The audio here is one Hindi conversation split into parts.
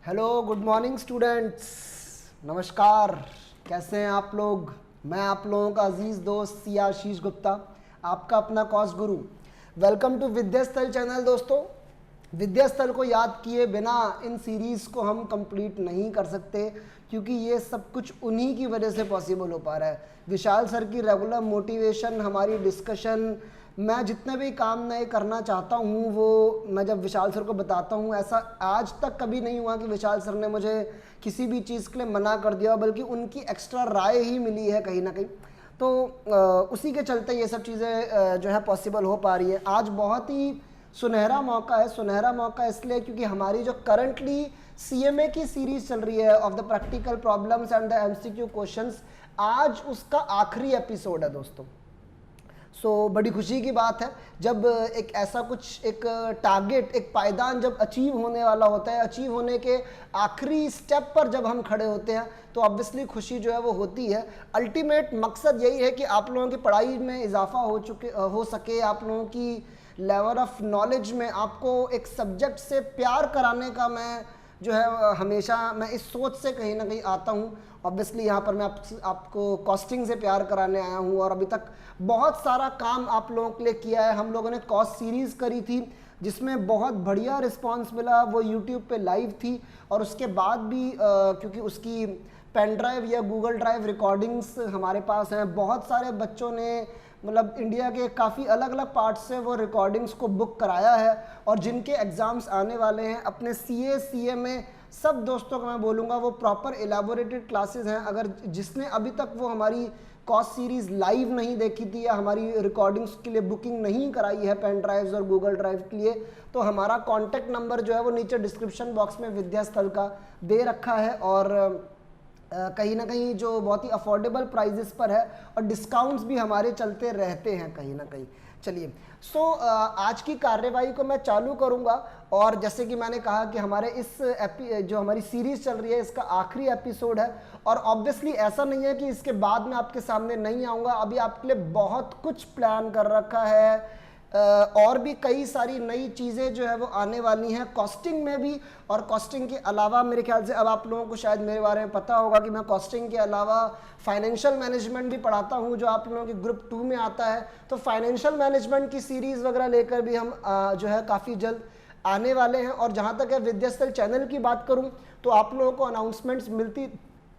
Hello, good morning students. नमस्कार, कैसे हैं आप लोग। मैं आप लोगों का अजीज़ दोस्त सी आशीष गुप्ता, आपका अपना cost guru. Welcome to Vidyasthal channel. दोस्तों, विद्यास्थल को याद किए बिना इन सीरीज़ को हम कंप्लीट नहीं कर सकते, क्योंकि ये सब कुछ उन्हीं की वजह से पॉसिबल हो पा रहा है। विशाल सर की रेगुलर मोटिवेशन, हमारी डिस्कशन, मैं जितने भी काम नए करना चाहता हूँ वो मैं जब विशाल सर को बताता हूँ, ऐसा आज तक कभी नहीं हुआ कि विशाल सर ने मुझे किसी भी चीज़ के लिए मना कर दिया, बल्कि उनकी एक्स्ट्रा राय ही मिली है कहीं ना कहीं। तो उसी के चलते ये सब चीज़ें जो है पॉसिबल हो पा रही है। आज बहुत ही सुनहरा मौका है। सुनहरा मौका इसलिए क्योंकि हमारी जो करंटली सीएमए की सीरीज चल रही है of the practical problems and the MCQ questions, आज उसका आखिरी एपिसोड है दोस्तों। बड़ी खुशी की बात है जब एक ऐसा कुछ एक टारगेट, एक पायदान जब अचीव होने वाला होता है, अचीव होने के आखिरी स्टेप पर जब हम खड़े होते हैं, तो ऑब्वियसली खुशी जो है वो होती है। अल्टीमेट मकसद यही है कि आप लोगों की पढ़ाई में इजाफा हो सके, आप लोगों की लेवल ऑफ नॉलेज में, आपको एक सब्जेक्ट से प्यार कराने का मैं जो है हमेशा मैं इस सोच से कहीं ना कहीं आता हूँ। ऑब्वियसली यहाँ पर मैं आपको कॉस्टिंग से प्यार कराने आया हूँ, और अभी तक बहुत सारा काम आप लोगों के लिए किया है। हम लोगों ने कॉस्ट सीरीज़ करी थी जिसमें बहुत बढ़िया रिस्पांस मिला, वो यूट्यूब पे लाइव थी, और उसके बाद भी क्योंकि उसकी पेन ड्राइव या गूगल ड्राइव रिकॉर्डिंग्स हमारे पास हैं, बहुत सारे बच्चों ने मतलब इंडिया के काफ़ी अलग अलग पार्ट से वो रिकॉर्डिंग्स को बुक कराया है, और जिनके एग्ज़ाम्स आने वाले हैं अपने सीए में, सब दोस्तों को मैं बोलूँगा वो प्रॉपर एलाबोरेटेड क्लासेस हैं। अगर जिसने अभी तक वो हमारी कॉस्ट सीरीज़ लाइव नहीं देखी थी या हमारी रिकॉर्डिंग्स के लिए बुकिंग नहीं कराई है पेन ड्राइव्स और गूगल ड्राइव के लिए, तो हमारा कॉन्टैक्ट नंबर जो है वो नीचे डिस्क्रिप्शन बॉक्स में विद्यास्थल का दे रखा है, और कहीं ना कहीं जो बहुत ही अफोर्डेबल प्राइजेस पर है, और डिस्काउंट्स भी हमारे चलते रहते हैं कहीं ना कहीं। चलिए, आज की कार्यवाही को मैं चालू करूंगा, और जैसे कि मैंने कहा कि हमारे इस जो हमारी सीरीज़ चल रही है इसका आखिरी एपिसोड है, और ऑब्वियसली ऐसा नहीं है कि इसके बाद में आपके सामने नहीं आऊँगा। अभी आपके लिए बहुत कुछ प्लान कर रखा है, और भी कई सारी नई चीज़ें जो है वो आने वाली हैं कॉस्टिंग में भी। और कॉस्टिंग के अलावा मेरे ख्याल से अब आप लोगों को शायद मेरे बारे में पता होगा कि मैं कॉस्टिंग के अलावा फाइनेंशियल मैनेजमेंट भी पढ़ाता हूं, जो आप लोगों के ग्रुप 2 में आता है। तो फाइनेंशियल मैनेजमेंट की सीरीज़ वगैरह लेकर भी हम जो है काफ़ी जल्द आने वाले हैं। और जहाँ तक है विद्यास्थल चैनल की बात करूँ, तो आप लोगों को अनाउंसमेंट्स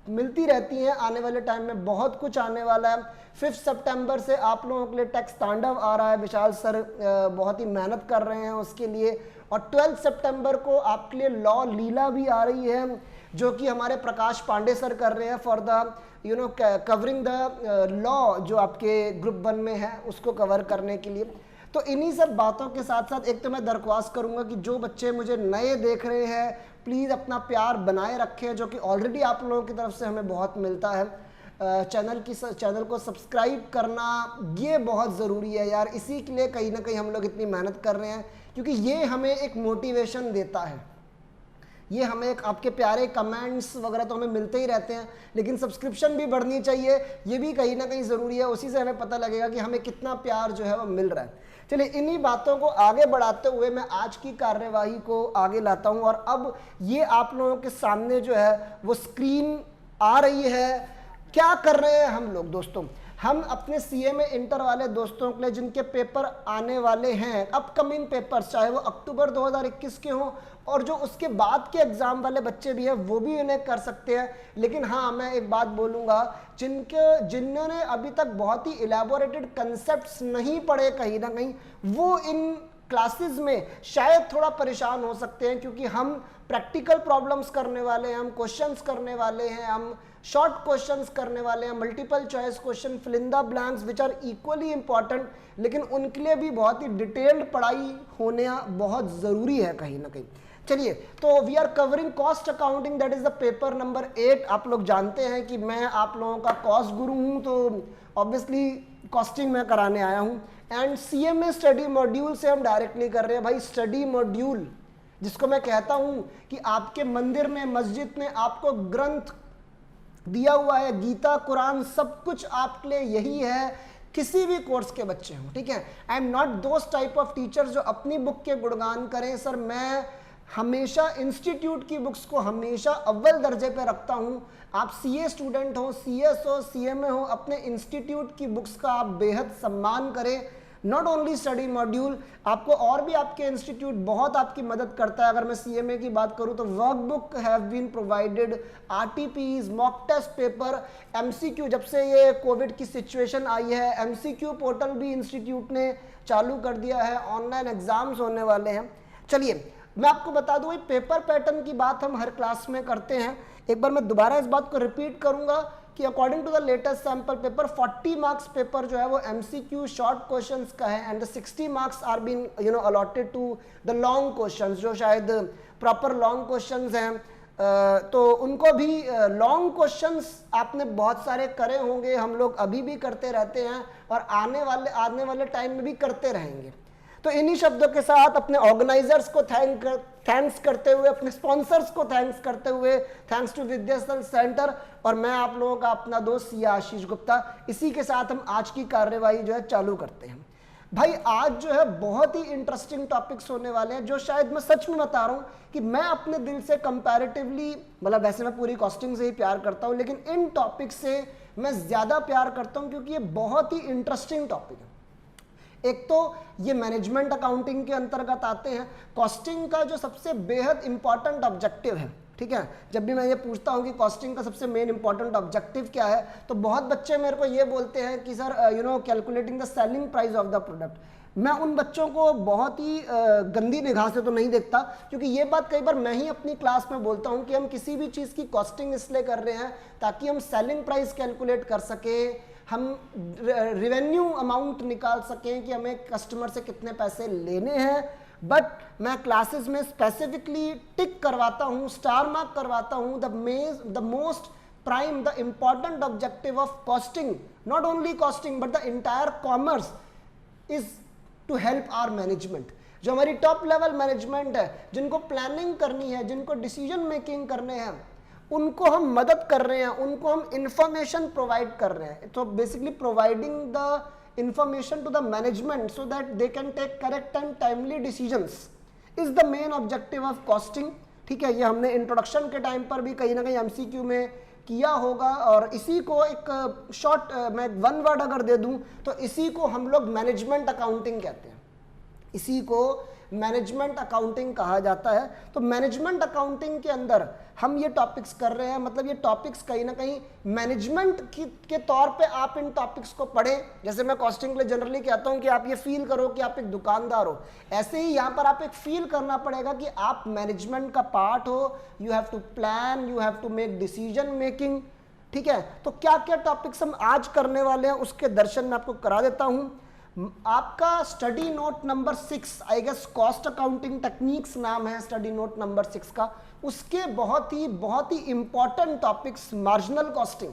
मिलती रहती हैं। आने वाले टाइम में बहुत कुछ आने वाला है। 5 सितंबर से आप लोगों के लिए टैक्स तांडव आ रहा है, विशाल सर बहुत ही मेहनत कर रहे हैं उसके लिए। और 12 सितंबर को आपके लिए लॉ लीला भी आ रही है, जो कि हमारे प्रकाश पांडे सर कर रहे हैं for the covering the law, जो आपके ग्रुप 1 में है उसको कवर करने के लिए। तो इन्हीं सब बातों के साथ साथ एक तो मैं दरख्वास्त करूंगा कि जो बच्चे मुझे नए देख रहे हैं, प्लीज़ अपना प्यार बनाए रखें, जो कि ऑलरेडी आप लोगों की तरफ से हमें बहुत मिलता है। चैनल को सब्सक्राइब करना ये बहुत ज़रूरी है यार। इसी के लिए कहीं ना कहीं हम लोग इतनी मेहनत कर रहे हैं, क्योंकि ये हमें एक मोटिवेशन देता है। ये हमें एक आपके प्यारे कमेंट्स वगैरह तो हमें मिलते ही रहते हैं, लेकिन सब्सक्रिप्शन भी बढ़नी चाहिए, ये भी कहीं ना कहीं ज़रूरी है। उसी से हमें पता लगेगा कि हमें कितना प्यार जो है वो मिल रहा है। चलिए, इन्हीं बातों को आगे बढ़ाते हुए मैं आज की कार्यवाही को आगे लाता हूं। और अब ये आप लोगों के सामने जो है वो स्क्रीन आ रही है। क्या कर रहे हैं हम लोग दोस्तों, हम अपने सीएमए इंटर वाले दोस्तों के लिए जिनके पेपर आने वाले हैं, अपकमिंग पेपर्स, चाहे वो अक्टूबर 2021 के हों, और जो उसके बाद के एग्जाम वाले बच्चे भी हैं वो भी इन्हें कर सकते हैं। लेकिन हाँ, मैं एक बात बोलूँगा, जिन्होंने अभी तक बहुत ही इलेबोरेटेड कंसेप्ट्स नहीं पढ़े कहीं ना कहीं, वो इन क्लासेस में शायद थोड़ा परेशान हो सकते हैं, क्योंकि हम प्रैक्टिकल प्रॉब्लम्स करने वाले हैं, हम क्वेश्चंस करने वाले हैं, हम शॉर्ट क्वेश्चंस करने वाले हैं, multiple choice question, fill in the blanks which are equally important, लेकिन उनके लिए भी बहुत ही डिटेल्ड पढ़ाई होना बहुत ज़रूरी है कहीं ना कहीं। चलिए, तो we are covering cost accounting, that is the paper number 8। आप लोग जानते हैं कि मैं आप लोगों का कॉस्ट गुरु हूं, तो ऑब्वियसली कॉस्टिंग मैं कराने आया हूं। एंड सीएमए स्टडी मॉड्यूल से हम डायरेक्टली कर रहे हैं भाई। स्टडी मॉड्यूल जिसको मैं कहता हूं कि आपके मंदिर में, मस्जिद में आपको ग्रंथ दिया हुआ है, गीता, कुरान, सब कुछ आपके लिए यही है, किसी भी कोर्स के बच्चे हों, ठीक है। I am not those type of teachers जो अपनी बुक के गुणगान करें। सर, मैं हमेशा इंस्टीट्यूट की बुक्स को हमेशा अव्वल दर्जे पे रखता हूँ। आप सीए स्टूडेंट हो, सीएस हो, सीएमए हो, अपने इंस्टीट्यूट की बुक्स का आप बेहद सम्मान करें। नॉट ओनली स्टडी मॉड्यूल, आपको और भी आपके इंस्टीट्यूट बहुत आपकी मदद करता है। अगर मैं सीएमए की बात करूं तो workbook have been provided, RTPs, mock test paper, MCQ. जब से ये कोविड की सिचुएशन आई है, एमसीक्यू पोर्टल भी इंस्टीट्यूट ने चालू कर दिया है, ऑनलाइन एग्जाम्स होने वाले हैं। चलिए मैं आपको बता दूं, पेपर पैटर्न की बात हम हर क्लास में करते हैं। एक बार मैं दोबारा इस बात को रिपीट करूंगा कि according to the latest sample paper 40 marks paper जो है वो एमसीक्यू शॉर्ट क्वेश्चंस का है, and the 60 marks are been allotted to the long questions, जो शायद प्रॉपर लॉन्ग क्वेश्चंस हैं। तो उनको भी लॉन्ग क्वेश्चंस आपने बहुत सारे करे होंगे, हम लोग अभी भी करते रहते हैं और आने वाले टाइम में भी करते रहेंगे। तो इन्हीं शब्दों के साथ अपने ऑर्गेनाइजर्स को थैंक्स करते हुए, अपने स्पॉन्सर्स को थैंक्स करते हुए, थैंक्स टू विद्यास्थल सेंटर, और मैं आप लोगों का अपना दोस्त सिया आशीष गुप्ता, इसी के साथ हम आज की कार्यवाही जो है चालू करते हैं। भाई आज जो है बहुत ही इंटरेस्टिंग टॉपिक्स होने वाले हैं, जो शायद मैं सच में बता रहा हूं कि मैं अपने दिल से कंपैरेटिवली, मतलब वैसे मैं पूरी कॉस्टिंग से ही प्यार करता हूं, लेकिन इन टॉपिक से मैं ज्यादा प्यार करता हूं क्योंकि ये बहुत ही इंटरेस्टिंग टॉपिक है। एक तो ये मैनेजमेंट अकाउंटिंग के अंतर्गत आते हैं। कॉस्टिंग का जो सबसे बेहद इंपॉर्टेंट ऑब्जेक्टिव है, ठीक है, जब भी मैं ये पूछता हूँ कि कॉस्टिंग का सबसे मेन इंपॉर्टेंट ऑब्जेक्टिव क्या है, तो बहुत बच्चे मेरे को ये बोलते हैं कि sir calculating the selling price of the product. मैं उन बच्चों को बहुत ही गंदी निगाह से तो नहीं देखता, क्योंकि ये बात कई बार मैं ही अपनी क्लास में बोलता हूँ कि हम किसी भी चीज़ की कॉस्टिंग इसलिए कर रहे हैं ताकि हम सेलिंग प्राइस कैलकुलेट कर सकें, हम रेवेन्यू अमाउंट निकाल सकें कि हमें कस्टमर से कितने पैसे लेने हैं। बट मैं क्लासेस में स्पेसिफिकली टिक करवाता हूँ, स्टार मार्क करवाता हूँ, the most prime, the important objective of costing, not only costing but the entire commerce is to help our management. जो हमारी टॉप लेवल मैनेजमेंट है, जिनको प्लानिंग करनी है, जिनको डिसीजन मेकिंग करने हैं, उनको हम मदद कर रहे हैं, उनको हम इंफॉर्मेशन प्रोवाइड कर रहे हैं। तो basically providing the information to the management so that they can take correct and timely decisions is the main objective of costing. ठीक है, ये हमने इंट्रोडक्शन के टाइम पर भी कहीं ना कहीं एमसीक्यू में किया होगा, और इसी को एक शॉर्ट मैं वन वर्ड अगर दे दूं तो इसी को हम लोग मैनेजमेंट अकाउंटिंग कहते हैं, इसी को मैनेजमेंट अकाउंटिंग कहा जाता है। तो मैनेजमेंट अकाउंटिंग के अंदर हम ये टॉपिक्स कर रहे हैं, मतलब ये टॉपिक्स कहीं ना कहीं मैनेजमेंट के तौर पे आप इन टॉपिक्स को पढ़ें। जैसे मैं कॉस्टिंग के लिए जनरली कहता हूं कि आप ये फील करो कि आप एक दुकानदार हो, ऐसे ही यहाँ पर आप एक फील करना पड़ेगा कि आप मैनेजमेंट का पार्ट हो। You have to plan, you have to make decision making. ठीक है, तो क्या क्या टॉपिक्स हम आज करने वाले हैं उसके दर्शन मैं आपको करा देता हूं। आपका study note number 6, I guess cost accounting techniques नाम है स्टडी नोट नंबर 6 का, उसके बहुत ही important topics marginal costing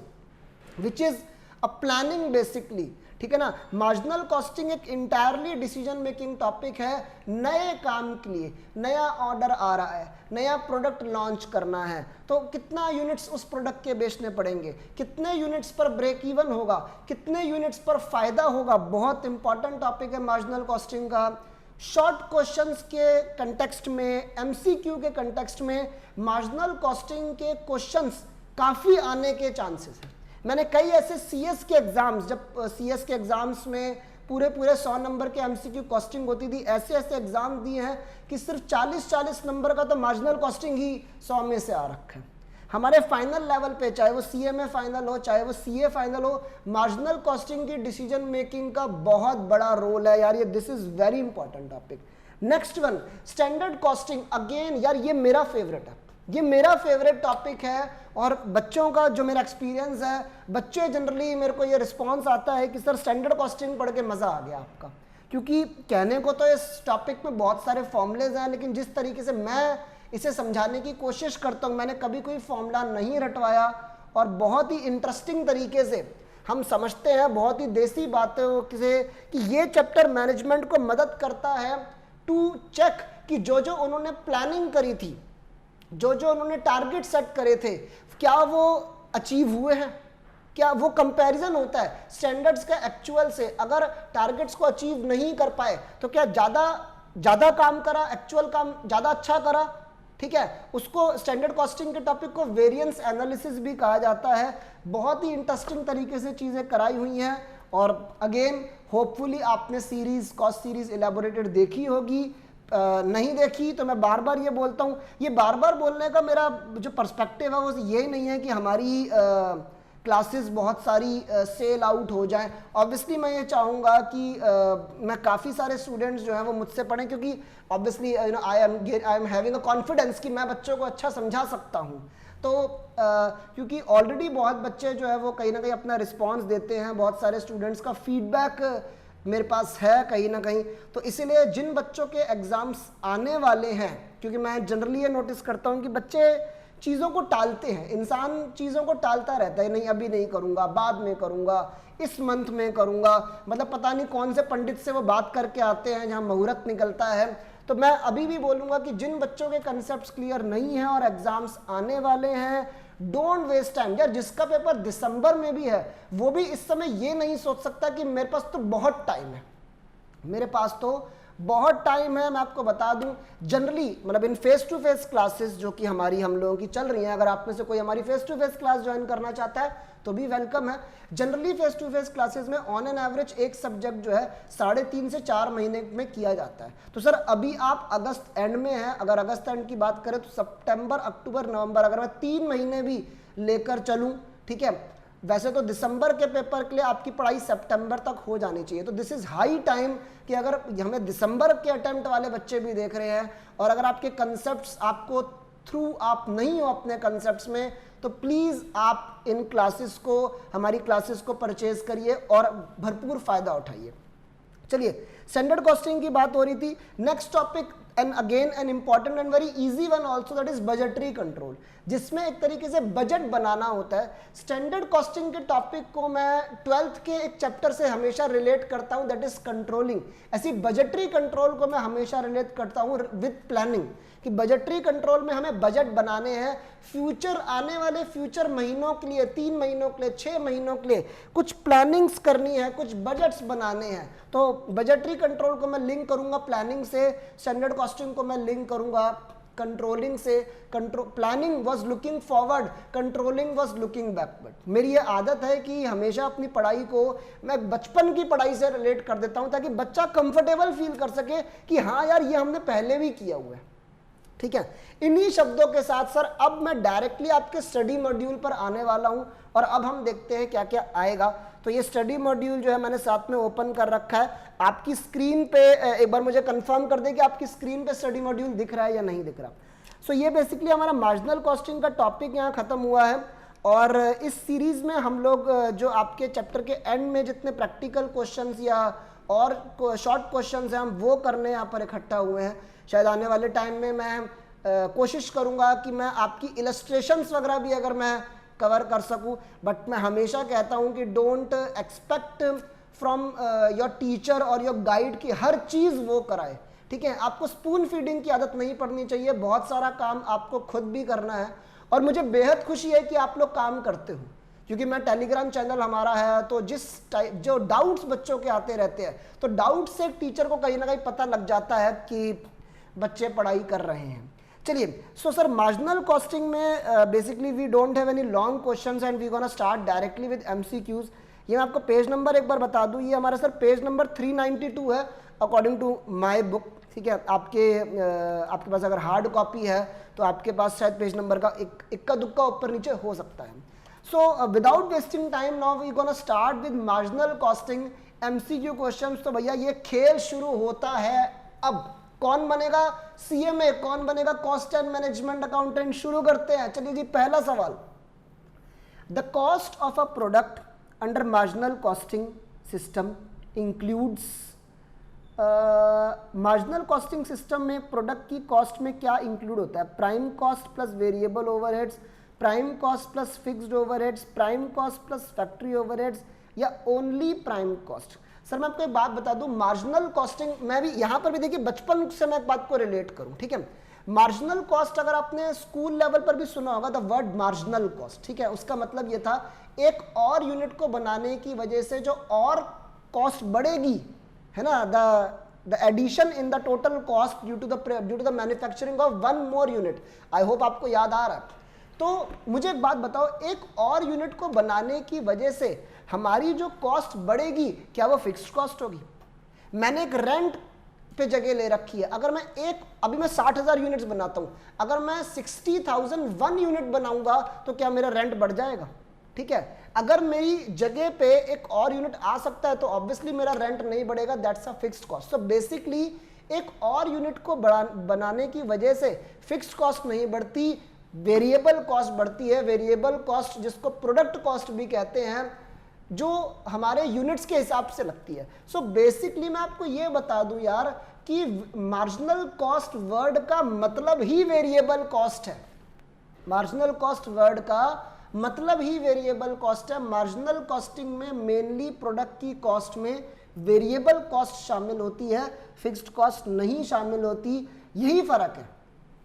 which is a planning basically. ठीक है ना, मार्जिनल कॉस्टिंग एक इंटायरली डिसीजन मेकिंग टॉपिक है। नए काम के लिए नया ऑर्डर आ रहा है, नया प्रोडक्ट लॉन्च करना है, तो कितना यूनिट्स उस प्रोडक्ट के बेचने पड़ेंगे, कितने यूनिट्स पर ब्रेक इवन होगा, कितने यूनिट्स पर फायदा होगा, बहुत इंपॉर्टेंट टॉपिक है मार्जिनल कॉस्टिंग का। शॉर्ट क्वेश्चंस के कंटेक्स्ट में, एमसीक्यू के कंटेक्स्ट में मार्जिनल कॉस्टिंग के क्वेश्चंस काफ़ी आने के चांसेस हैं। मैंने कई ऐसे सीएस के एग्जाम्स, जब सीएस के एग्जाम्स में पूरे 100 नंबर के एमसीक्यू कॉस्टिंग होती थी, ऐसे एग्जाम दिए हैं कि सिर्फ 40 नंबर का तो मार्जिनल कॉस्टिंग ही 100 में से आ रखा है। हमारे फाइनल लेवल पे, चाहे वो सीएमए फाइनल हो, चाहे वो सीए फाइनल हो, मार्जिनल कॉस्टिंग की डिसीजन मेकिंग का बहुत बड़ा रोल है यार। ये this is very important topic. Next one, standard costing. Again यार ये मेरा फेवरेट है, ये मेरा फेवरेट टॉपिक है, और बच्चों का जो मेरा एक्सपीरियंस है, बच्चे जनरली मेरे को ये रिस्पॉन्स आता है कि सर स्टैंडर्ड कॉस्टिंग पढ़ के मज़ा आ गया आपका। क्योंकि कहने को तो इस टॉपिक में बहुत सारे फॉर्मूलेज हैं, लेकिन जिस तरीके से मैं इसे समझाने की कोशिश करता हूँ, मैंने कभी कोई फॉर्मूला नहीं रटवाया, और बहुत ही इंटरेस्टिंग तरीके से हम समझते हैं, बहुत ही देसी बातों से, कि ये चैप्टर मैनेजमेंट को मदद करता है टू चेक कि जो जो उन्होंने प्लानिंग करी थी, जो जो उन्होंने टारगेट सेट करे थे, क्या वो अचीव हुए हैं, क्या वो कंपैरिजन होता है स्टैंडर्ड्स का एक्चुअल से। अगर टारगेट्स को अचीव नहीं कर पाए तो क्या ज़्यादा काम करा, एक्चुअल काम ज़्यादा अच्छा करा, ठीक है, उसको स्टैंडर्ड कॉस्टिंग के टॉपिक को वेरिएंस एनालिसिस भी कहा जाता है। बहुत ही इंटरेस्टिंग तरीके से चीज़ें कराई हुई हैं और अगेन होपफुली आपने सीरीज कॉस्ट सीरीज एलैबोरेटेड देखी होगी। नहीं देखी तो मैं बार बार ये बोलता हूँ, ये बार बार बोलने का मेरा जो पर्सपेक्टिव है वो ये नहीं है कि हमारी क्लासेस बहुत सारी सेल आउट हो जाएं। ऑब्वियसली मैं ये चाहूँगा कि मैं काफ़ी सारे स्टूडेंट्स जो हैं वो मुझसे पढ़ें, क्योंकि obviously I am having a confidence कि मैं बच्चों को अच्छा समझा सकता हूँ। तो क्योंकि ऑलरेडी बहुत बच्चे जो है वो कहीं ना कहीं अपना रिस्पॉन्स देते हैं, बहुत सारे स्टूडेंट्स का फीडबैक मेरे पास है कहीं ना कहीं। तो इसीलिए जिन बच्चों के एग्ज़ाम्स आने वाले हैं, क्योंकि मैं जनरली ये नोटिस करता हूँ कि बच्चे चीज़ों को टालते हैं, इंसान चीज़ों को टालता रहता है, नहीं अभी नहीं करूँगा, बाद में करूँगा, इस मंथ में करूँगा, मतलब पता नहीं कौन से पंडित से वो बात करके आते हैं जहाँ मुहूर्त निकलता है। तो मैं अभी भी बोलूँगा कि जिन बच्चों के कंसेप्ट क्लियर नहीं हैं और एग्ज़ाम्स आने वाले हैं, डोंट वेस्ट टाइम। यार जिसका पेपर दिसंबर में भी है वो भी इस समय ये नहीं सोच सकता कि मेरे पास तो बहुत टाइम है, मेरे पास तो बहुत टाइम है। मैं आपको बता दूं जनरली मतलब इन फेस टू फेस क्लासेस जो कि हम लोगों की चल रही हैं, अगर आप में से कोई हमारी face to face class join करना चाहता है तो भी वेलकम है। Generally face to face classes में ऑन एन एवरेज एक सब्जेक्ट जो है 3.5 से 4 महीने में किया जाता है। तो सर अभी आप अगस्त एंड में हैं, अगर अगस्त एंड की बात करें तो सितंबर, अक्टूबर, नवंबर, अगर मैं 3 महीने भी लेकर चलूं, ठीक है, वैसे तो दिसंबर के पेपर के लिए आपकी पढ़ाई सितंबर तक हो जानी चाहिए। तो दिस इज हाई टाइम कि अगर हमें दिसंबर के अटेम्प्ट वाले बच्चे भी देख रहे हैं और अगर आपके कंसेप्ट्स आपको थ्रू आप नहीं हो अपने कंसेप्ट्स में, तो प्लीज़ आप इन क्लासेस को, हमारी क्लासेस को परचेज करिए और भरपूर फायदा उठाइए। चलिए स्टैंडर्ड कॉस्टिंग की बात हो रही थी। Next topic and again an important and very easy one also, that is budgetary control, जिसमें एक तरीके से बजट बनाना होता है। स्टैंडर्ड कॉस्टिंग के टॉपिक को मैं 12th के एक चैप्टर से हमेशा रिलेट करता हूं, दैट इज कंट्रोलिंग। ऐसी बजटरी कंट्रोल को मैं हमेशा रिलेट करता हूं विद प्लानिंग, कि बजटरी कंट्रोल में हमें बजट बनाने हैं फ्यूचर, आने वाले फ्यूचर महीनों के लिए, 3 महीनों के लिए, 6 महीनों के लिए कुछ प्लानिंग्स करनी है, कुछ बजट्स बनाने हैं। तो बजटरी कंट्रोल को मैं लिंक करूंगा प्लानिंग से, स्टैंडर्ड कॉस्टिंग को मैं लिंक करूंगा कंट्रोलिंग से। Planning was looking forward, controlling was looking backward. मेरी ये आदत है कि हमेशा अपनी पढ़ाई को मैं बचपन की पढ़ाई से रिलेट कर देता हूं ताकि बच्चा कंफर्टेबल फील कर सके कि हाँ यार ये हमने पहले भी किया हुआ है। ठीक है, इन्हीं शब्दों के साथ सर अब मैं डायरेक्टली आपके स्टडी मॉड्यूल पर आने वाला हूं और अब हम देखते हैं क्या क्या आएगा। तो ये स्टडी मॉड्यूल जो है मैंने साथ में ओपन कर रखा है, आपकी स्क्रीन पे एक बार मुझे कंफर्म कर दे कि आपकी स्क्रीन पे स्टडी मॉड्यूल दिख रहा है या नहीं दिख रहा। सो ये बेसिकली हमारा मार्जिनल कॉस्टिंग का टॉपिक यहाँ खत्म हुआ है और इस सीरीज में हम लोग जो आपके चैप्टर के एंड में जितने प्रैक्टिकल क्वेश्चंस या और शॉर्ट क्वेश्चंस हैं हम वो करने यहाँ पर इकट्ठा हुए हैं। शायद आने वाले टाइम में मैं कोशिश करूँगा कि मैं आपकी इलस्ट्रेशंस वगैरह भी अगर मैं कवर कर सकूँ, बट मैं हमेशा कहता हूँ कि don't expect from your teacher और योर गाइड की हर चीज़ वो कराए। ठीक है, आपको स्पून फीडिंग की आदत नहीं पड़नी चाहिए, बहुत सारा काम आपको खुद भी करना है। और मुझे बेहद खुशी है कि आप लोग काम करते हो, क्योंकि मैं टेलीग्राम चैनल हमारा है तो जो डाउट्स बच्चों के आते रहते हैं तो डाउट से टीचर को कहीं ना कहीं पता लग जाता है कि बच्चे पढ़ाई कर रहे हैं। चलिए, सो सर मार्जिनल कॉस्टिंग में basically we don't have any long questions and we gonna start directly with MCQs. ये मैं आपको पेज नंबर एक बार बता दूं, ये हमारा सर पेज नंबर 392 है अकॉर्डिंग टू माय बुक। ठीक है, आपके पास अगर हार्ड कॉपी है तो आपके पास शायद पेज नंबर का इक्का दुक्का ऊपर नीचे हो सकता है। So without wasting time now we gonna start with marginal costing MCQ questions. तो भैया ये खेल शुरू होता है अब। कौन बनेगा सीएमए, कौन बनेगा कॉस्ट एंड मैनेजमेंट अकाउंटेंट, शुरू करते हैं। चलिए जी, पहला सवाल, the cost of a product under marginal costing system includes. Marginal costing system में प्रोडक्ट की कॉस्ट में क्या इंक्लूड होता है? Prime cost plus variable overheads, prime cost plus fixed overheads, prime cost plus factory overheads या ओनली प्राइम कॉस्ट? सर मैं आपको एक बात बता दूं, मार्जिनल कॉस्टिंग मैं भी यहां पर भी देखिए बचपन से मैं एक बात को रिलेट करूं। ठीक है, मार्जिनल कॉस्ट अगर आपने स्कूल लेवल पर भी सुना होगा द वर्ड मार्जिनल कॉस्ट, ठीक है, उसका मतलब ये था एक और यूनिट को बनाने की वजह से जो और कॉस्ट बढ़ेगी, है ना, the the addition in the total cost due to the manufacturing of one more unit. I hope आपको याद आ रहा है। तो मुझे एक बात बताओ, एक और यूनिट को बनाने की वजह से हमारी जो कॉस्ट बढ़ेगी, क्या वो फिक्स्ड कॉस्ट होगी? मैंने एक रेंट पे जगह ले रखी है, अगर मैं अभी मैं 60,000 यूनिट्स बनाता हूं, अगर मैं 60,001 यूनिट बनाऊंगा तो क्या मेरा रेंट बढ़ जाएगा? ठीक है, अगर मेरी जगह पे एक और यूनिट आ सकता है तो ऑब्वियसली मेरा रेंट नहीं बढ़ेगा, that's a fixed cost. So basically एक और यूनिट को बनाने की वजह से फिक्स्ड कॉस्ट नहीं बढ़ती, वेरिएबल कॉस्ट बढ़ती है। वेरिएबल कॉस्ट जिसको प्रोडक्ट कॉस्ट भी कहते हैं, जो हमारे यूनिट्स के हिसाब से लगती है। सो बेसिकली मैं आपको ये बता दूं यार कि मार्जिनल कॉस्ट वर्ड का मतलब ही वेरिएबल कॉस्ट है। मार्जिनल कॉस्ट वर्ड का मतलब ही वेरिएबल कॉस्ट है। मार्जिनल कॉस्टिंग में मेनली प्रोडक्ट की कॉस्ट में वेरिएबल कॉस्ट शामिल होती है, फिक्स्ड कॉस्ट नहीं शामिल होती। यही फर्क है।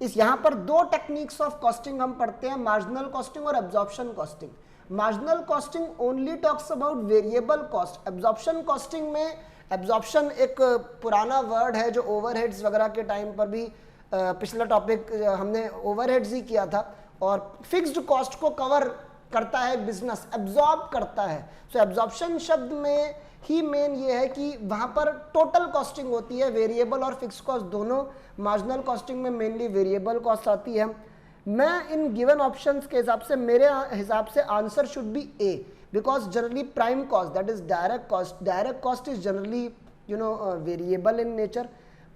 इस यहां पर दो टेक्निक्स ऑफ कॉस्टिंग हम पढ़ते हैं, मार्जिनल कॉस्टिंग और absorption costing. Marginal costing only talks about variable cost. Absorption costing में, एब्जॉर्प्शन एक पुराना वर्ड है जो ओवरहेड्स वगैरह के टाइम पर भी पिछला टॉपिक हमने ओवरहेड्स ही किया था, और फिक्स्ड कॉस्ट को कवर करता है बिजनेस, एब्जॉर्ब करता है। सो एब्जॉर्प्शन शब्द में ही मेन ये है कि वहां पर टोटल कॉस्टिंग होती है, वेरिएबल और फिक्स्ड कॉस्ट दोनों। मार्जिनल कॉस्टिंग में मेनली वेरिएबल कॉस्ट आती है। मैं इन गिवन ऑप्शंस के हिसाब से, मेरे हिसाब से answer should B A, because generally prime cost, that is direct cost is generally variable in nature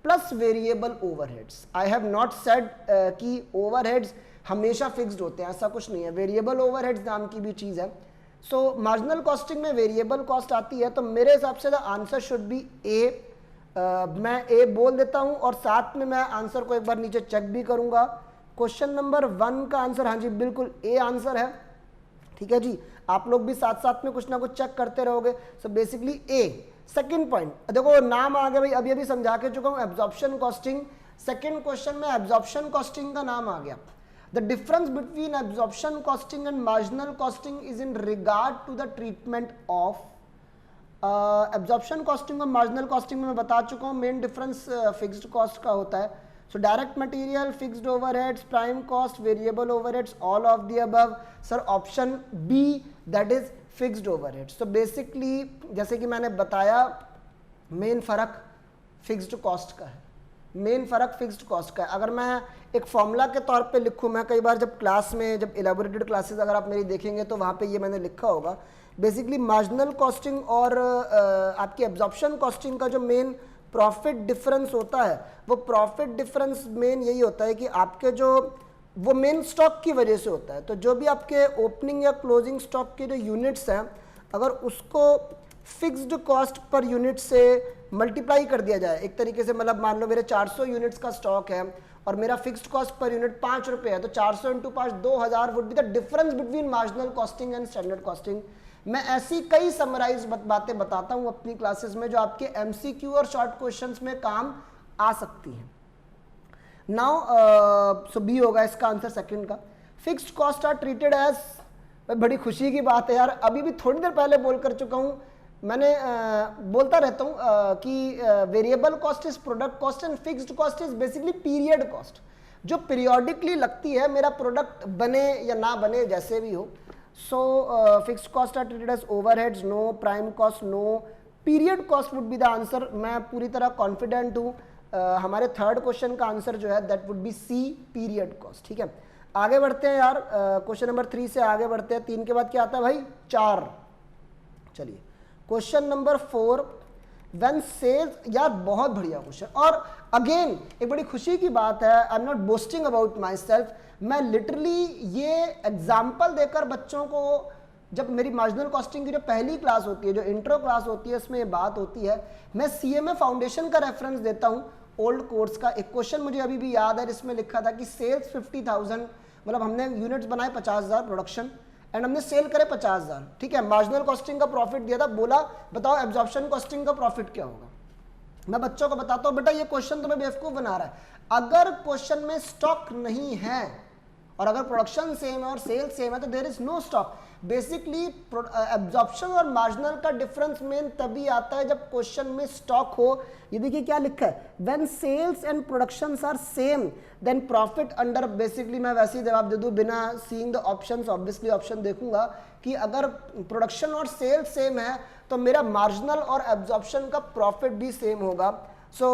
plus variable overheads. I have not said कि ओवरहेड्स हमेशा फिक्स्ड होते हैं, ऐसा कुछ नहीं है। वेरिएबल ओवरहेड्स नाम की भी चीज है। सो मार्जिनल कॉस्टिंग में वेरिएबल कॉस्ट आती है, तो मेरे हिसाब से द आंसर शुड बी ए। मैं ए बोल देता हूं और साथ में मैं आंसर को एक बार नीचे चेक भी करूंगा। क्वेश्चन नंबर 1 का आंसर, हाँ जी बिल्कुल ए आंसर है। ठीक है जी, आप लोग भी साथ साथ में कुछ ना कुछ चेक करते रहोगे। सो बेसिकली ए। सेकंड पॉइंट देखो, नाम आ गया भाई, अभी अभी समझा के चुका हूं, एब्जॉर्प्शन कॉस्टिंग। सेकंड क्वेश्चन में एब्जॉर्प्शन कॉस्टिंग का नाम आ गया। The difference between absorption costing and marginal costing is in regard to the treatment of absorption costing और marginal costing में मैं बता चुका हूँ। मेन डिफरेंस फिक्स्ड कॉस्ट का होता है। So direct material, fixed overheads, prime cost, variable overheads, all of the above. Sir option B that is fixed overheads. तो बेसिकली जैसे कि मैंने बताया, मेन फर्क फिक्स्ड कॉस्ट का है, मेन फर्क फिक्स्ड कॉस्ट का है। अगर मैं एक फॉर्मूला के तौर पे लिखूं, मैं कई बार जब क्लास में, जब इलेबोरेटेड क्लासेस अगर आप मेरी देखेंगे तो वहाँ पे ये मैंने लिखा होगा। बेसिकली मार्जिनल कॉस्टिंग और आपकी एब्जॉर्प्शन कॉस्टिंग का जो मेन प्रॉफिट डिफरेंस होता है, वो प्रॉफिट डिफरेंस मेन यही होता है कि आपके जो वो मेन स्टॉक की वजह से होता है। तो जो भी आपके ओपनिंग या क्लोजिंग स्टॉक के जो यूनिट्स हैं, अगर उसको फिक्स्ड कॉस्ट पर यूनिट से मल्टीप्लाई कर दिया जाए, एक तरीके से मतलब मान लो मेरे 400 यूनिट्स का स्टॉक है और मेरा फिक्स्ड कॉस्ट पर यूनिट 5 रुपये है, तो 400 into 5 2000 would be the difference between marginal costing and standard costing. मैं ऐसी कई समराइज बातें बताता हूं अपनी क्लासेस में जो आपके एमसीक्यू और शॉर्ट क्वेश्चंस में काम आ सकती हैं। नाउ सो बी होगा इसका आंसर सेकंड का। Fixed cost are treated as, बड़ी खुशी की बात है यार, अभी भी थोड़ी देर पहले बोल कर चुका हूं, मैंने बोलता रहता हूं कि variable cost is product cost and fixed cost is basically period cost, जो पीरियोडिकली लगती है, मेरा प्रोडक्ट बने या ना बने जैसे भी हो। So fixed cost are treated as overheads, no. Prime cost no. Period cost would be the answer. मैं पूरी तरह कॉन्फिडेंट हूँ। हमारे थर्ड क्वेश्चन का आंसर जो है that would be C, period cost. ठीक है, आगे बढ़ते हैं यार, क्वेश्चन नंबर 3 से आगे बढ़ते हैं। 3 के बाद क्या आता है भाई? 4। चलिए क्वेश्चन नंबर 4, व्हेन सेल्स, यार बहुत बढ़िया क्वेश्चन। और अगेन एक बड़ी खुशी की बात है, I am not boasting about my self, मैं लिटरली ये एग्जाम्पल देकर बच्चों को, जब मेरी मार्जिनल कॉस्टिंग की जो पहली क्लास होती है, जो इंट्रो क्लास होती है, इसमें ये बात होती है, मैं सीएमए फाउंडेशन का रेफरेंस देता हूँ, ओल्ड कोर्स का। एक क्वेश्चन मुझे अभी भी याद है, जिसमें लिखा था कि सेल्स 50,000, मतलब हमने यूनिट्स बनाए 50,000 प्रोडक्शन एंड हमने सेल करे 50,000। ठीक है, मार्जिनल कॉस्टिंग का प्रॉफिट दिया था, बोला बताओ एब्जॉर्प्शन कॉस्टिंग का प्रॉफिट क्या होगा। मैं बच्चों को बताता हूँ, बेटा ये क्वेश्चन तुम्हें बेवकूफ बना रहा है। अगर क्वेश्चन में स्टॉक नहीं है और अगर प्रोडक्शन सेम है और सेल सेम है तो there is no stock. Basically absorption और मार्जिनल का डिफरेंस मेन तभी आता है जब क्वेश्चन में स्टॉक हो। ये देखिए क्या लिखा है, when sales and productions are same then profit under, basically मैं वैसे ही जवाब दे दूं बिना seeing the options, obviously option देखूंगा कि अगर प्रोडक्शन और सेल सेम है तो मेरा मार्जिनल और एब्जॉर्प्शन का प्रॉफिट भी सेम होगा। सो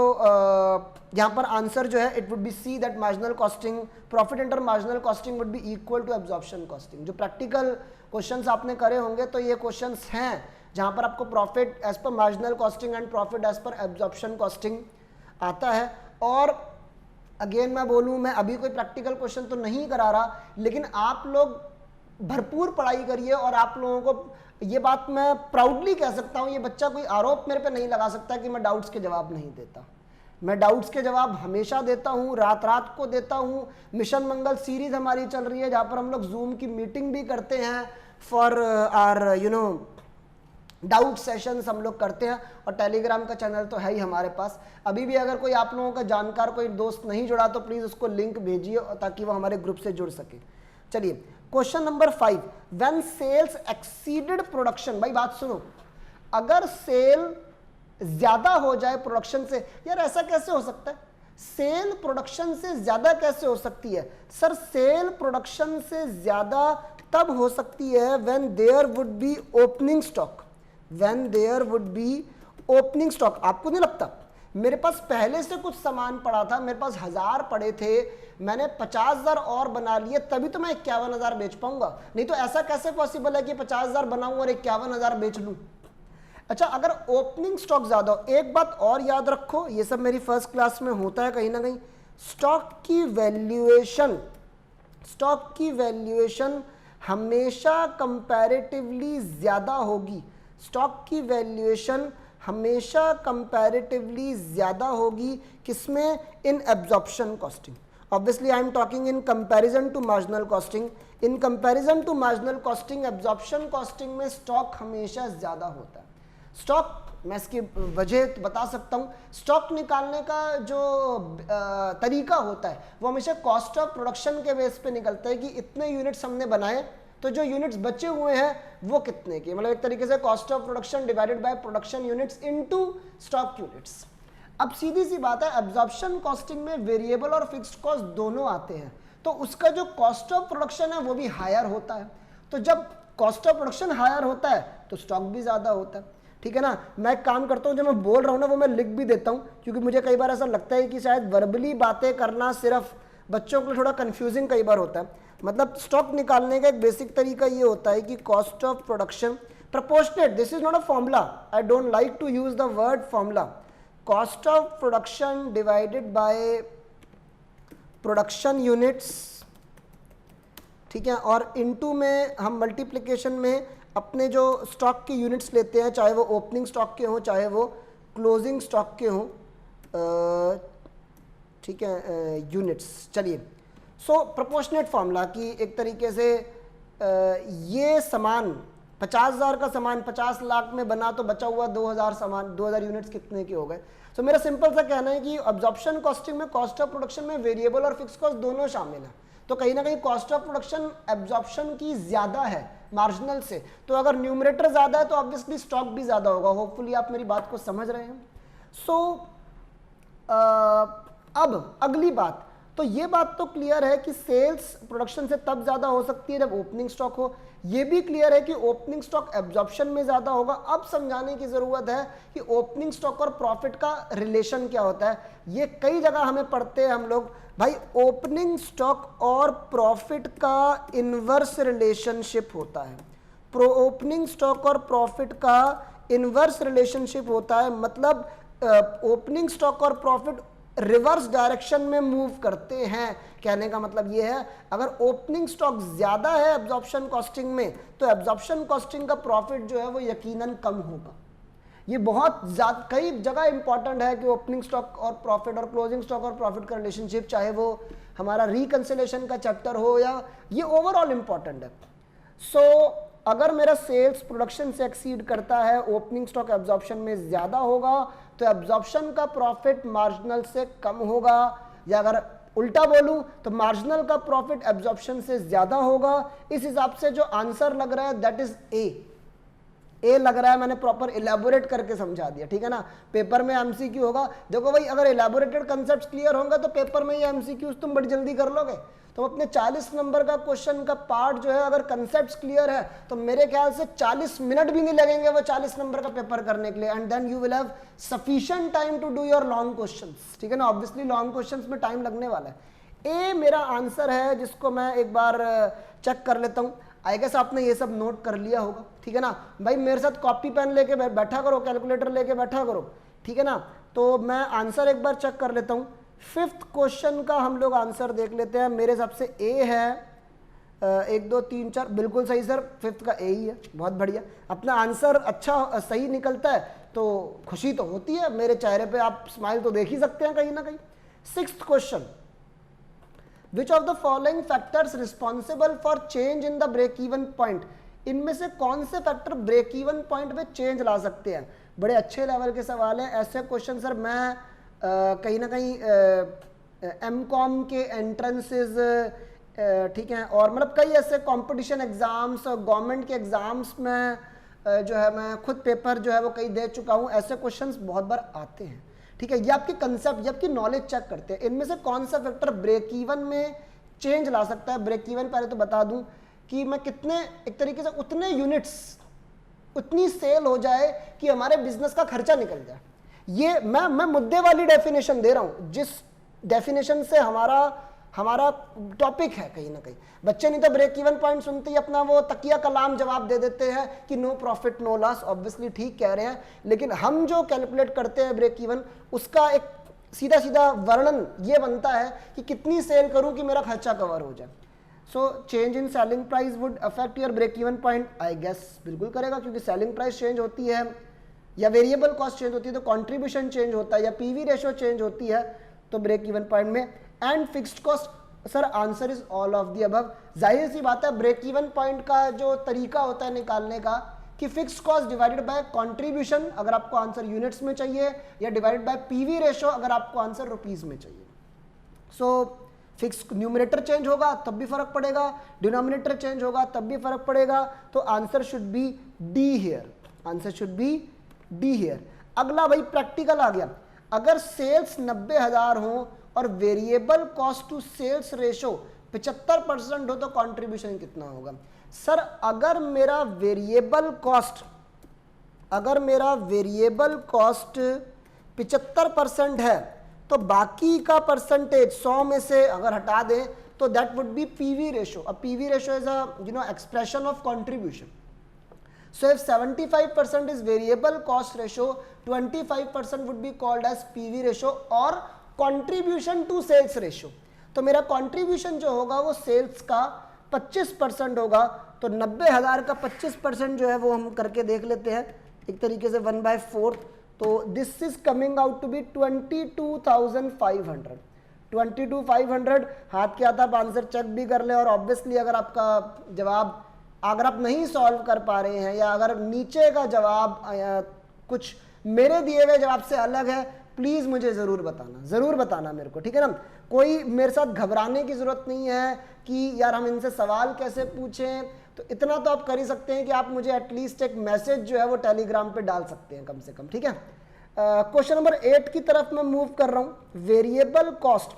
यहाँ पर आंसर जो है it would be C that marginal costing, profit under marginal costing would be equal to absorption costing. जो प्रैक्टिकल क्वेश्चंस आपने करे होंगे तो ये क्वेश्चंस हैं जहाँ पर आपको profit as per marginal costing and profit as per absorption costing आता है। और अगेन मैं बोलूँ, मैं अभी कोई प्रैक्टिकल क्वेश्चन तो नहीं करा रहा, लेकिन आप लोग भरपूर पढ़ाई करिए और आप लोगों को ये बात मैं प्राउडली कह सकता हूँ, ये बच्चा कोई आरोप मेरे पे नहीं लगा सकता कि मैं डाउट्स के जवाब नहीं देता। मैं डाउट्स के जवाब हमेशा देता हूँ, रात रात को देता हूँ। मिशन मंगल सीरीज हमारी चल रही है जहाँ पर हम लोग जूम की मीटिंग भी करते हैं फॉर आर डाउट सेशंस हम लोग करते हैं, और टेलीग्राम का चैनल तो है ही हमारे पास। अभी भी अगर कोई आप लोगों का जानकार कोई दोस्त नहीं जुड़ा तो प्लीज़ उसको लिंक भेजिए ताकि वो हमारे ग्रुप से जुड़ सके। चलिए question number 5, when sales exceeded production. भाई बात सुनो, अगर सेल ज्यादा हो जाए प्रोडक्शन से, यार ऐसा कैसे हो सकता है, सेल प्रोडक्शन से ज्यादा कैसे हो सकती है? सर सेल प्रोडक्शन से ज्यादा तब हो सकती है when there would be opening stock, when there would be opening stock. आपको नहीं लगता मेरे पास पहले से कुछ सामान पड़ा था, मेरे पास 1000 पड़े थे, मैंने 50,000 और बना लिए, तभी तो मैं 51,000 बेच पाऊंगा। नहीं तो ऐसा कैसे पॉसिबल है कि 50,000 बनाऊं और 51,000 बेच लूं? अच्छा, अगर ओपनिंग स्टॉक ज्यादा हो, एक बात और याद रखो, ये सब मेरी फर्स्ट क्लास में होता है कहीं ना कहीं, स्टॉक की वैल्यूएशन हमेशा कंपैरेटिवली ज्यादा होगी। स्टॉक की वैल्यूएशन हमेशा कंपैरेटिवली ज्यादा होगी किसमें? In absorption costing. Obviously I am talking in comparison to marginal costing. In comparison to marginal costing, absorption costing में स्टॉक हमेशा ज्यादा होता है। स्टॉक, मैं इसकी वजह बता सकता हूँ, स्टॉक निकालने का जो तरीका होता है वो हमेशा कॉस्ट ऑफ प्रोडक्शन के बेस पे निकलता है कि इतने यूनिट्स हमने बनाए तो जो यूनिट्स बचे हुए हैं वो कितने के, मतलब एक तरीके से cost of production divided by production units into stock units. अब सीधी सी बात है, एब्जॉर्प्शन कॉस्टिंग में वेरिएबल और फिक्स्ड कॉस्ट दोनों आते हैं, तो उसका जो कॉस्ट ऑफ प्रोडक्शन है वो भी हायर होता है। तो जब कॉस्ट ऑफ प्रोडक्शन हायर होता है तो स्टॉक भी ज्यादा होता है, ठीक है ना। मैं एक काम करता हूँ, जो मैं बोल रहा हूँ ना वो मैं लिख भी देता हूँ, क्योंकि मुझे कई बार ऐसा लगता है कि शायद वर्बली बातें करना सिर्फ बच्चों के लिए थोड़ा कंफ्यूजिंग कई बार होता है। मतलब स्टॉक निकालने का एक बेसिक तरीका ये होता है कि cost of production proportionate, this is not a formula, I don't like to use the word formula, cost of production divided by production units, ठीक है, और इनटू में हम मल्टीप्लिकेशन में अपने जो स्टॉक के यूनिट्स लेते हैं, चाहे वो ओपनिंग स्टॉक के हों चाहे वो क्लोजिंग स्टॉक के हों, ठीक है, यूनिट्स। चलिए, सो प्रोपोर्शनेट फार्मूला की एक तरीके से ये सामान 50,000 का सामान 50 लाख में बना तो बचा हुआ 2,000 सामान, 2,000 यूनिट्स कितने के हो गए। सो मेरा सिंपल सा कहना है कि अब्जॉर्प्शन कॉस्टिंग में कॉस्ट ऑफ प्रोडक्शन में वेरिएबल और फिक्स कॉस्ट दोनों शामिल है, तो कहीं ना कहीं कॉस्ट ऑफ प्रोडक्शन एब्जॉर्प्शन की ज्यादा है मार्जिनल से, तो अगर न्यूमरेटर ज्यादा है तो ऑब्वियसली स्टॉक भी ज्यादा होगा। होपफुली आप मेरी बात को समझ रहे हैं। सो अब अगली बात, तो ये बात तो क्लियर है कि सेल्स प्रोडक्शन से तब ज्यादा हो सकती है जब ओपनिंग स्टॉक हो, ये भी क्लियर है कि ओपनिंग स्टॉक एब्जॉर्प्शन में ज्यादा होगा। अब समझाने की जरूरत है कि ओपनिंग स्टॉक और प्रॉफिट का रिलेशन क्या होता है। ये कई जगह हमें पढ़ते हैं हम लोग, भाई ओपनिंग स्टॉक और प्रॉफिट का इनवर्स रिलेशनशिप होता है, ओपनिंग स्टॉक और प्रॉफिट का इनवर्स रिलेशनशिप होता है, मतलब ओपनिंग स्टॉक और प्रॉफिट रिवर्स डायरेक्शन में मूव करते हैं। कहने का मतलब ये है, अगर ओपनिंग स्टॉक ज्यादा है एब्जॉर्प्शन कॉस्टिंग में तो एब्जॉर्प्शन कॉस्टिंग का प्रॉफिट जो है वो यकीनन कम होगा। ये बहुत ज्यादा कई जगह इंपॉर्टेंट है कि ओपनिंग स्टॉक और प्रॉफिट और क्लोजिंग स्टॉक और प्रॉफिट का रिलेशनशिप, चाहे वो हमारा रिकंसिलेशन का चैप्टर हो या ये ओवरऑल इंपॉर्टेंट है। सो अगर मेरा सेल्स प्रोडक्शन से एक्सीड करता है, ओपनिंग स्टॉक एब्जॉर्प्शन में ज्यादा होगा, तो एब्जॉर्प्शन का प्रॉफिट मार्जिनल से कम होगा, या अगर उल्टा बोलूं तो मार्जिनल का प्रॉफिट एब्जॉर्प्शन से ज्यादा होगा। इस हिसाब से जो आंसर लग रहा है दैट इज ए लग रहा है। मैंने प्रॉपर इलेबोरेट करके समझा दिया, ठीक है ना। पेपर में एमसीक्यू होगा, देखो भाई अगर इलेबोरेटेड कंसेप्ट क्लियर होंगे तो पेपर में ये एमसीक्यूज तुम बड़ी जल्दी कर लोगे। तो अपने 40 नंबर का क्वेश्चन का पार्ट जो है अगर कंसेप्ट क्लियर है तो मेरे ख्याल से 40 मिनट भी नहीं लगेंगे वो 40 नंबर का पेपर करने के लिए, and then you will have sufficient time to do your long questions, ठीक है ना। ऑब्वियसली लॉन्ग क्वेश्चंस में टाइम लगने वाला है। ए मेरा आंसर है, जिसको मैं एक बार चेक कर लेता हूं। आई गेस आपने ये सब नोट कर लिया होगा, ठीक है ना भाई। मेरे साथ कॉपी पेन लेके बैठा करो, कैलकुलेटर लेके बैठा करो, ठीक है ना। तो मैं आंसर एक बार चेक कर लेता हूं। 5th क्वेश्चन का हम लोग आंसर देख लेते हैं। मेरे हिसाब से ए है, 1 2 3 4, बिल्कुल सही सर, 5th का ए ही है, बहुत बढ़िया। अपना आंसर अच्छा सही निकलता है तो खुशी तो होती है, मेरे चेहरे पे आप स्माइल तो देख ही सकते हैं कहीं ना कहीं। 6th question, which of the following factors responsible for change in the break even point, इनमें से कौन से फैक्टर ब्रेक इवन पॉइंट में चेंज ला सकते हैं। बड़े अच्छे लेवल के सवाल हैं। ऐसे क्वेश्चन सर मैं कहीं ना कहीं एमकॉम के एंट्रेंसेस, ठीक है, और मतलब कई ऐसे कंपटीशन एग्जाम्स और गवर्नमेंट के एग्जाम्स में जो है मैं खुद पेपर जो है वो कई दे चुका हूँ। ऐसे क्वेश्चंस बहुत बार आते हैं, ठीक है। ये आपकी कंसेप्ट, ये आपकी नॉलेज चेक करते हैं। इनमें से कौन सा फैक्टर ब्रेक इवन में चेंज ला सकता है। ब्रेक इवन पहले तो बता दूं कि मैं कितने, एक तरीके से उतने यूनिट्स, उतनी सेल हो जाए कि हमारे बिजनेस का खर्चा निकल जाए। ये मैं मुद्दे वाली डेफिनेशन दे रहा हूं, जिस डेफिनेशन से हमारा टॉपिक है कहीं ना कहीं। बच्चे नहीं तो ब्रेक इवन पॉइंट सुनते ही अपना वो तकिया कलाम जवाब दे देते हैं कि no profit no loss. Obviously ठीक कह रहे हैं, लेकिन हम जो कैलकुलेट करते हैं ब्रेक इवन, उसका एक सीधा सीधा वर्णन ये बनता है कि कितनी सेल करूं कि मेरा खर्चा कवर हो जाए। So change in selling price would affect your break even point. I guess बिल्कुल करेगा, क्योंकि सेलिंग प्राइस चेंज होती है या वेरिएबल कॉस्ट चेंज होती है तो कंट्रीब्यूशन चेंज होता है, या पीवी रेशियो चेंज होती है तो ब्रेक इवन पॉइंट में। And fixed cost, sir answer is all of the above. जाहिर सी बात है, ब्रेक इवन पॉइंट का जो तरीका होता है निकालने का कि fixed cost divided by contribution अगर आपको आंसर यूनिट्स में चाहिए, या डिवाइडेड बाय पीवी रेशियो अगर आपको आंसर रुपीस में चाहिए। सो फिक्स न्यूमरेटर चेंज होगा तब भी फर्क पड़ेगा, डिनोमिनेटर चेंज होगा तब भी फर्क पड़ेगा। तो answer should B D here, answer should B D here. अगला भाई प्रैक्टिकल आ गया। अगर सेल्स 90,000 हो और variable cost to sales ratio 75% हो तो कंट्रीब्यूशन कितना होगा। सर अगर मेरा वेरिएबल कॉस्ट 75% है तो बाकी का परसेंटेज 100 में से अगर हटा दें तो that would be PV ratio. अब PV ratio is a expression of contribution. So if 75% is variable cost ratio, 25% would be called as PV ratio or contribution to sales ratio. तो मेरा contribution जो होगा वो sales का 25% होगा। तो 90,000 का 25% जो है वो हम करके देख लेते हैं एक तरीके से 1/4। तो this is coming out to be 22,500। 22,500 हाथ के हाथ आप आंसर चेक भी कर लें। और ऑब्वियसली अगर आपका जवाब, अगर आप नहीं सॉल्व कर पा रहे हैं या अगर नीचे का जवाब कुछ मेरे दिए गए जवाब से अलग है, प्लीज मुझे जरूर बताना मेरे को, ठीक है ना। कोई मेरे साथ घबराने की जरूरत नहीं है कि यार हम इनसे सवाल कैसे पूछें। तो इतना तो आप कर ही सकते हैं कि आप मुझे एटलीस्ट एक मैसेज जो है वो टेलीग्राम पे डाल सकते हैं कम से कम, ठीक है। क्वेश्चन नंबर 8 की तरफ मैं मूव कर रहा हूं। वेरिएबल कॉस्ट,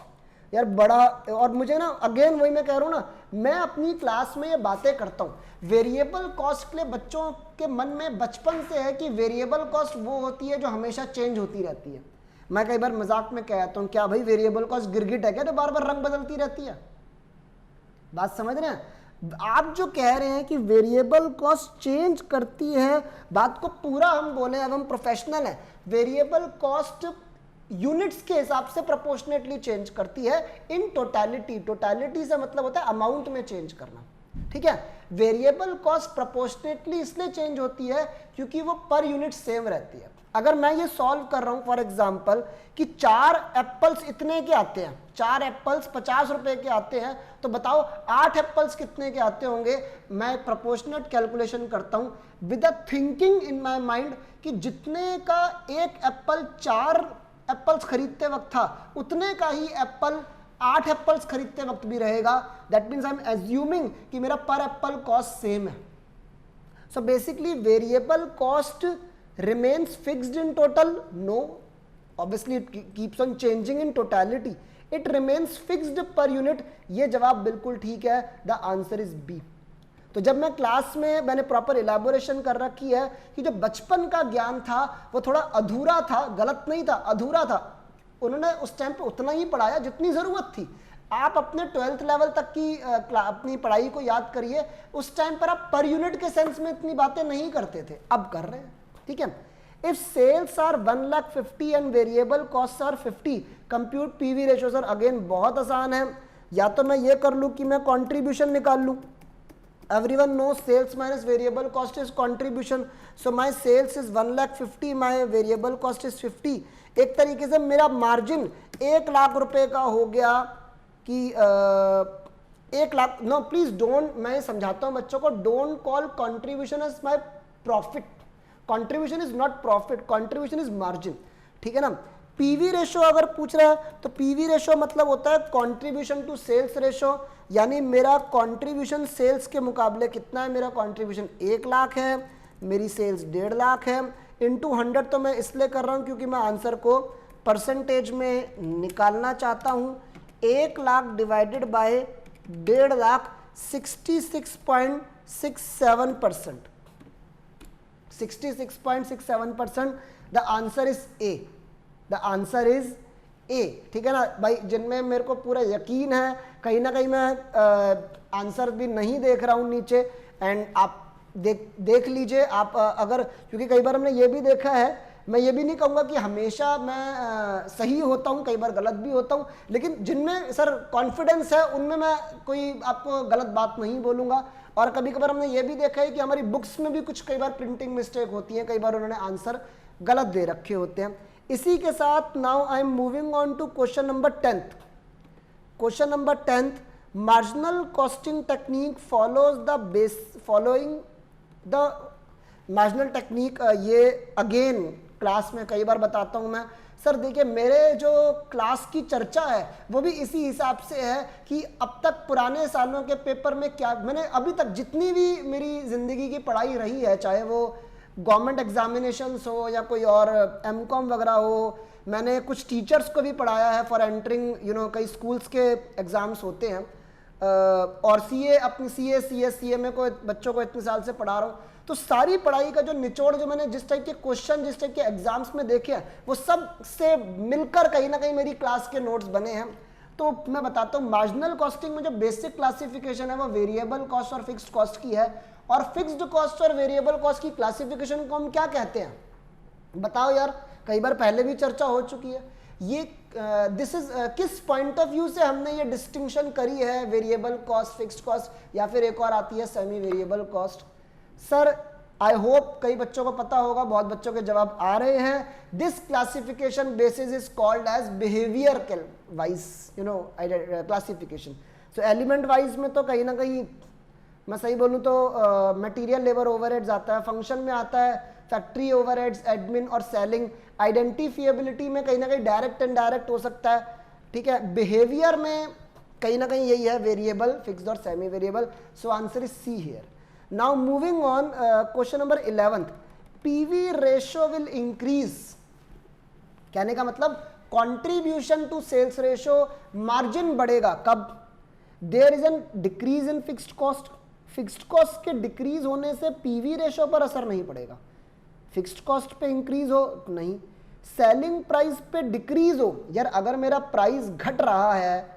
यार बड़ा, और मुझे ना अगेन वही मैं कह रहा हूं ना, मैं अपनी क्लास में ये बातें करता हूं। वेरिएबल कॉस्ट के लिए बच्चों के मन में बचपन से है कि वेरिएबल कॉस्ट वो होती है जो हमेशा चेंज होती रहती है। मैं कई बार मजाक में कहता हूं, क्या भाई वेरिएबल कॉस्ट गिरगिट है क्या जो बार बार रंग बदलती रहती है। बात समझ रहे हैं आप? जो कह रहे हैं कि वेरिएबल कॉस्ट चेंज करती है, बात को पूरा हम बोले, अब हम प्रोफेशनल हैं। वेरिएबल कॉस्ट यूनिट्स के हिसाब से प्रोपोर्शनेटली चेंज करती है इन टोटलिटी। टोटलिटी से मतलब होता है अमाउंट में चेंज करना, ठीक है। वेरिएबल कॉस्ट प्रोपोर्शनेटली इसलिए चेंज होती है क्योंकि वो पर यूनिट सेम रहती है। अगर मैं ये सॉल्व कर रहा हूं फॉर एग्जांपल कि 4 एप्पल्स इतने के आते हैं, 4 एप्पल्स 50 रुपए के आते हैं, तो बताओ 8 एप्पल्स कितने के आते होंगे। मैं प्रोपोर्शनेट कैलकुलेशन करता हूं with a thinking in my mind कि जितने का एक एप्पल 4 एप्पल्स खरीदते वक्त था उतने का ही एप्पल 8 एप्पल्स खरीदते वक्त भी रहेगा, that means I am assuming कि मेरा पर एप्पल कॉस्ट सेम है. So basically variable cost remains fixed in total? No, obviously it keeps on changing in totality, it remains fixed per unit. ये जवाब बिल्कुल ठीक है, the answer is B. तो जब मैं क्लास में मैंने प्रॉपर इलेबोरेशन कर रखी है कि जो बचपन का ज्ञान था वो थोड़ा अधूरा था, गलत नहीं था, अधूरा था. उन्होंने उस टाइम पे उतना ही पढ़ाया जितनी ज़रूरत थी. आप अपने 12th लेवल तक की अपनी पढ़ाई को याद करिए, उस टाइम पर आप पर यूनिट के सेंस में इतनी बातें नहीं करते थे, अब कर रहे हैं. ठीक है. If sales are 1,50,000 and variable costs are 50, compute PV ratio. Sir again बहुत आसान है, या तो मैं ये कर लूँ कि मैं कंट्रीब्यूशन निकाल लूँ. Everyone knows sales minus variable cost is contribution. So my sales is 1,50,000, my variable cost is 50. एक तरीके से मेरा मार्जिन 1,00,000 रुपए का हो गया कि 1,00,000. नो प्लीज डोंट, मैं समझाता हूँ बच्चों को, don't call contribution as my profit. Contribution is not profit, contribution is margin. ठीक है ना. पीवी रेशो अगर पूछ रहा है तो पीवी रेशो मतलब होता है कंट्रीब्यूशन टू सेल्स रेशो, यानी मेरा कंट्रीब्यूशन सेल्स के मुकाबले कितना है. मेरा कंट्रीब्यूशन 1,00,000 है, मेरी सेल्स 1,50,000 है. इनटू 100 तो मैं इसलिए कर रहा हूं क्योंकि मैं आंसर को परसेंटेज में निकालना चाहता हूं. 1,00,000 divided by 1,50,000, 66.67%. 66.67%. The answer is a. The answer is a. ठीक है ना भाई. जिनमें मेरे को पूरा यकीन है, कहीं ना कहीं मैं आंसर भी नहीं देख रहा हूं नीचे, एंड आप देख लीजिए आप अगर, क्योंकि कई बार हमने ये भी देखा है, मैं ये भी नहीं कहूँगा कि हमेशा मैं सही होता हूँ, कई बार गलत भी होता हूँ, लेकिन जिनमें सर कॉन्फिडेंस है उनमें मैं कोई आपको गलत बात नहीं बोलूँगा. और कभी कभार हमने ये भी देखा है कि हमारी बुक्स में भी कुछ कई बार प्रिंटिंग मिस्टेक होती है, कई बार उन्होंने आंसर गलत दे रखे होते हैं. इसी के साथ now I am moving on to question number 10th. Question number 10th, marginal costing technique follows the base following the marginal technique. ये अगेन क्लास में कई बार बताता हूं मैं. सर देखिए, मेरे जो क्लास की चर्चा है वो भी इसी हिसाब से है कि अब तक पुराने सालों के पेपर में क्या, मैंने अभी तक जितनी भी मेरी ज़िंदगी की पढ़ाई रही है, चाहे वो गवर्नमेंट एग्जामिनेशंस हो या कोई और एमकॉम वगैरह हो, मैंने कुछ टीचर्स को भी पढ़ाया है फॉर एंटरिंग कई स्कूल्स के एग्ज़ाम्स होते हैं, और सीए अपनी सीएमए को बच्चों को इतने साल से पढ़ा रहा हूँ. तो सारी पढ़ाई का जो निचोड़, जो मैंने जिस टाइप के क्वेश्चन, जिस टाइप के एग्जाम्स में देखे हैं, वो सब से मिलकर कहीं ना कहीं मेरी क्लास के नोट्स बने हैं. तो मैं बताता हूँ, मार्जिनल कॉस्टिंग में जो बेसिक क्लासिफिकेशन है वो वेरिएबल कॉस्ट और फिक्स्ड कॉस्ट की है. और फिक्स्ड कॉस्ट और वेरिएबल कॉस्ट की क्लासिफिकेशन को हम क्या कहते हैं बताओ यार, कई बार पहले भी चर्चा हो चुकी है. ये दिस इज किस पॉइंट ऑफ व्यू से हमने ये डिस्टिंक्शन करी है, वेरिएबल कॉस्ट, फिक्स्ड कॉस्ट, या फिर एक और आती है semi variable cost. Sir I hope कई बच्चों को पता होगा, बहुत बच्चों के जवाब आ रहे हैं. This classification basis is called as behaviour wise classification. So element wise में तो कहीं ना कहीं मैं सही बोलूँ तो मटेरियल लेबर ओवरहेड्स आता है, फंक्शन में आता है फैक्ट्री ओवरहेड्स, एडमिन और सेलिंग. आइडेंटिफिएबिलिटी में कहीं ना कहीं डायरेक्ट एंड डायरेक्ट हो सकता है. ठीक है. बिहेवियर में कहीं ना कहीं यही है, वेरिएबल, फिक्स्ड और semi variable. So answer is C here. Now moving on, question number 11th, PV ratio will increase. कहने का मतलब contribution to sales ratio, margin बढ़ेगा कब? There is an decrease in fixed cost. Fixed cost के डिक्रीज होने से पीवी रेशियो पर असर नहीं पड़ेगा. फिक्स्ड कॉस्ट पे इंक्रीज हो नहीं, सेलिंग प्राइस पे डिक्रीज हो. यार अगर मेरा प्राइस घट रहा है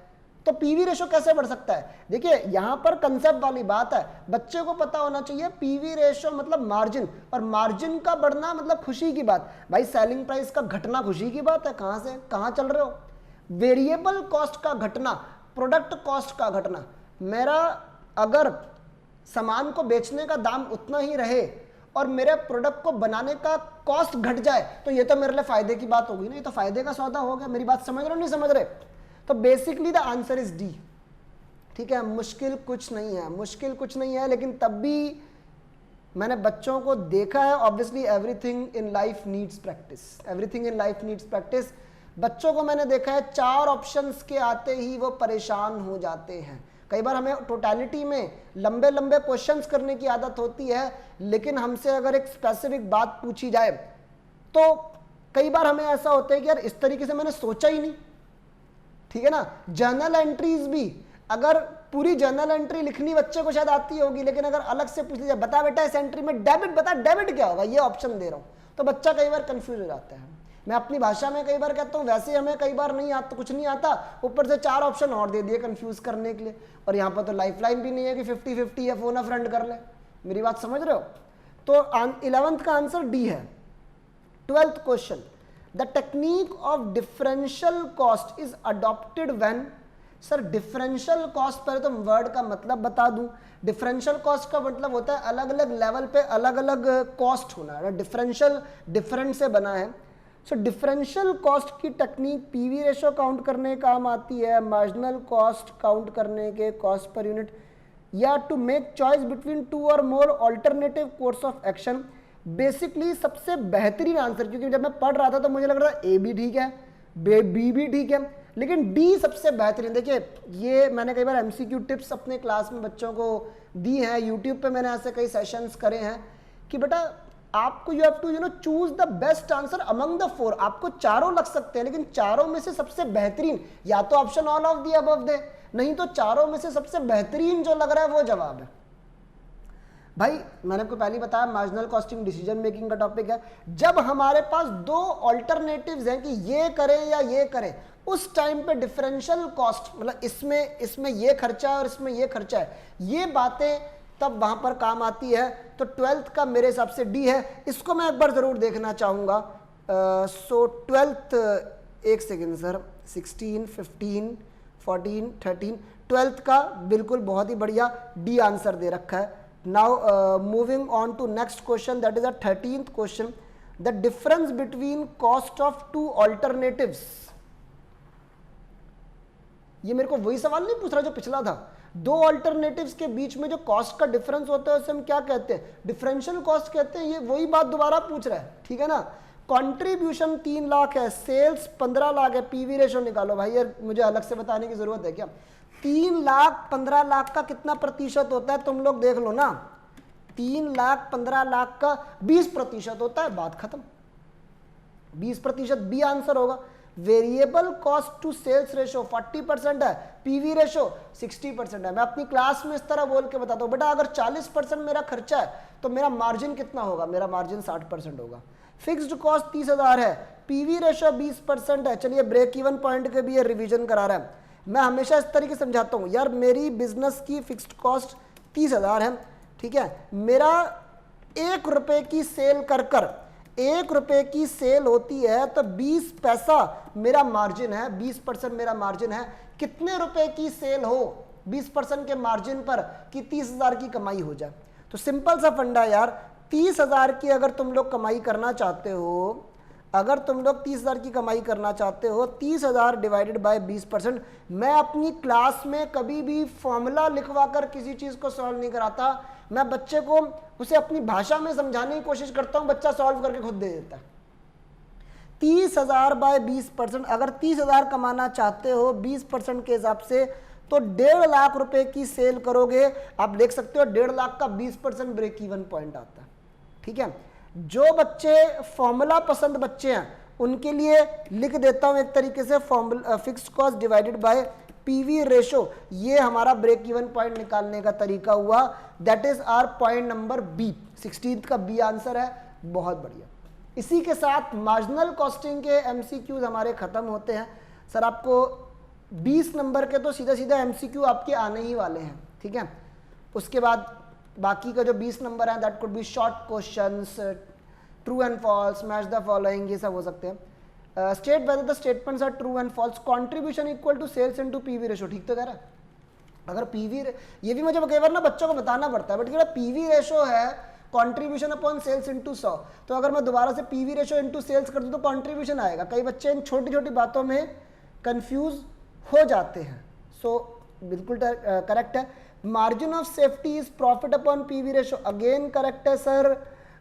तो पीवी रेशियो कैसे बढ़ सकता है? देखिए यहां पर कंसेप्ट वाली बात है, बच्चे को पता होना चाहिए पीवी रेशियो मतलब मार्जिन, और मार्जिन का बढ़ना मतलब खुशी की बात. भाई सेलिंग प्राइस का घटना खुशी की बात है, कहां से कहां चल रहे हो? वेरिएबल कॉस्ट का घटना, प्रोडक्ट कॉस्ट का घटना. मेरा अगर सामान को बेचने का दाम उतना ही रहे और मेरे प्रोडक्ट को बनाने का कॉस्ट घट जाए तो ये तो मेरे लिए फायदे की बात होगी ना, ये तो फायदे का सौदा हो गया. मेरी बात समझ रहे हो नहीं समझ रहे? तो basically the answer is D. ठीक है. मुश्किल कुछ नहीं है, मुश्किल कुछ नहीं है, लेकिन तब भी मैंने बच्चों को देखा है. Obviously everything in life needs practice, everything in life needs practice. बच्चों को मैंने देखा है 4 ऑप्शंस के आते ही वो परेशान हो जाते हैं। कई बार हमें टोटलिटी में लंबे लंबे क्वेश्चंस करने की आदत होती है, लेकिन हमसे अगर एक स्पेसिफिक बात पूछी जाए तो कई बार हमें ऐसा होता है कि यार इस तरीके से मैंने सोचा ही नहीं, ठीक है ना। जर्नल एंट्रीज भी, अगर पूरी जर्नल एंट्री लिखनी बच्चे को शायद आती होगी, लेकिन अगर अलग से पूछ लिया बता बेटा इस एंट्री में डेबिट बता, डेबिट क्या होगा, ये ऑप्शन दे रहा हूं, तो बच्चा कई बार कंफ्यूज हो जाता है। मैं अपनी भाषा में कई बार कहता हूँ वैसे हमें कई बार नहीं आता, कुछ नहीं आता, ऊपर से 4 ऑप्शन और दे दिए कंफ्यूज करने के लिए। और यहाँ पर तो लाइफ लाइन भी नहीं है कि 50-50 है, फोन अ फ्रेंड कर ले। मेरी बात समझ रहे हो? तो 11th का आंसर डी है। 12th question, the technique of differential cost is adopted when. Sir differential cost, पहले तो वर्ड का मतलब बता दूं। डिफरेंशियल कॉस्ट का मतलब होता है अलग अलग लेवल पे अलग अलग कॉस्ट होना है। डिफरेंशियल डिफरेंट से बना है। सो डिफरेंशियल कॉस्ट की टेक्निक पीवी रेशो काउंट करने काम आती है, मार्जिनल कॉस्ट काउंट करने के, कॉस्ट पर यूनिट, या टू मेक चॉइस बिटवीन 2 और more alternative course of action. Basically सबसे बेहतरीन आंसर, क्योंकि जब मैं पढ़ रहा था तो मुझे लग रहा था ए भी ठीक है, बी भी ठीक है, लेकिन डी सबसे बेहतरीन। देखिए ये मैंने कई बार एमसीक्यू टिप्स अपने क्लास में बच्चों को दी हैं, यूट्यूब पे मैंने ऐसे कई सेशंस करे हैं कि बेटा आपको you have to choose the best answer among the 4। आपको चारों लग सकते हैं, लेकिन चारों में से सबसे बेहतरीन या तो option all of the above दे, नहीं तो चारों में से सबसे बेहतरीन जो लग रहा है वो जवाब है। भाई मैंने आपको पहले बताया मार्जिनल कॉस्टिंग डिसीजन मेकिंग का टॉपिक है। जब हमारे पास 2 ऑल्टरनेटिव्स हैं कि ये करें या ये करें, उस टाइम पे डिफरेंशियल कॉस्ट, मतलब इसमें ये खर्चा है और इसमें ये खर्चा है, ये बातें तब वहां पर काम आती है। तो 12th का मेरे हिसाब से डी है। इसको मैं एक बार जरूर देखना चाहूंगा। सो 12th, एक सेकेंड सर, 16, 15, 14, 13, 12th का बिल्कुल बहुत ही बढ़िया डी आंसर दे रखा है। Now moving on to next question, that is a 13th question, the difference between cost of 2 alternatives. ये मेरे को वही सवाल नहीं पूछ रहा जो पिछला था। 2 ऑल्टरनेटिव्स के बीच में जो कॉस्ट का डिफरेंस होता है उसे हम क्या कहते हैं? डिफरेंशियल कॉस्ट कहते हैं। ये वही बात दोबारा पूछ रहा है, ठीक है ना। कंट्रीब्यूशन 3 लाख है, सेल्स 15 लाख है, पीवी रेशो निकालो। भाई यार मुझे अलग से बताने की जरूरत है क्या? 3 लाख 15 लाख का कितना प्रतिशत होता है तुम लोग देख लो ना। 3 लाख 15 लाख का 20% होता है, बात खत्म। 20% बी आंसर होगा। Variable cost to sales ratio 40% है, पीवी रेशो 60% है। मैं अपनी क्लास में इस तरह बोल के बताता हूँ, बेटा अगर 40% मेरा खर्चा है तो मेरा मार्जिन कितना होगा? मेरा मार्जिन 60% होगा। फिक्स्ड कॉस्ट 30,000 है, पीवी रेशो 20% है। चलिए ब्रेक इवन पॉइंट के भी ये रिवीजन करा रहा है। मैं हमेशा इस तरीके से समझाता हूँ, यार मेरी बिजनेस की फिक्स्ड कॉस्ट 30,000 है, ठीक है। मेरा 1 रुपए की सेल कर 1 रुपए की सेल होती है तो 20 पैसा मेरा मार्जिन है, 20% मेरा मार्जिन है। कितने रुपए की सेल हो 20% के मार्जिन पर कि 30,000 की कमाई हो जाए? तो सिंपल सा फंडा यार, 30,000 की अगर तुम लोग कमाई करना चाहते हो, अगर तुम लोग 30,000 की कमाई करना चाहते हो, 30,000 डिवाइडेड बाय 20%। मैं अपनी क्लास में कभी भी फॉर्मूला लिखवा कर किसी चीज को सॉल्व नहीं कराता। मैं बच्चे को उसे अपनी भाषा में समझाने की कोशिश करता हूं, बच्चा सॉल्व करके खुद दे देता है। 30,000 बाय 20%, अगर 30,000 कमाना चाहते हो 20% के हिसाब से तो 1.5 लाख रुपए की सेल करोगे। आप देख सकते हो 1.5 लाख का 20% ब्रेक इवन पॉइंट आता है, ठीक है। जो बच्चे फॉर्मूला पसंद बच्चे हैं उनके लिए लिख देता हूं एक तरीके से, formula fixed cost divided by PV ratio, ये हमारा ब्रेक इवन पॉइंट निकालने का तरीका हुआ। That is our point number B. 16th का बी आंसर है, बहुत बढ़िया। इसी के साथ मार्जिनल कॉस्टिंग के एमसीक्यूज हमारे खत्म होते हैं। सर आपको 20 नंबर के तो सीधा सीधा एमसीक्यू आपके आने ही वाले हैं, ठीक है। उसके बाद बाकी का जो 20 नंबर है that could be short questions, true and false, match the following, ये सब हो सकते हैं। State whether the statements are true and false, contribution equal to sales into PV ratio, ठीक तो कह रहा है। अगर पीवी, ये भी मुझे कई बार ना बच्चों को बताना पड़ता है, बट अगर पीवी रेशो है कंट्रीब्यूशन अपॉन सेल्स इनटू 100, तो अगर मैं दोबारा से पीवी रेशो इनटू सेल्स कर दूं तो कंट्रीब्यूशन आएगा। कई बच्चे इन छोटी छोटी बातों में कंफ्यूज हो जाते हैं। सो बिल्कुल करेक्ट है। Margin of safety is profit upon PV ratio, again correct है सर।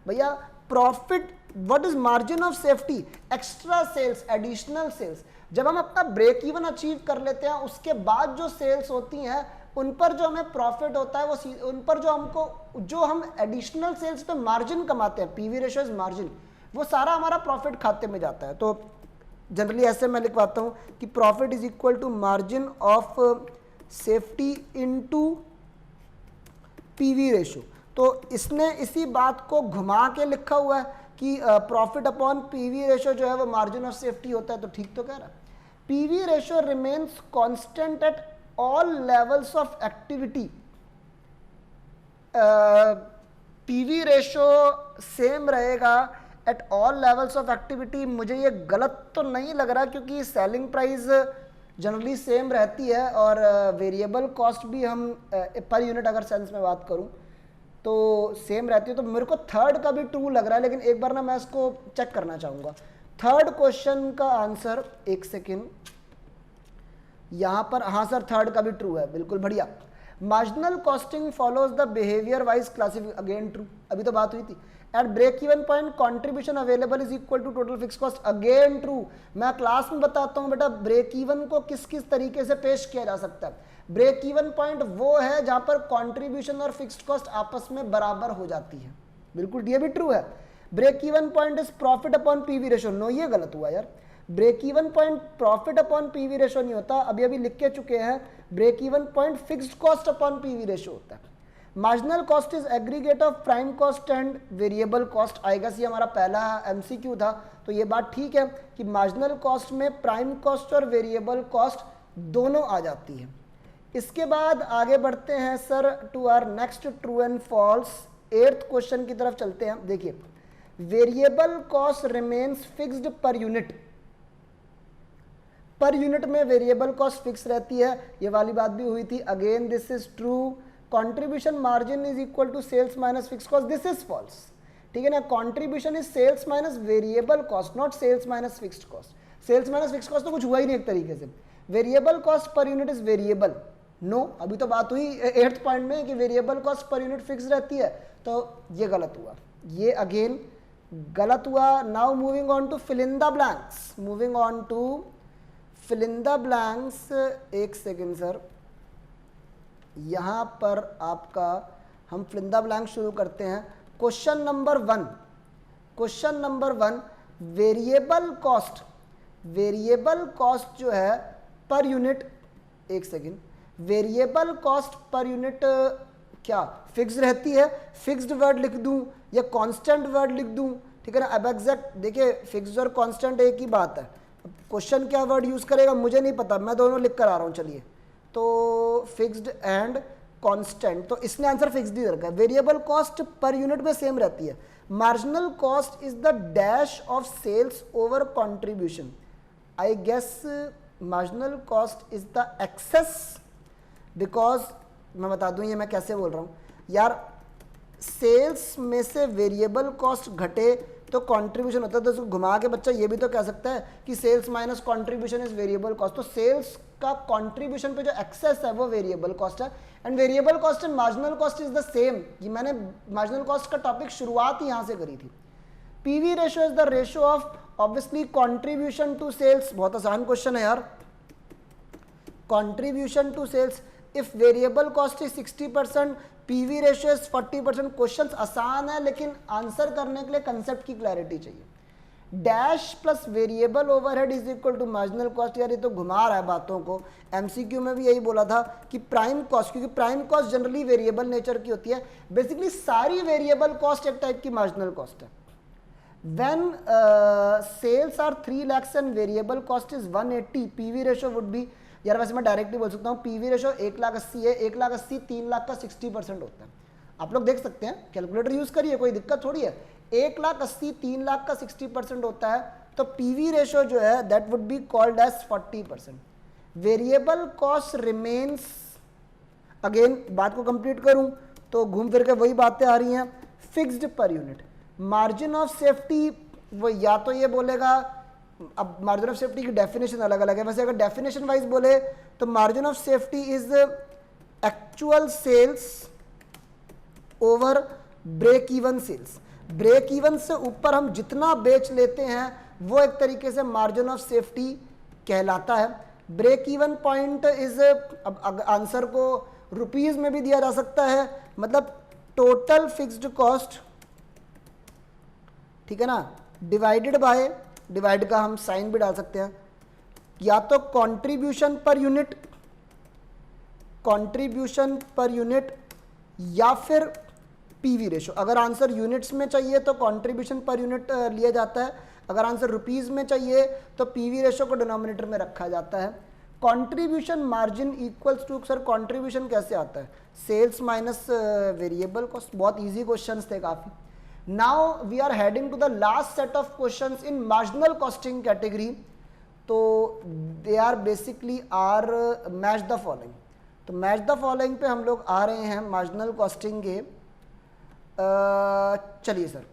भैया profit what is margin of safety? Extra sales, additional sales. जब हम अपना ब्रेक इवन अचीव कर लेते हैं, उसके बाद जो सेल्स होती हैं उन पर जो हमें प्रॉफिट होता है, वो उन पर जो हम एडिशनल सेल्स पे मार्जिन कमाते हैं, पीवी रेशियो इज मार्जिन, वो सारा हमारा प्रॉफिट खाते में जाता है। तो जनरली ऐसे मैं लिखवाता हूं कि profit is equal to margin of safety into PV ratio. तो इसने इसी बात को घुमा के लिखा हुआ है कि प्रॉफिट अपॉन पीवी रेशियो जो है वो मार्जिन ऑफ सेफ्टी होता है। तो ठीक तो कह रहा है। PV ratio remains constant at all levels of activity. PV ratio same रहेगा at all levels of activity. मुझे ये गलत तो नहीं लग रहा, क्योंकि सेलिंग प्राइस जनरली सेम रहती है और वेरिएबल कॉस्ट भी हम पर यूनिट अगर सेंस में बात करूं तो सेम रहती है। तो मेरे को थर्ड का भी ट्रू लग रहा है, लेकिन एक बार ना मैं इसको चेक करना चाहूंगा। थर्ड क्वेश्चन का आंसर, एक सेकेंड, यहां पर, हाँ सर थर्ड का भी ट्रू है, बिल्कुल बढ़िया। Marginal costing follows the behaviour wise classification, again true, अभी तो बात हुई थी। At break even point contribution available is equal to total fix cost, again true. मैं क्लास में बताता हूं बेटा ब्रेक इवन को किस किस तरीके से पेश किया जा सकता है। ब्रेक इवन पॉइंट वो है जहां पर कंट्रीब्यूशन और फिक्स्ड कॉस्ट आपस में बराबर हो जाती है, बिल्कुल ये भी ट्रू है। Break even point is profit upon PV ratio, no ये गलत हुआ यार। Break even point profit upon PV ratio नहीं होता, अभी अभी लिख के चुके हैं। Break even point fixed cost upon PV ratio होता है। Marginal cost is aggregate of prime cost and variable cost. आएगा ये हमारा पहला एमसीक्यू था, तो ये बात ठीक है कि मार्जिनल कॉस्ट में प्राइम कॉस्ट और वेरिएबल कॉस्ट दोनों आ जाती है। इसके बाद आगे बढ़ते हैं sir to our next true and false, 8th question की तरफ चलते हैं। देखिए, variable cost remains fixed per unit. Per unit में वेरिएबल कॉस्ट फिक्स रहती है, ये वाली बात भी हुई थी। Again this is true. Contribution margin is equal to sales minus fix cost, this is false. ठीक है ना, contribution is sales minus variable cost, not sales minus fixed cost. Sales minus fixed cost तो कुछ हुआ ही नहीं एक तरीके से। Variable cost per unit is variable, no, अभी तो बात हुई 8th पॉइंट में कि variable cost per unit fix रहती है, तो ये गलत हुआ, ये अगेन गलत हुआ। Now moving on to fill in the blanks, moving on to fill in the blanks. एक सेकेंड सर, यहां पर आपका हम फिल इन द ब्लैंक शुरू करते हैं। Question number 1, question number 1, variable cost, variable cost जो है पर यूनिट, एक second, variable cost per unit क्या फिक्स रहती है? फिक्स्ड वर्ड लिख दूं या कांस्टेंट वर्ड लिख दूं? ठीक है ना, अब एग्जैक्ट देखिए फिक्स्ड और कांस्टेंट एक ही बात है। क्वेश्चन क्या वर्ड यूज करेगा मुझे नहीं पता, मैं दोनों लिख कर आ रहा हूं। चलिए, तो फिक्स्ड एंड कांस्टेंट, तो इसने आंसर फिक्स्ड ही रखा है। वेरिएबल कॉस्ट पर यूनिट में सेम रहती है। Marginal cost is the dash of sales over contribution. I guess marginal cost is the excess, because मैं बता दूं ये मैं कैसे बोल रहा हूं यार, सेल्स में से वेरिएबल कॉस्ट घटे तो कंट्रीब्यूशन होता है, तो उसको घुमा के बच्चा ये भी तो कह सकता है कि sales minus contribution is variable cost. तो सेल्स का कंट्रीब्यूशन पे जो एक्सेस है वो वेरिएबल कॉस्ट है, and variable cost and marginal cost is the same. ये मैंने मार्जिनल कॉस्ट का टॉपिक शुरुआत ही यहां से करी थी। PV ratio is the ratio of obviously contribution to sales, बहुत आसान क्वेश्चन है यार, contribution to sales. If variable cost is 60%, PV ratio is 40%। Questions आसान है, लेकिन आंसर करने के लिए कंसेप्ट की क्लैरिटी चाहिए। Dash plus variable overhead is equal to marginal cost, यार ये तो घुमा रहा है बातों को। एमसीक्यू में भी यही बोला था कि प्राइम कॉस्ट, क्योंकि prime cost generally variable nature की होती है, बेसिकली सारी वेरिएबल कॉस्ट एक टाइप की मार्जिनल कॉस्ट है। When sales are 3 lakhs and variable cost is 180, PV ratio would be, यार वैसे मैं डायरेक्टली बोल सकता हूँ पीवी रेशियो 1,80,000 है, 1,80,000 3 लाख का 60% होता है। आप लोग देख सकते हैं, कैलकुलेटर यूज करिए, कोई दिक्कत थोड़ी है। 1,80,000 3 लाख का 60% होता है, तो पीवी रेशियो जो है that would be called as 40%। Variable cost remains, again बात को कंप्लीट करूं तो घूम फिर के वही बातें आ रही हैं, fixed per unit. Margin of safety, वो या तो ये बोलेगा, अब मार्जिन ऑफ सेफ्टी की डेफिनेशन अलग अलग है, वैसे अगर डेफिनेशन वाइज बोले तो margin of safety is actual sales over break even sales. Break even से ऊपर हम जितना बेच लेते हैं वो एक तरीके से मार्जिन ऑफ सेफ्टी कहलाता है। ब्रेक इवन पॉइंट इज, अब आंसर को रुपीज में भी दिया जा सकता है, मतलब टोटल फिक्स्ड कॉस्ट, ठीक है ना, डिवाइडेड बाय, डिवाइड का हम साइन भी डाल सकते हैं, या तो contribution per unit, contribution per unit, या फिर पीवी रेशो। अगर आंसर यूनिट्स में चाहिए तो कंट्रीब्यूशन पर यूनिट लिया जाता है, अगर आंसर रुपीस में चाहिए तो पीवी रेशो को डिनोमिनेटर में रखा जाता है। Contribution margin equals to, sir contribution कैसे आता है, सेल्स माइनस वेरिएबल कॉस्ट। बहुत इजी क्वेश्चंस थे काफी। Now we are heading to the last set of questions in marginal costing category. तो they are basically are match the following. तो मैच द फॉलोइंग पे हम लोग आ रहे हैं मार्जिनल कॉस्टिंग के। चलिए सर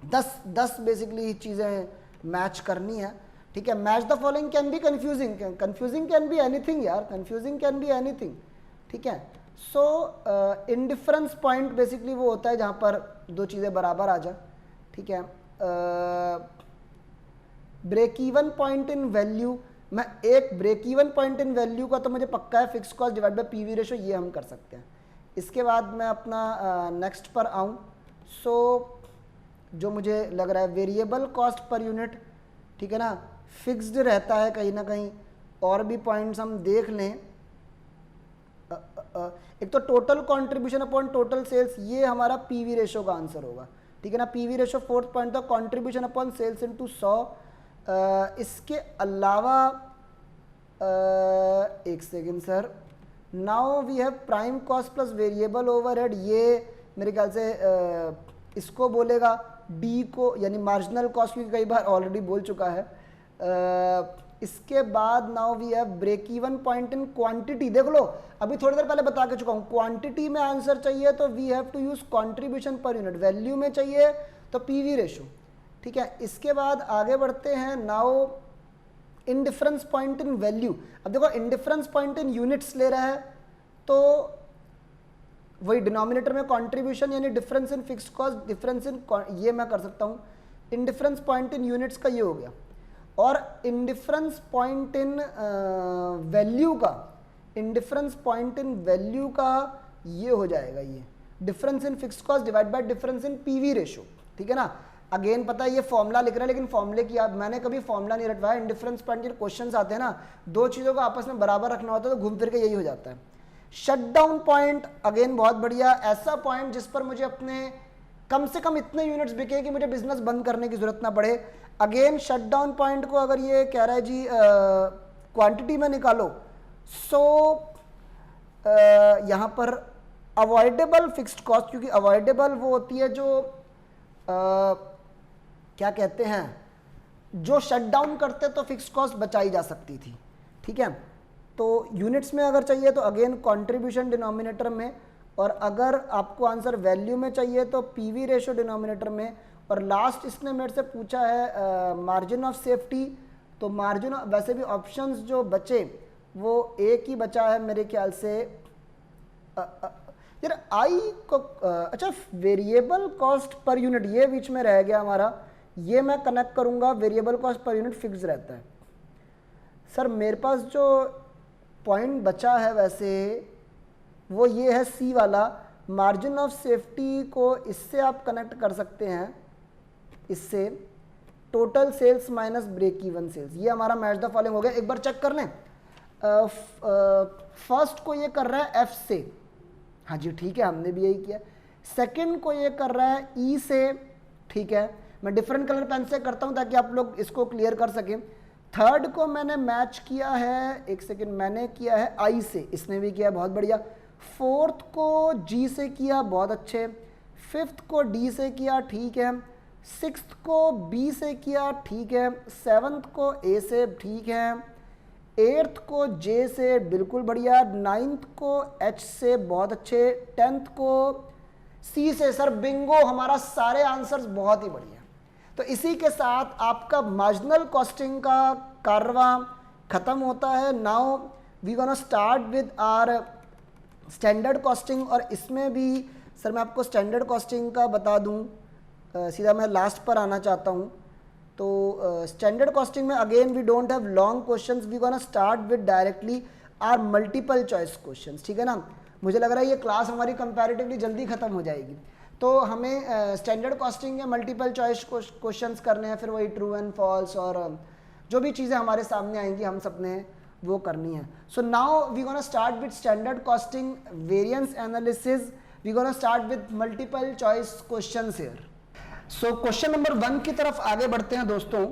10 बेसिकली चीज़ें मैच करनी है, ठीक है। Match the following can be confusing, confusing can be anything यार, कंफ्यूजिंग कैन बी एनीथिंग, ठीक है। सो इंडिफरेंस पॉइंट बेसिकली वो होता है जहाँ पर दो चीज़ें बराबर आ जाए, ठीक है। Break even point in value, मैं एक break even point in value का तो मुझे पक्का है fix cost divide by PV ratio, ये हम कर सकते हैं। इसके बाद मैं अपना नेक्स्ट पर आऊँ। सो जो मुझे लग रहा है वेरिएबल कॉस्ट पर यूनिट, ठीक है ना, फिक्स्ड रहता है कहीं ना कहीं। और भी पॉइंट्स हम देख लें, एक तो total contribution upon total sales, ये हमारा पीवी रेशो का आंसर होगा, ठीक है ना। पीवी रेशो फोर्थ पॉइंट था, कंट्रीब्यूशन अपॉन सेल्स इनटू 100। इसके अलावा एक second sir, now we have prime cost plus variable overhead, ये मेरे ख्याल से इसको बोलेगा डी को, यानी मार्जिनल कॉस्ट, क्योंकि कई बार ऑलरेडी बोल चुका है। इसके बाद now we have break even point in quantity. देख लो अभी थोड़ी देर पहले बता के चुका हूँ, क्वांटिटी में आंसर चाहिए तो we have to use contribution per unit, value में चाहिए तो पीवी रेशो, ठीक है। इसके बाद आगे बढ़ते हैं। Now indifference point in value, अब देखो इंडिफरेंस पॉइंट इन यूनिट्स ले रहा है तो वही डिनोमिनेटर में कंट्रीब्यूशन यानी difference in fixed cost, difference in, ये मैं कर सकता हूँ। इंडिफरेंस पॉइंट इन यूनिट्स का ये हो गया, और इंडिफरेंस पॉइंट इन वैल्यू का, इंडिफरेंस पॉइंट इन वैल्यू का ये हो जाएगा, ये difference in fixed cost divide bye difference in PV ratio, ठीक है ना। अगेन पता है ये फॉर्मूला लिख रहा है, लेकिन फॉर्मूले की मैंने कभी फॉर्मूला नहीं रटवाया। इंडिफरेंस पॉइंट के क्वेश्चंस आते हैं ना, दो चीज़ों को आपस में बराबर रखना होता है तो घूम फिर के यही हो जाता है। शट डाउन पॉइंट अगेन बहुत बढ़िया, ऐसा पॉइंट जिस पर मुझे अपने कम से कम इतने यूनिट्स बिके कि मुझे बिजनेस बंद करने की जरूरत ना पड़े। अगेन शट डाउन पॉइंट को अगर ये कह रहा है जी क्वांटिटी में निकालो, सो यहाँ पर अवॉइडेबल फिक्स्ड कॉस्ट, क्योंकि अवॉइडेबल वो होती है जो क्या कहते हैं, जो शट डाउन करते तो फिक्स्ड कॉस्ट बचाई जा सकती थी, ठीक है। तो यूनिट्स में अगर चाहिए तो अगेन कंट्रीब्यूशन डिनोमिनेटर में, और अगर आपको आंसर वैल्यू में चाहिए तो पीवी रेशो डिनोमिनेटर में। और लास्ट इसने मेरे से पूछा है मार्जिन ऑफ सेफ्टी, तो मार्जिन वैसे भी ऑप्शंस जो बचे वो एक ही बचा है मेरे ख्याल से। यार आई को अच्छा वेरिएबल कॉस्ट पर यूनिट ये बीच में रह गया हमारा, ये मैं कनेक्ट करूँगा, variable cost per unit fix रहता है। सर मेरे पास जो पॉइंट बचा है वैसे वो ये है सी वाला, मार्जिन ऑफ सेफ्टी को इससे आप कनेक्ट कर सकते हैं, इससे total sales minus break even sales, ये हमारा मैच द फॉलोइंग हो गया। एक बार चेक कर लें, फर्स्ट को ये कर रहा है एफ से, हाँ जी ठीक है हमने भी यही किया। सेकंड को ये कर रहा है ई से, ठीक है, मैं डिफरेंट कलर पेन से करता हूँ ताकि आप लोग इसको क्लियर कर सकें। थर्ड को मैंने मैच किया है, एक सेकेंड, मैंने किया है आई से, इसने भी किया बहुत बढ़िया। फोर्थ को जी से किया, बहुत अच्छे। फिफ्थ को डी से किया, ठीक है। सिक्स्थ को बी से किया, ठीक है। सेवन्थ को ए से, ठीक है। एट्थ को जे से, बिल्कुल बढ़िया। नाइन्थ को एच से, बहुत अच्छे। टेंथ को सी से। सर बिंगो, हमारा सारे आंसर्स बहुत ही बढ़िया। तो इसी के साथ आपका मार्जिनल कॉस्टिंग का कारवा खत्म होता है। Now we gonna start with our standard costing, और इसमें भी सर मैं आपको स्टैंडर्ड कॉस्टिंग का बता दूं, सीधा मैं लास्ट पर आना चाहता हूं। तो स्टैंडर्ड कॉस्टिंग में again we don't have long questions, we gonna start with directly are multiple choice questions, ठीक है ना। मुझे लग रहा है ये क्लास हमारी कंपैरेटिवली जल्दी खत्म हो जाएगी। तो हमें स्टैंडर्ड कॉस्टिंग के मल्टीपल चॉइस क्वेश्चंस करने हैं, फिर वही ट्रू एंड फॉल्स और जो भी चीज़ें हमारे सामने आएंगी हम सबने वो करनी है। So now we gonna start with standard costing variance analysis, we gonna start with multiple choice questions here. So question number 1 की तरफ आगे बढ़ते हैं दोस्तों।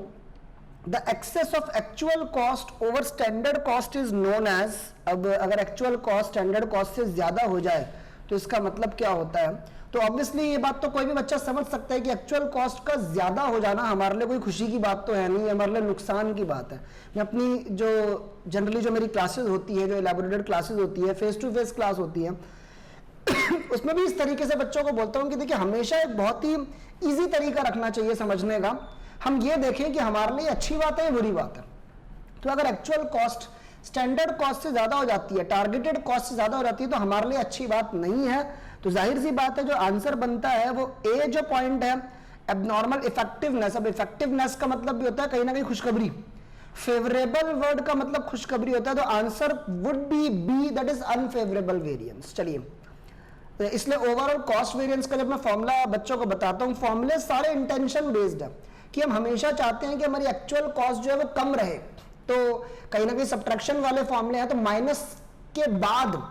The excess of actual cost over standard cost is known as, अब अगर एक्चुअल कॉस्ट स्टैंडर्ड कॉस्ट से ज्यादा हो जाए तो इसका मतलब क्या होता है। तो ऑब्वियसली ये बात तो कोई भी बच्चा समझ सकता है कि एक्चुअल कॉस्ट का ज्यादा हो जाना हमारे लिए कोई खुशी की बात तो है नहीं, हमारे लिए नुकसान की बात है। मैं अपनी जो जनरली जो मेरी क्लासेस होती है, जो एलैबोरेटेड क्लासेस होती है, फेस टू फेस क्लास होती है, उसमें भी इस तरीके से बच्चों को बोलता हूं कि देखिए हमेशा एक बहुत ही इजी तरीका रखना चाहिए समझने का। हम ये देखें कि हमारे लिए अच्छी बात है या बुरी बात है। तो अगर एक्चुअल कॉस्ट स्टैंडर्ड कॉस्ट से ज्यादा हो जाती है, टारगेटेड कॉस्ट से ज्यादा हो जाती है, तो हमारे लिए अच्छी बात नहीं है। तो जाहिर सी बात है जो आंसर बनता है वो ए जो पॉइंट है एबनॉर्मल इफेक्टिवनेस। अब इफेक्टिवनेस का मतलब भी होता है कहीं ना कहीं खुशखबरी, फेवरेबल वर्ड का मतलब खुशखबरी होता है। तो answer would be B, that is unfavourable variance. चलिए, तो इसलिए ओवरऑल कॉस्ट वेरिएंस का जब मैं फॉर्मूला बच्चों को बताता हूं, फॉर्मूले सारे इंटेंशन बेस्ड है कि हम हमेशा चाहते हैं कि हमारी एक्चुअल कॉस्ट जो है वो कम रहे। तो कहीं ना कहीं सब्ट्रैक्शन वाले फॉर्मूले हैं, तो माइनस के बाद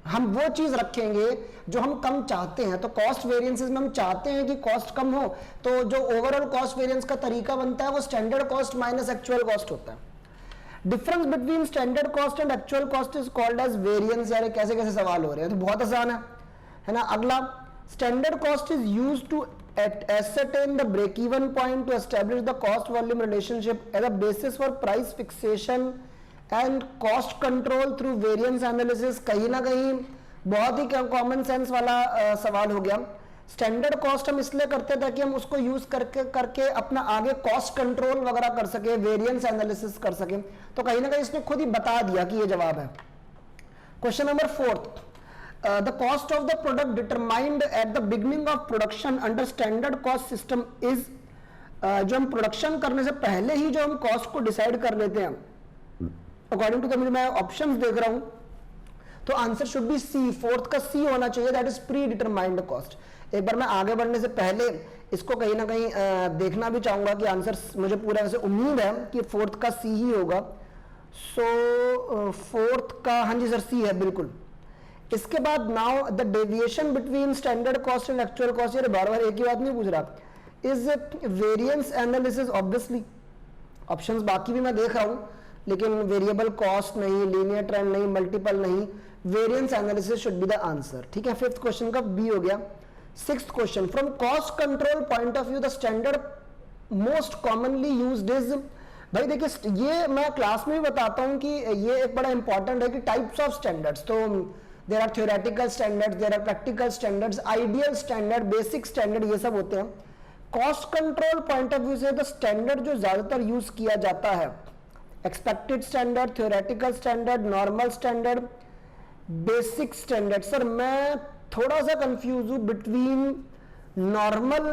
हम वो चीज रखेंगे जो हम कम चाहते हैं। तो कॉस्ट वेरिएंसेस में हम चाहते हैं कि कॉस्ट कम हो, तो जो ओवरऑल कॉस्ट वेरिएंस का तरीका बनता है वो standard cost minus actual cost होता है। Difference between standard cost and actual cost is called as variance. यार कैसे कैसे सवाल हो रहे हैं, तो बहुत आसान है ना। अगला, standard cost is used to ascertain the break even point to establish the cost volume relationship as a basis for price fixation and cost control through variance analysis। कहीं ना कहीं बहुत ही कॉमन सेंस वाला सवाल हो गया। स्टैंडर्ड कॉस्ट हम इसलिए करते हैं ताकि हम उसको यूज करके अपना आगे कॉस्ट कंट्रोल वगैरह कर सके, वेरिएंस एनालिसिस कर सके। तो कहीं ना कहीं इसने खुद ही बता दिया कि ये जवाब है। Question number 4, the cost of the product determined at the beginning of production under standard cost system is, जो हम प्रोडक्शन करने से पहले ही जो हम कॉस्ट को डिसाइड कर लेते हैं अकॉर्डिंग टू द, मैं ऑप्शंस देख रहा हूं, तो answer should be C, fourth का सी होना चाहिए, that is predetermined cost. एक बार मैं आगे बढ़ने से पहले इसको कहीं ना कहीं देखना भी चाहूंगा कि आंसर, मुझे पूरा ऐसे उम्मीद है कि फोर्थ का सी ही होगा। सो फोर्थ का, हाँ जी सर सी है बिल्कुल। इसके बाद now the deviation between standard cost and actual cost, ये बार बार एक ही बात नहीं पूछ रहा, is variance analysis. Obviously options बाकी भी मैं देख रहा हूं, लेकिन वेरिएबल कॉस्ट नहीं, लीनियर ट्रेंड नहीं, मल्टीपल नहीं, variance analysis should be the answer. ठीक है, फिफ्थ क्वेश्चन का बी हो गया। Sixth question, from cost control point of view the standard most commonly used is. भाई देखिए ये मैं क्लास में भी बताता हूं कि ये एक बड़ा इंपॉर्टेंट है कि टाइप्स ऑफ स्टैंडर्ड्स, तो there are theoretical standards, there are practical standards, ideal standard, basic standard, ये सब होते हैं। Cost control point of view से द स्टैंडर्ड जो ज्यादातर यूज किया जाता है, expected standard, theoretical standard, normal standard, basic standard. Sir मैं थोड़ा सा कंफ्यूज हूं बिटवीन नॉर्मल,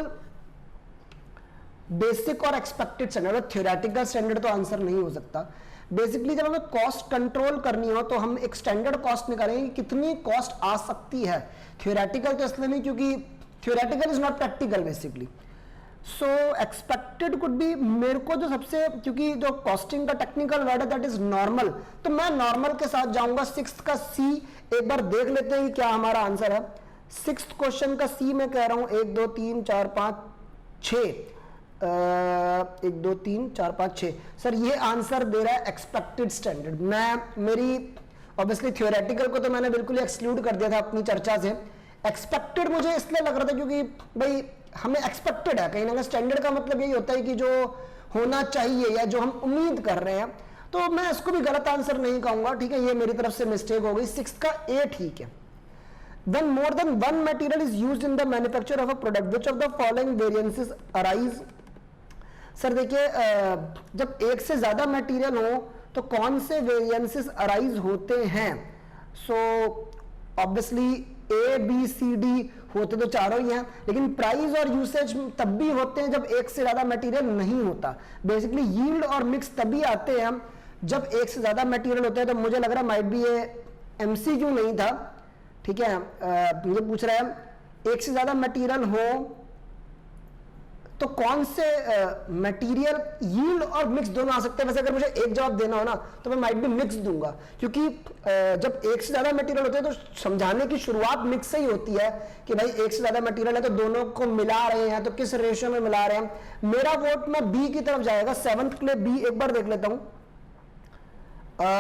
बेसिक और एक्सपेक्टेड स्टैंडर्ड। थ्योरेटिकल स्टैंडर्ड तो आंसर नहीं हो सकता। बेसिकली जब हमें कॉस्ट कंट्रोल करनी हो तो हम एक स्टैंडर्ड कॉस्ट निकालेंगे, कितनी कॉस्ट आ सकती है। थ्योरेटिकल तो इसलिए नहीं क्योंकि theoretical is not practical basically. So expected could be, मेरे को जो सबसे, क्योंकि जो कॉस्टिंग का टेक्निकल वर्ड है दैट इज नॉर्मल, तो मैं नॉर्मल के साथ जाऊंगा। सिक्स्थ का सी एक बार देख लेते हैं कि क्या हमारा आंसर है। सिक्स्थ क्वेश्चन का सी मैं कह रहा हूं 1 2 3 4 5 6, 1 2 3 4 5 6। सर ये आंसर दे रहा है एक्सपेक्टेड स्टैंडर्ड। मैं मेरी ऑब्वियसली थ्योरेटिकल को तो मैंने बिल्कुल एक्सक्लूड कर दिया था अपनी चर्चा से। एक्सपेक्टेड मुझे इसलिए लग रहा था क्योंकि भाई हमें एक्सपेक्टेड है, कहीं ना कहीं स्टैंडर्ड का मतलब यही होता है कि जो होना चाहिए या जो हम उम्मीद कर रहे हैं। तो मैं इसको भी गलत आंसर नहीं कहूंगा, ठीक है, ये मेरी तरफ से मिस्टेक हो गई। सिक्स का ए ठीक है। When more than one material is used in the manufacture of a product, which of the following variances arise? Sir देखिए जब एक से ज्यादा मटेरियल हो तो कौन से वेरिएंसेस अराइज होते हैं। So obviously A B C D होते तो चारों ही हैं, लेकिन प्राइस और यूसेज तब भी होते हैं जब एक से ज्यादा मटेरियल नहीं होता। बेसिकली यील्ड और मिक्स तभी आते हैं जब एक से ज्यादा मटेरियल होता है। तो मुझे लग रहा है माइट भी ये एमसीक्यू नहीं था, ठीक है। मुझे पूछ रहा है एक से ज्यादा मटेरियल हो तो कौन से मटेरियल यील्ड और मिक्स दोनों आ सकते हैं। वैसे अगर मुझे एक जवाब देना हो ना तो मैं माइट भी मिक्स दूंगा, क्योंकि जब एक से ज्यादा मटेरियल होते हैं तो समझाने की शुरुआत मिक्स से ही होती है कि भाई एक से ज्यादा मटेरियल है तो दोनों को मिला रहे हैं, तो किस रेशियो में मिला रहे हैं। मेरा वोट मैं बी की तरफ जाएगा, 7th के लिए बी। एक बार देख लेता हूं,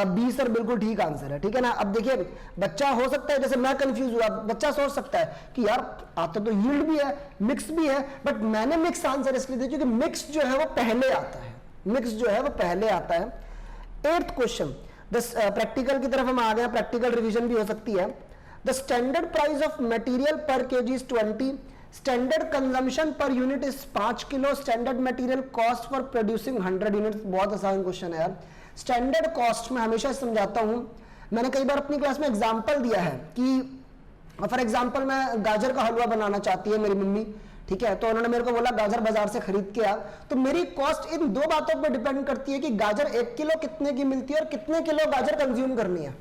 बी सर बिल्कुल ठीक आंसर है, ठीक है ना। अब देखिए बच्चा हो सकता है, जैसे मैं कंफ्यूज हुआ, बच्चा सोच सकता है कि यार आता तो यील्ड भी है मिक्स भी है, बट मैंने मिक्स आंसर इसलिए दिया क्योंकि मिक्स जो है वो पहले आता है, मिक्स जो है वो पहले आता है। 8th क्वेश्चन, प्रैक्टिकल की तरफ हम आ गए, प्रैक्टिकल रिवीजन भी हो सकती है। The standard price of material per kg is 20, standard consumption per unit is 5 kilo, standard material cost for producing 100 unit. बहुत आसान क्वेश्चन है यार। स्टैंडर्ड कॉस्ट में हमेशा समझाता हूं, मैंने कई बार अपनी क्लास में एग्जांपल दिया है कि फॉर एग्जांपल मैं गाजर का हलवा बनाना चाहती है मेरी मम्मी, ठीक है, तो उन्होंने मेरे को बोला गाजर बाजार से खरीद के आ, तो मेरी कॉस्ट इन दो बातों पर डिपेंड करती है कि गाजर 1 किलो कितने की मिलती है और कितने किलो गाजर कंज्यूम करनी है।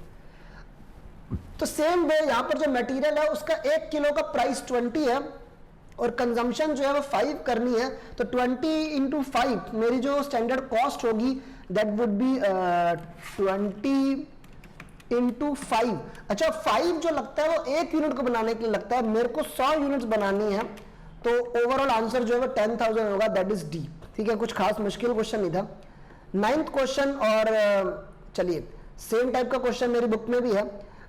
तो सेम वे यहां पर जो मटेरियल है उसका 1 किलो का प्राइस 20 है और कंजम्पशन जो है वो 5 करनी है, तो 20 × 5 मेरी जो स्टैंडर्ड कॉस्ट होगी दैट वुड बी 20 × 5। अच्छा 5 जो लगता है वो 1 यूनिट को बनाने के लिए लगता है, मेरे को 100 यूनिट्स बनानी है, तो ओवरऑल आंसर जो है वो 10,000 होगा, दैट इज डी, ठीक है। कुछ खास मुश्किल क्वेश्चन नहीं था। 9th क्वेश्चन, और चलिए सेम टाइप का क्वेश्चन मेरी बुक में भी है।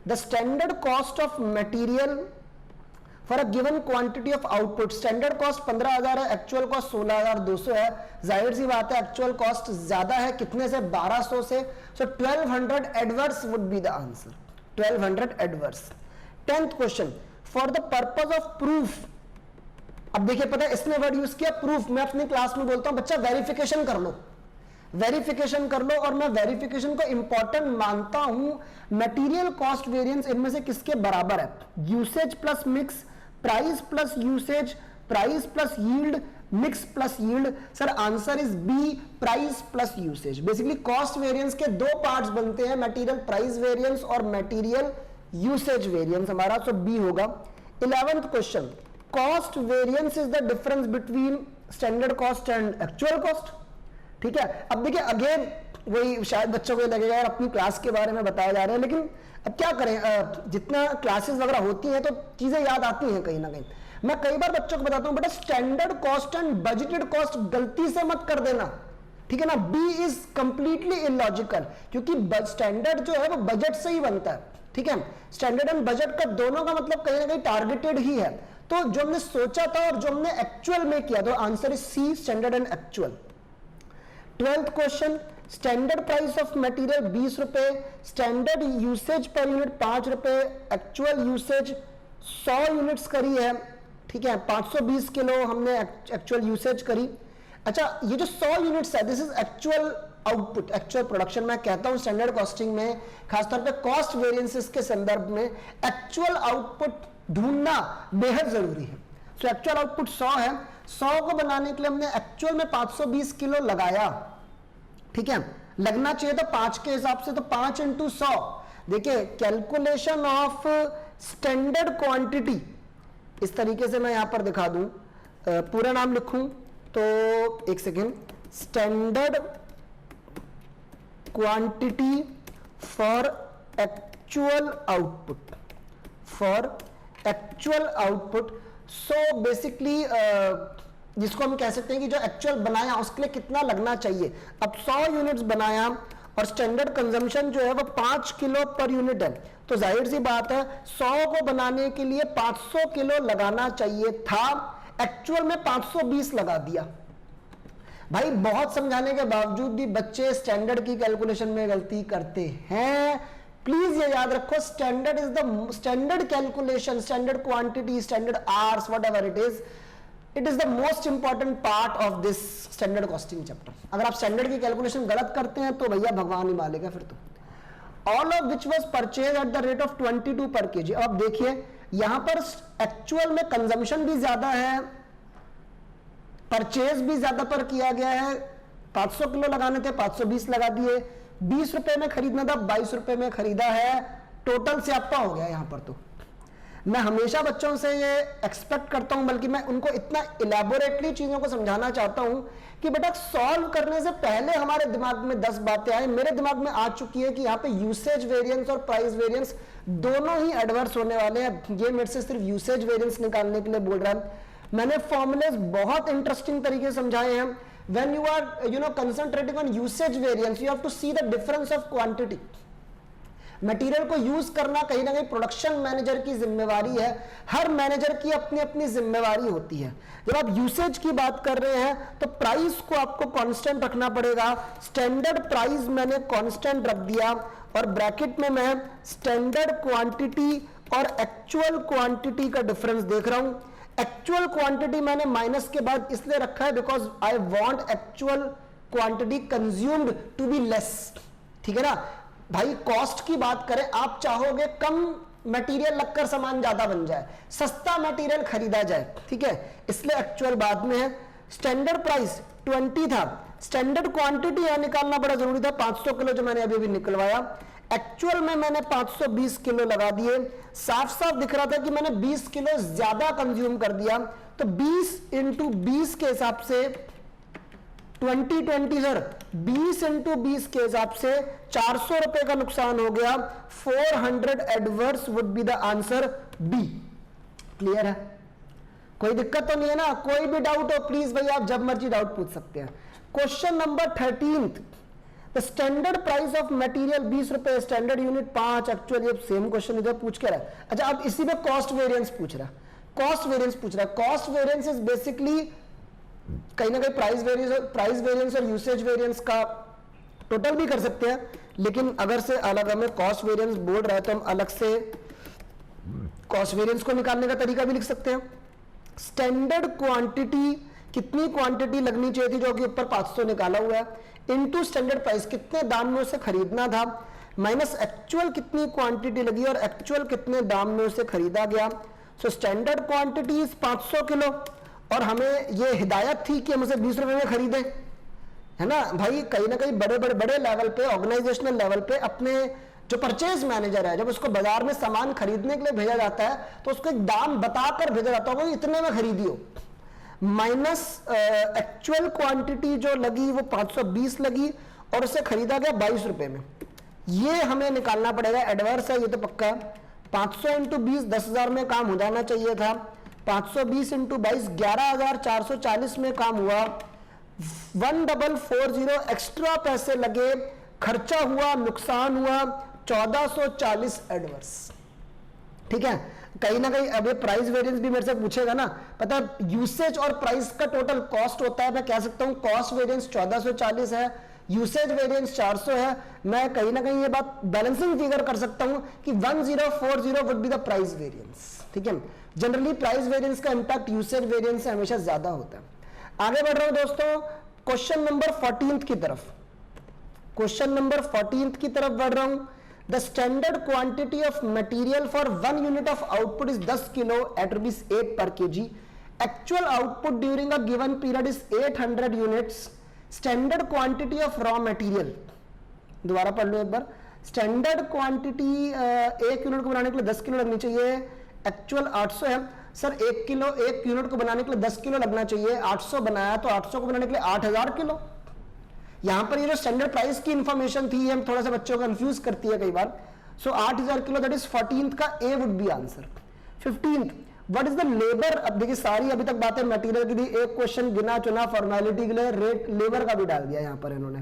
The standard cost of material for a given quantity of output, standard cost 15,000 है, एक्चुअल कॉस्ट 16,200 है। जाहिर सी बात है एक्चुअल कॉस्ट ज्यादा है, कितने से 1200 से, सो 1200 adverse would be the answer, 1200 adverse. 10th question, for the purpose of proof, अब देखिए पता है इसने वर्ड यूज किया प्रूफ, मैं अपनी क्लास में बोलता हूं बच्चा वेरिफिकेशन कर लो, वेरिफिकेशन कर लो, और मैं वेरिफिकेशन को इंपॉर्टेंट मानता हूं। मटेरियल कॉस्ट वेरिएंस इनमें से किसके बराबर है, usage plus mix, price plus usage, price plus yield, mix plus yield. Sir answer is B, price plus usage. Basically cost variance के दो पार्ट्स बनते हैं, मटेरियल प्राइस वेरिएंस और मटेरियल यूसेज वेरिएंस हमारा, सो बी होगा। 11th question, cost variance is the difference between standard cost and actual cost, ठीक है। अब देखिए अगेन वही शायद बच्चों को लगेगा यार अपनी क्लास के बारे में बताया जा रहा है, लेकिन अब क्या करें, जितना क्लासेस वगैरह होती हैं तो चीजें याद आती हैं कहीं ना कहीं। मैं कई बार बच्चों को बताता हूं बेटा standard cost and budgeted cost गलती से मत कर देना, ठीक है ना। बी इज कंप्लीटली इलॉजिकल, क्योंकि स्टैंडर्ड जो है वो बजट से ही बनता है, ठीक है। स्टैंडर्ड एंड बजट का दोनों का मतलब कहीं ना कहीं टारगेटेड ही है। तो जो हमने सोचा था और जो हमने एक्चुअल में किया, तो answer is C, standard and actual. 12th question, standard price of material 20 रुपए, स्टैंडर्ड यूसेज पर यूनिट 5 रुपए, एक्चुअल यूसेज 100 यूनिट्स करी है, ठीक है। 520 किलो हमने एक्चुअल यूसेज करी। अच्छा ये जो 100 यूनिट्स है this is actual output, actual production. मैं कहता हूं स्टैंडर्ड कॉस्टिंग में खासतौर पे कॉस्ट वेरिएंसेस के संदर्भ में एक्चुअल आउटपुट ढूंढना बेहद जरूरी है। सो एक्चुअल आउटपुट 100 है, 100 को बनाने के लिए हमने एक्चुअल में 520 किलो लगाया, ठीक है। लगना चाहिए तो 5 के हिसाब से, तो 5 × 100। देखिए कैलकुलेशन ऑफ स्टैंडर्ड क्वांटिटी इस तरीके से मैं यहां पर दिखा दूं, पूरा नाम लिखूं तो एक second, standard quantity for actual output, for actual output. So basically जिसको हम कह सकते हैं कि जो एक्चुअल बनाया उसके लिए कितना लगना चाहिए। अब 100 यूनिट्स बनाया और स्टैंडर्ड कंजम्पशन जो है वो 5 किलो पर यूनिट है, तो जाहिर सी बात है 100 को बनाने के लिए 500 किलो लगाना चाहिए था, एक्चुअल में 520 लगा दिया। भाई बहुत समझाने के बावजूद भी बच्चे स्टैंडर्ड की कैलकुलेशन में गलती करते हैं। प्लीज ये याद रखो, standard is the standard calculation, standard quantity, standard hours, whatever it is the most important part of this standard costing chapter. अगर आप स्टैंडर्ड की कैलकुलेशन गलत करते हैं तो भैया भगवान ही मालेगा फिर तो। All of which was purchase at the rate of 22 पर केजी। अब देखिए यहां पर एक्चुअल में कंजम्पशन भी ज्यादा है, परचेज भी ज्यादा पर किया गया है। 500 किलो लगाने थे, 520 लगा दिए। 20 रुपए में खरीदना था, 22 रुपए में खरीदा है। टोटल से आपका हो गया यहां पर। तो मैं हमेशा बच्चों से ये एक्सपेक्ट करता हूं, बल्कि मैं उनको इतना इलेबोरेटली चीजों को समझाना चाहता हूं कि बेटा सॉल्व करने से पहले हमारे दिमाग में 10 बातें आए। मेरे दिमाग में आ चुकी है कि यहाँ पे यूसेज वेरिएंस और प्राइस वेरिएंस दोनों ही एडवर्स होने वाले हैं। ये मेरे से सिर्फ यूसेज वेरिएंस निकालने के लिए बोल रहा है। मैंने फॉर्मूलेज बहुत इंटरेस्टिंग तरीके से समझाए हैं। When you are concentrating on usage variance, you have to see the difference of quantity. Material को यूज करना कहीं ना कहीं प्रोडक्शन मैनेजर की जिम्मेवारी है। हर मैनेजर की अपनी अपनी जिम्मेवारी होती है। जब आप यूसेज की बात कर रहे हैं तो प्राइस को आपको कांस्टेंट रखना पड़ेगा। स्टैंडर्ड प्राइस मैंने कांस्टेंट रख दिया और ब्रैकेट में मैं स्टैंडर्ड क्वांटिटी और एक्चुअल क्वांटिटी का डिफरेंस देख रहा हूं। एक्चुअल क्वांटिटी मैंने माइनस के बाद इसलिए रखा है because I want actual quantity consumed to be less. ठीक है ना भाई, कॉस्ट की बात करें, आप चाहोगे कम मटेरियल लगकर सामान ज्यादा बन जाए, सस्ता मटेरियल खरीदा जाए। ठीक है, इसलिए एक्चुअल बाद में है। स्टैंडर्ड प्राइस 20 था, स्टैंडर्ड क्वांटिटी यहां निकालना बड़ा जरूरी था, 500 किलो जो मैंने अभी निकलवाया। एक्चुअल में मैंने 520 किलो लगा दिए। साफ साफ दिख रहा था कि मैंने 20 किलो ज्यादा कंज्यूम कर दिया। तो 20 इंटू 20 के हिसाब से 20 सर 20 इंटू 20 के हिसाब से 400 रुपए का नुकसान हो गया। 400 adverse would be the answer B. Clear है, कोई दिक्कत तो नहीं है ना? कोई भी डाउट हो प्लीज भाई आप जब मर्जी डाउट पूछ सकते हैं। Question number 13, the standard price of material 20 रुपए, स्टैंडर्ड यूनिट 5। एक्चुअली अब सेम क्वेश्चन इधर पूछ के रहा है। अच्छा, अब इसी में कॉस्ट वेरिएंस पूछ रहा है। कॉस्ट वेरिएंस पूछ रहा है। कॉस्ट वेरिएंस इज बेसिकली कहीं ना कहीं प्राइस वेरिएंस और यूसेज वेरिएंस का टोटल भी कर सकते हैं, लेकिन अगर से अलग हमें कॉस्ट वेरिएंस बोल रहा है तो हम अलग से कॉस्ट वेरिएंस को निकालने का तरीका भी लिख सकते हैं। स्टैंडर्ड क्वांटिटी, कितनी क्वांटिटी लगनी चाहिए थी जो कि ऊपर 500 निकाला हुआ है, इनटू स्टैंडर्ड प्राइस, कितने दाम में उसे खरीदना था, माइनस एक्चुअल कितनी क्वांटिटी लगी और एक्चुअल कितने दाम में उसे खरीदा गया। So standard quantity is 500 kilo और हमें ये हिदायत थी कि हम उसे 20 रुपए में खरीदें, है ना भाई? कहीं ना कहीं बड़े लेवल पे, ऑर्गेनाइजेशनल लेवल पे अपने जो परचेज मैनेजर है, जब उसको बाजार में सामान खरीदने के लिए भेजा जाता है तो उसको एक दाम बताकर भेजा जाता होगा इतने में खरीदियो, माइनस एक्चुअल क्वांटिटी जो लगी वो 520 लगी और उसे खरीदा गया 22 रुपए में। ये हमें निकालना पड़ेगा। एडवर्स है ये तो पक्का है। 500 इंटू 20 10,000 में काम हो जाना चाहिए था। 520 इंटू 22 11,440 में काम हुआ। 1440 एक्स्ट्रा पैसे लगे, खर्चा हुआ, नुकसान हुआ 1440 एडवर्स। ठीक है, कहीं ना कहीं अब ये प्राइस वेरिएंस भी मेरे से पूछेगा ना, पता है यूसेज और प्राइस का टोटल कॉस्ट होता है। मैं कह सकता हूं कॉस्ट वेरिएंस 1440 है, यूसेज वेरिएंस 400 है। मैं कहीं ना कहीं ये बात बैलेंसिंग फिगर कर सकता हूं कि 1040 would be the price variance. ठीक है, जनरली प्राइस वेरिएंस का इंपैक्ट यूसेज वेरिएंस से हमेशा ज्यादा होता है। आगे बढ़ रहा हूं दोस्तों, क्वेश्चन नंबर 14 की तरफ। क्वेश्चन नंबर 14 की तरफ बढ़ रहा हूं। The standard quantity of material for 1 unit of output is 10 kilo at ₹8 per kg. Actual output during a given period is 800 units. Standard quantity of raw material, दोबारा पढ़ लो एक बार। स्टैंडर्ड क्वांटिटी 1 यूनिट को बनाने के लिए 10 किलो लगनी चाहिए, एक्चुअल 800 है। सर 1 किलो 1 यूनिट को बनाने के लिए 10 किलो लगना चाहिए, 800 बनाया तो 800 को बनाने के लिए 8000 किलो। यहां पर ये जो स्टैंडर्ड प्राइस की इंफॉर्मेशन थी हम थोड़ा सा बच्चों को कंफ्यूज करती है कई बार। सो 8000 किलो, दैट इज 14th का A would be answer. 15th, what is the labour. अब देखिए सारी अभी तक बातें मटेरियल की थी, एक क्वेश्चन गिना चुना फॉर्मेलिटी के लिए रेट लेबर का भी डाल दिया यहां पर इन्होंने।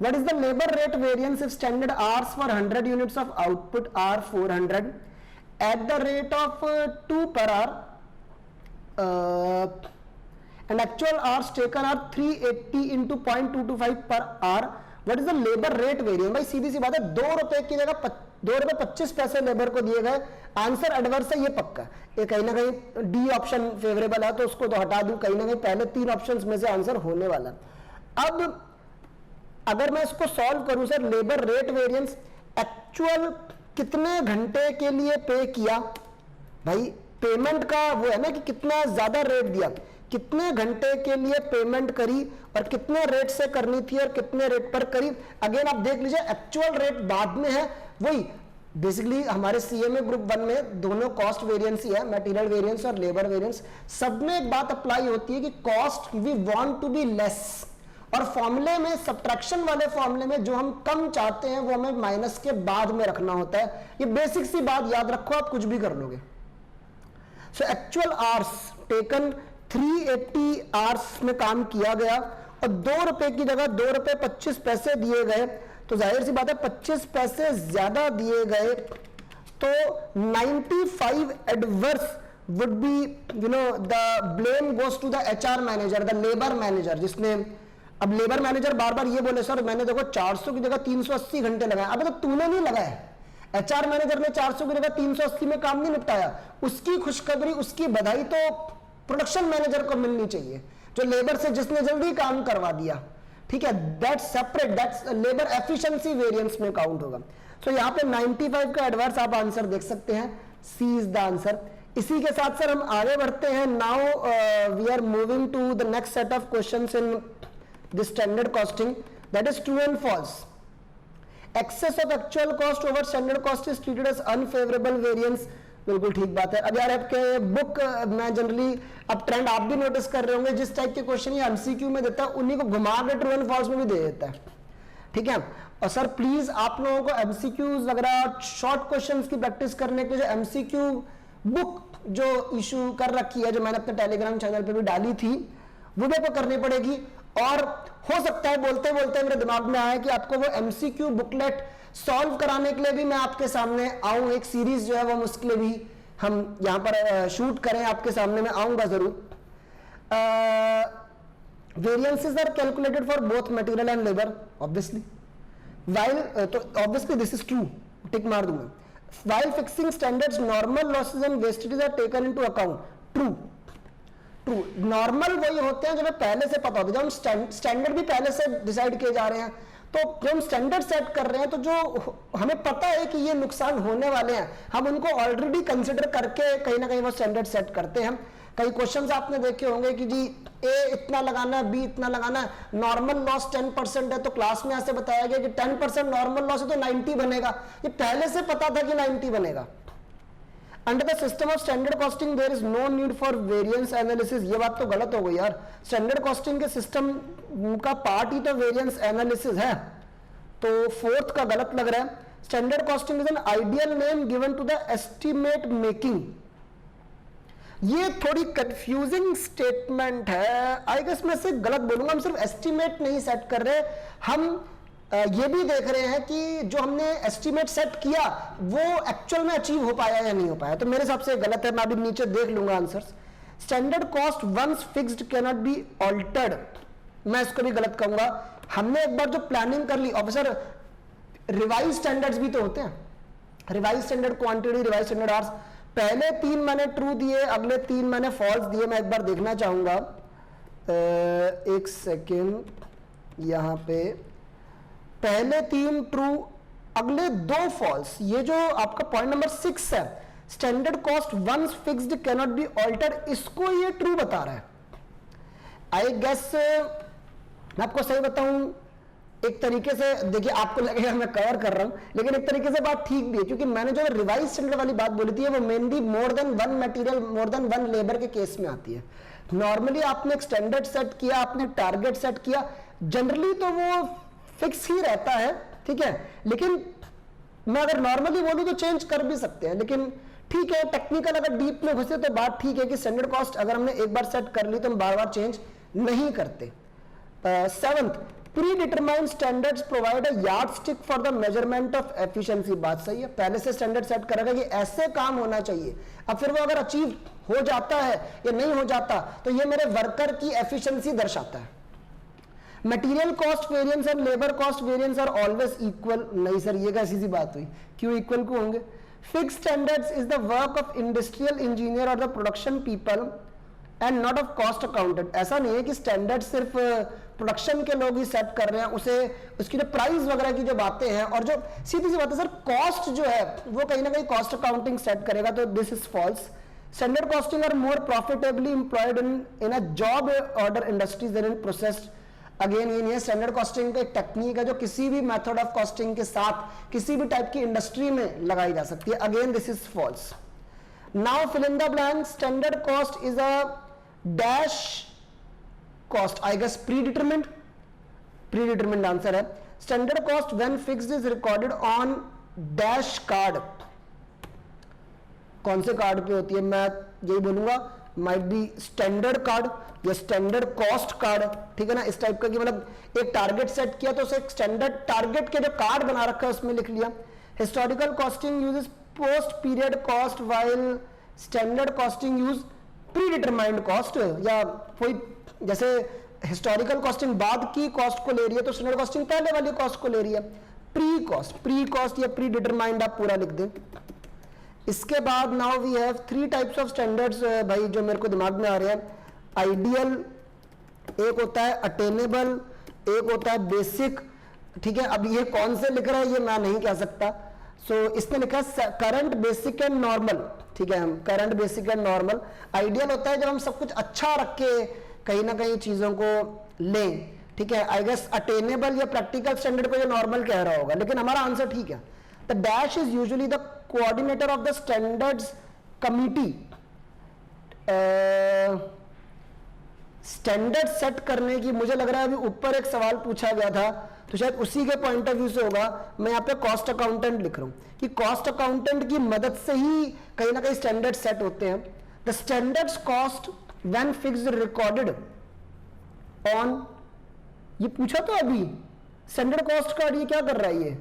What is the labour rate variance if standard hours for 100 units of output are 400 at the rate of 2 per hour and actual hours taken are 380 into 0.225 per hour. What is the labor rate variance? भाई सीधी सी बात है, 2 रुपए की जगह 2 रुपए 25 पैसे लेबर को दिए गए। आंसर एडवर्स है ये पक्का। ये कहीं ना कहीं डी ऑप्शन फेवरेबल है तो उसको तो हटा दूं, कहीं ना कहीं पहले 3 ऑप्शंस में से आंसर होने वाला। अब अगर मैं इसको सॉल्व करूं sir, labour rate variance actual कितने घंटे के लिए पे किया, भाई पेमेंट का वो है ना कि कितना ज्यादा रेट दिया, कितने घंटे के लिए पेमेंट करी और कितने रेट से करनी थी और कितने रेट पर करी। अगेन आप देख लीजिए एक्चुअल रेट बाद में है, वही बेसिकली हमारे सीएमए ग्रुप 1 में दोनों कॉस्ट वेरिएंस ही है, मटेरियल वेरिएंस और लेबर वेरिएंस। सब में एक बात अप्लाई होती है कि cost we want to be less, और फॉर्मूले में सब्ट्रैक्शन वाले फॉर्मूले में जो हम कम चाहते हैं वो हमें माइनस के बाद में रखना होता है। ये बेसिक सी बात याद रखो, आप कुछ भी कर लोगे। So actual hours taken 380 hours में काम किया गया और 2 रुपए की जगह 2 रुपए 25 पैसे दिए गए, तो जाहिर सी बात है 25 पैसे ज्यादा दिए गए, तो 95 adverse would be the blame goes to the HR manager, the labour manager, जिसने अब लेबर मैनेजर बार बार ये बोले सर मैंने देखो 400 की जगह 380 घंटे लगाए। अबे तो तूने नहीं लगाए, एचआर मैनेजर ने 400 की जगह 380 में काम नहीं निपटाया। उसकी खुशखबरी, उसकी बधाई तो प्रोडक्शन मैनेजर को मिलनी चाहिए, जो लेबर से जिसने जल्दी काम करवा दिया। ठीक है, that's separate, that's labour efficiency variance में काउंट होगा। सो यहाँ पे 95 का एडवर्स आप आंसर देख सकते हैं, सी इज द आंसर। इसी के साथ सर हम आगे बढ़ते हैं। Now we are moving to the next set of questions in the standard costing, that is true and false. Excess of actual cost over standard cost is treated as unfavourable variance. बिल्कुल ठीक बात है। अब यार आपके बुक मैं जनरली, अब ट्रेंड आप भी नोटिस कर रहे होंगे, जिस टाइप के क्वेश्चन ये एमसीक्यू में देता है उन्हीं को घुमा के ट्रू एंड फॉल्स में भी दे देता है। ठीक है, और सर प्लीज आप लोगों को एमसीक्यूज वगैरह शॉर्ट क्वेश्चंस की प्रैक्टिस करने के लिए जो एमसीक्यू बुक जो इशू कर रखी है, जो मैंने अपने टेलीग्राम चैनल पे भी डाली थी, वो भी आपको करनी पड़ेगी। और हो सकता है बोलते बोलते मेरे दिमाग में आया कि आपको वो एमसीक्यू बुकलेट सॉल्व कराने के लिए भी मैं आपके सामने आऊं, एक सीरीज जो है वो उसके लिए भी हम यहां पर शूट करें, आपके सामने मैं आऊंगा जरूर। Variances are calculated for both material and labour obviously, while तो obviously this is true, tick मार दूंगा। While fixing standards normal losses and wastage are taken into account, true. True, normal वही होते हैं जो हमें पहले से पता होता है, जब हम स्टैंडर्ड भी पहले से डिसाइड किए जा रहे हैं, तो जब हम स्टैंडर्ड सेट कर रहे हैं तो जो हमें पता है कि ये नुकसान होने वाले हैं, हम उनको ऑलरेडी कंसिडर करके कहीं ना कहीं वो स्टैंडर्ड सेट करते हैं। कई क्वेश्चंस आपने देखे होंगे कि जी ए इतना लगाना है, बी इतना लगाना है, नॉर्मल लॉस 10% है, तो क्लास में ऐसे बताया गया कि 10% नॉर्मल लॉस है तो 90 बनेगा। ये पहले से पता था कि 90 बनेगा। Under the system of standard costing there is no need for variance analysis. ये बात तो गलत हो गई यार, स्टैंडर्ड कॉस्टिंग के सिस्टम का पार्ट ही तो वेरिएंस एनालिसिस है, तो फोर्थ का गलत लग रहा है। Standard costing is an ideal name given to the estimate making. ये थोड़ी कंफ्यूजिंग स्टेटमेंट है, आई गेस मैं सिर्फ गलत बोलूंगा। हम सिर्फ एस्टिमेट नहीं सेट कर रहे, हम ये भी देख रहे हैं कि जो हमने एस्टिमेट सेट किया वो एक्चुअल में अचीव हो पाया या नहीं हो पाया, तो मेरे हिसाब से गलत है। मैं अभी नीचे देख लूंगा answers. Standard cost once fixed can not be altered, मैं इसको भी गलत कहूंगा। हमने एक बार जो प्लानिंग कर ली, ऑफिसर रिवाइज स्टैंडर्ड्स भी तो होते हैं, revise standard quantity, revise standard hours. पहले 3 मैंने ट्रू दिए, अगले 3 मैंने फॉल्स दिए। मैं एक बार देखना चाहूंगा, एक सेकेंड, यहां पे पहले 3 ट्रू, अगले 2 फॉल्स। ये जो आपका पॉइंट नंबर 6 है, standard cost once fixed can not be altered, इसको ये ट्रू बता रहा है। आई गेस मैं आपको सही बताऊं, एक तरीके से देखिए आपको लगेगा मैं कवर कर रहा हूं, लेकिन एक तरीके से बात ठीक भी है, क्योंकि मैंने जो रिवाइज स्टैंडर्ड वाली बात बोली थी वो mainly more than 1 material, more than 1 labour के केस में आती है। नॉर्मली आपने एक स्टैंडर्ड सेट किया, आपने टारगेट सेट किया, जनरली तो वो फिक्स ही रहता है, ठीक है। लेकिन मैं अगर नॉर्मली बोलूं तो चेंज कर भी सकते हैं, लेकिन ठीक है, टेक्निकल अगर डीप में घुसे तो बात ठीक है कि स्टैंडर्ड कॉस्ट अगर हमने एक बार सेट कर ली तो हम बार बार चेंज नहीं करते। 7th, pre determined standards provide a yardstick for the measurement of efficiency. बात सही है, पहले से स्टैंडर्ड सेट करेगा कि ऐसे काम होना चाहिए। अब फिर वो अगर अचीव हो जाता है या नहीं हो जाता तो ये मेरे वर्कर की एफिशिएंसी दर्शाता है। Material cost variance and labour cost variance are always equal. नहीं सर, ये कैसी सी बात हुई, क्यों इक्वल को होंगे? Fixed standards is the work of industrial engineer और the production people and not of cost accountant. ऐसा नहीं है कि स्टैंडर्ड सिर्फ प्रोडक्शन के लोग ही सेट कर रहे हैं, उसे उसकी जो प्राइस वगैरह की जो बातें हैं, और जो सीधी सी बात है सर, कॉस्ट जो है वो कहीं ना कहीं कॉस्ट अकाउंटिंग सेट करेगा, तो this is false. Standard costing are more profitably employed in a job order industries than in processed. Again ये नहीं है, स्टैंडर्ड कॉस्टिंग का एक टेक्निक है जो किसी भी मेथड ऑफ कॉस्टिंग के साथ किसी भी टाइप की इंडस्ट्री में लगाई जा सकती है। Again this is false. Now fill in the blank. Standard cost is a dash cost, I guess predetermined answer है। Standard cost when fixed is recorded on dash card. कौन से कार्ड पे होती है? मैं यही बोलूंगा, माइट बी स्टैंडर्ड कार्ड या स्टैंडर्ड कॉस्ट कार्ड, ठीक है ना, इस टाइप का कि मतलब एक टारगेट सेट किया तो उसे एक स्टैंडर्ड टारगेट के जो कार्ड बना रखा है उसमें लिख लिया। Historical costing uses post period cost while standard costing use pre determined cost. या कोई जैसे हिस्टोरिकल कॉस्टिंग बाद की कॉस्ट को ले रही है तो स्टैंडर्ड कॉस्टिंग पहले वाली कॉस्ट को ले रही है। प्री कॉस्ट या प्री डिटरमाइंड आप पूरा लिख दें। इसके बाद now we have 3 types of standards भाई जो मेरे को दिमाग में आ रहे हैं। आइडियल, एक होता है अटेनेबल, एक होता है बेसिक, ठीक है। अब ये कौन से लिख रहा है ये मैं नहीं कह सकता। इसने लिखा है करंट, बेसिक एंड नॉर्मल, ठीक है, current, basic and normal. Ideal होता है जब हम सब कुछ अच्छा रख के कहीं ना कहीं चीजों को लें, ठीक है। आई गेस अटेनेबल या प्रैक्टिकल स्टैंडर्ड को ये नॉर्मल कह रहा होगा, लेकिन हमारा आंसर ठीक है। The dash is usually the coordinator of the standards committee. Standard set करने की, मुझे लग रहा है अभी ऊपर एक सवाल पूछा गया था तो शायद उसी के पॉइंट ऑफ व्यू से होगा। मैं यहाँ पे कॉस्ट अकाउंटेंट लिख रहा हूं कि कॉस्ट अकाउंटेंट की मदद से ही कहीं ना कहीं स्टैंडर्ड सेट होते हैं। The standards cost when fixed recorded on, ये पूछा तो अभी स्टैंडर्ड कॉस्ट का, ये क्या कर रहा है ये?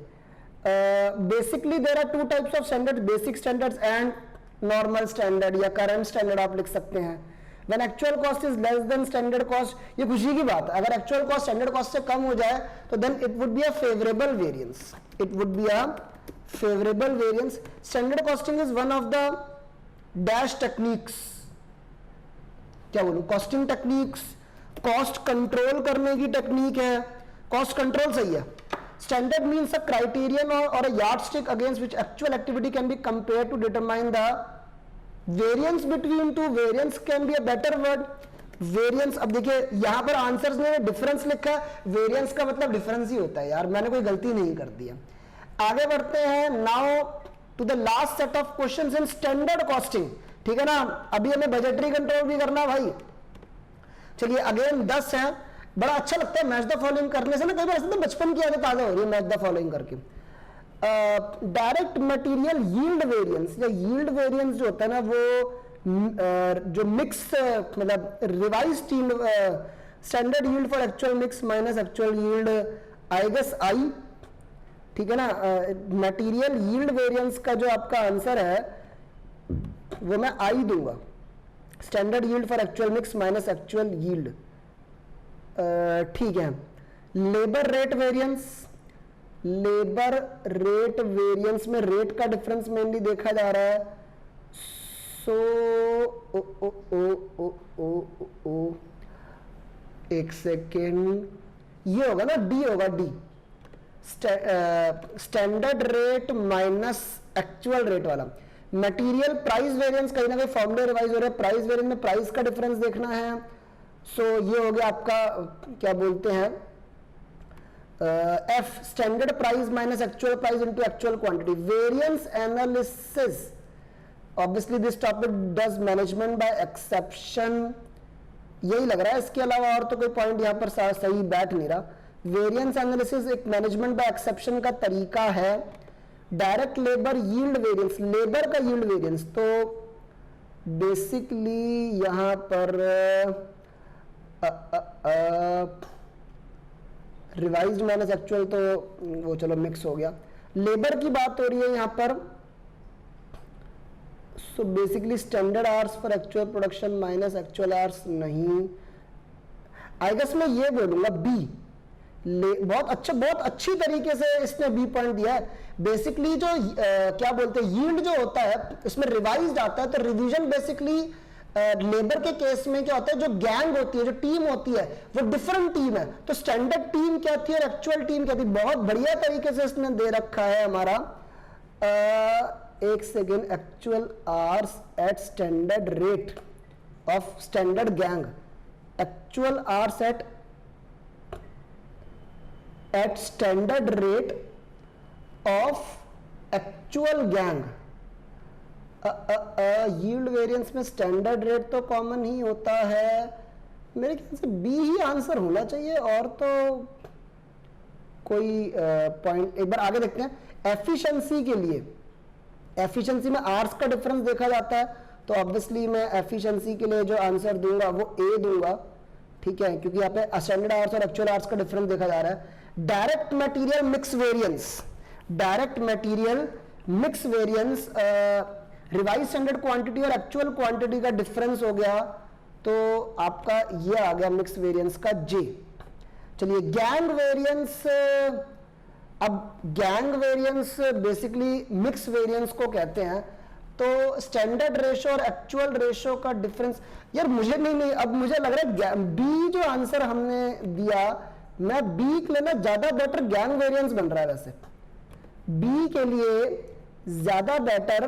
Basically there are 2 types of standards, basic standards and normal standard या करंट स्टैंडर्ड आप लिख सकते हैं। When actual cost is less than standard cost, ये खुशी की बात है, अगर एक्चुअल कॉस्ट स्टैंडर्ड कॉस्ट से कम हो जाए तो then it would be a favourable variance, it would be a favourable variance. Standard costing is one of the dash techniques, क्या बोलूं, कॉस्टिंग टेक्निक्स, कॉस्ट कंट्रोल करने की टेक्निक है। कॉस्ट कंट्रोल सही है। स्टैंडर्ड मीन्स अ क्राइटेरियन और a yardstick against which actual activity can be compared to determine the variance between two. Variance can be a better word. Variance, अब देखिए यहां पर आंसर्स में डिफरेंस लिखा है, वेरियंस का मतलब डिफरेंस ही होता है यार, मैंने कोई गलती नहीं कर दी है। आगे बढ़ते हैं now to the last set of questions in standard costing, ठीक है ना। अभी हमें बजटरी कंट्रोल भी करना भाई। चलिए अगेन 10 है। बड़ा अच्छा लगता है मैच द फॉलोइंग करने से ना, कई बार ऐसा तो बचपन की आदत ताजा हो रही है मैच द फॉलोइंग करके। डायरेक्ट मटेरियल यील्ड वेरिएंस या यील्ड वेरिएंस जो होता है ना वो जो मिक्स मतलब revised yield, standard yield for actual mix minus actual yield, I guess I, ठीक है ना। मटेरियल यील्ड वेरिएंस का जो आपका आंसर है वो मैं आई दूंगा, standard yield for actual mix minus actual yield, ठीक है। Labour rate variance, labour rate variance में रेट का डिफरेंस मेनली देखा जा रहा है। सो ओ ओ ओ ओ ओ ओ एक सेकेंड, ये होगा ना, डी होगा, D standard rate minus actual rate वाला। मटेरियल प्राइस वेरिएंस कहीं ना कहीं फॉर्मूले रिवाइज हो रहे हैं, प्राइस वेरिएंस में प्राइस का डिफरेंस देखना है। सो ये हो गया आपका क्या बोलते हैं F, standard price minus actual price into actual quantity. Variance analysis, obviously this topic does management by exception, यही लग रहा है, इसके अलावा और तो कोई पॉइंट यहां पर सही बैठ नहीं रहा। वेरिएंस एनालिसिस एक मैनेजमेंट बाय एक्सेप्शन का तरीका है। Direct labour yield variance, labour का यील्ड वेरिएंस, तो बेसिकली यहां पर रिवाइज्ड माइनस एक्चुअल तो वो चलो मिक्स हो गया। लेबर की बात हो रही है यहां पर, so basically standard hours for actual production minus actual hours नहीं, आई गेस मैं ये बोलूंगा बी। बहुत अच्छी तरीके से इसने बी पॉइंट दिया है। बेसिकली जो क्या बोलते हैं यील्ड जो होता है इसमें रिवाइज्ड आता है, तो रिवीजन बेसिकली लेबर के केस में क्या होता है, जो गैंग होती है, जो टीम होती है वो डिफरेंट टीम है, तो स्टैंडर्ड टीम क्या थी और एक्चुअल टीम क्या थी, बहुत बढ़िया तरीके से इसने दे रखा है हमारा। एक second, actual hours at standard rate of standard gang, actual hours at standard rate of actual gang. Yield variance में स्टैंडर्ड रेट तो कॉमन ही होता है, मेरे ख्याल से बी ही आंसर होना चाहिए, और तो कोई पॉइंट। एक बार आगे देखते हैं। एफिशिएंसी के लिए, एफिशिएंसी में आवर्स का डिफरेंस देखा जाता है, तो ऑब्वियसली मैं एफिशिएंसी के लिए जो आंसर दूंगा वो ए दूंगा, ठीक है, क्योंकि यहाँ पे स्टैंडर्ड आवर्स और एक्चुअल आवर्स का डिफरेंस देखा जा रहा है। Direct material mix variance, direct material mix variance, revise standard quantity और एक्चुअल क्वांटिटी का डिफरेंस हो गया, तो आपका ये आ गया मिक्स वेरिएंस का जे। चलिए गैंग वेरिएंस, अब gang variance basically mix variance को कहते हैं, तो स्टैंडर्ड रेशो और एक्चुअल रेशो का डिफरेंस, यार मुझे नहीं, अब मुझे लग रहा है बी जो आंसर हमने दिया, मैं बी के लेना ज्यादा बेटर गैंग वेरिएंस बन रहा है, वैसे बी के लिए ज्यादा बेटर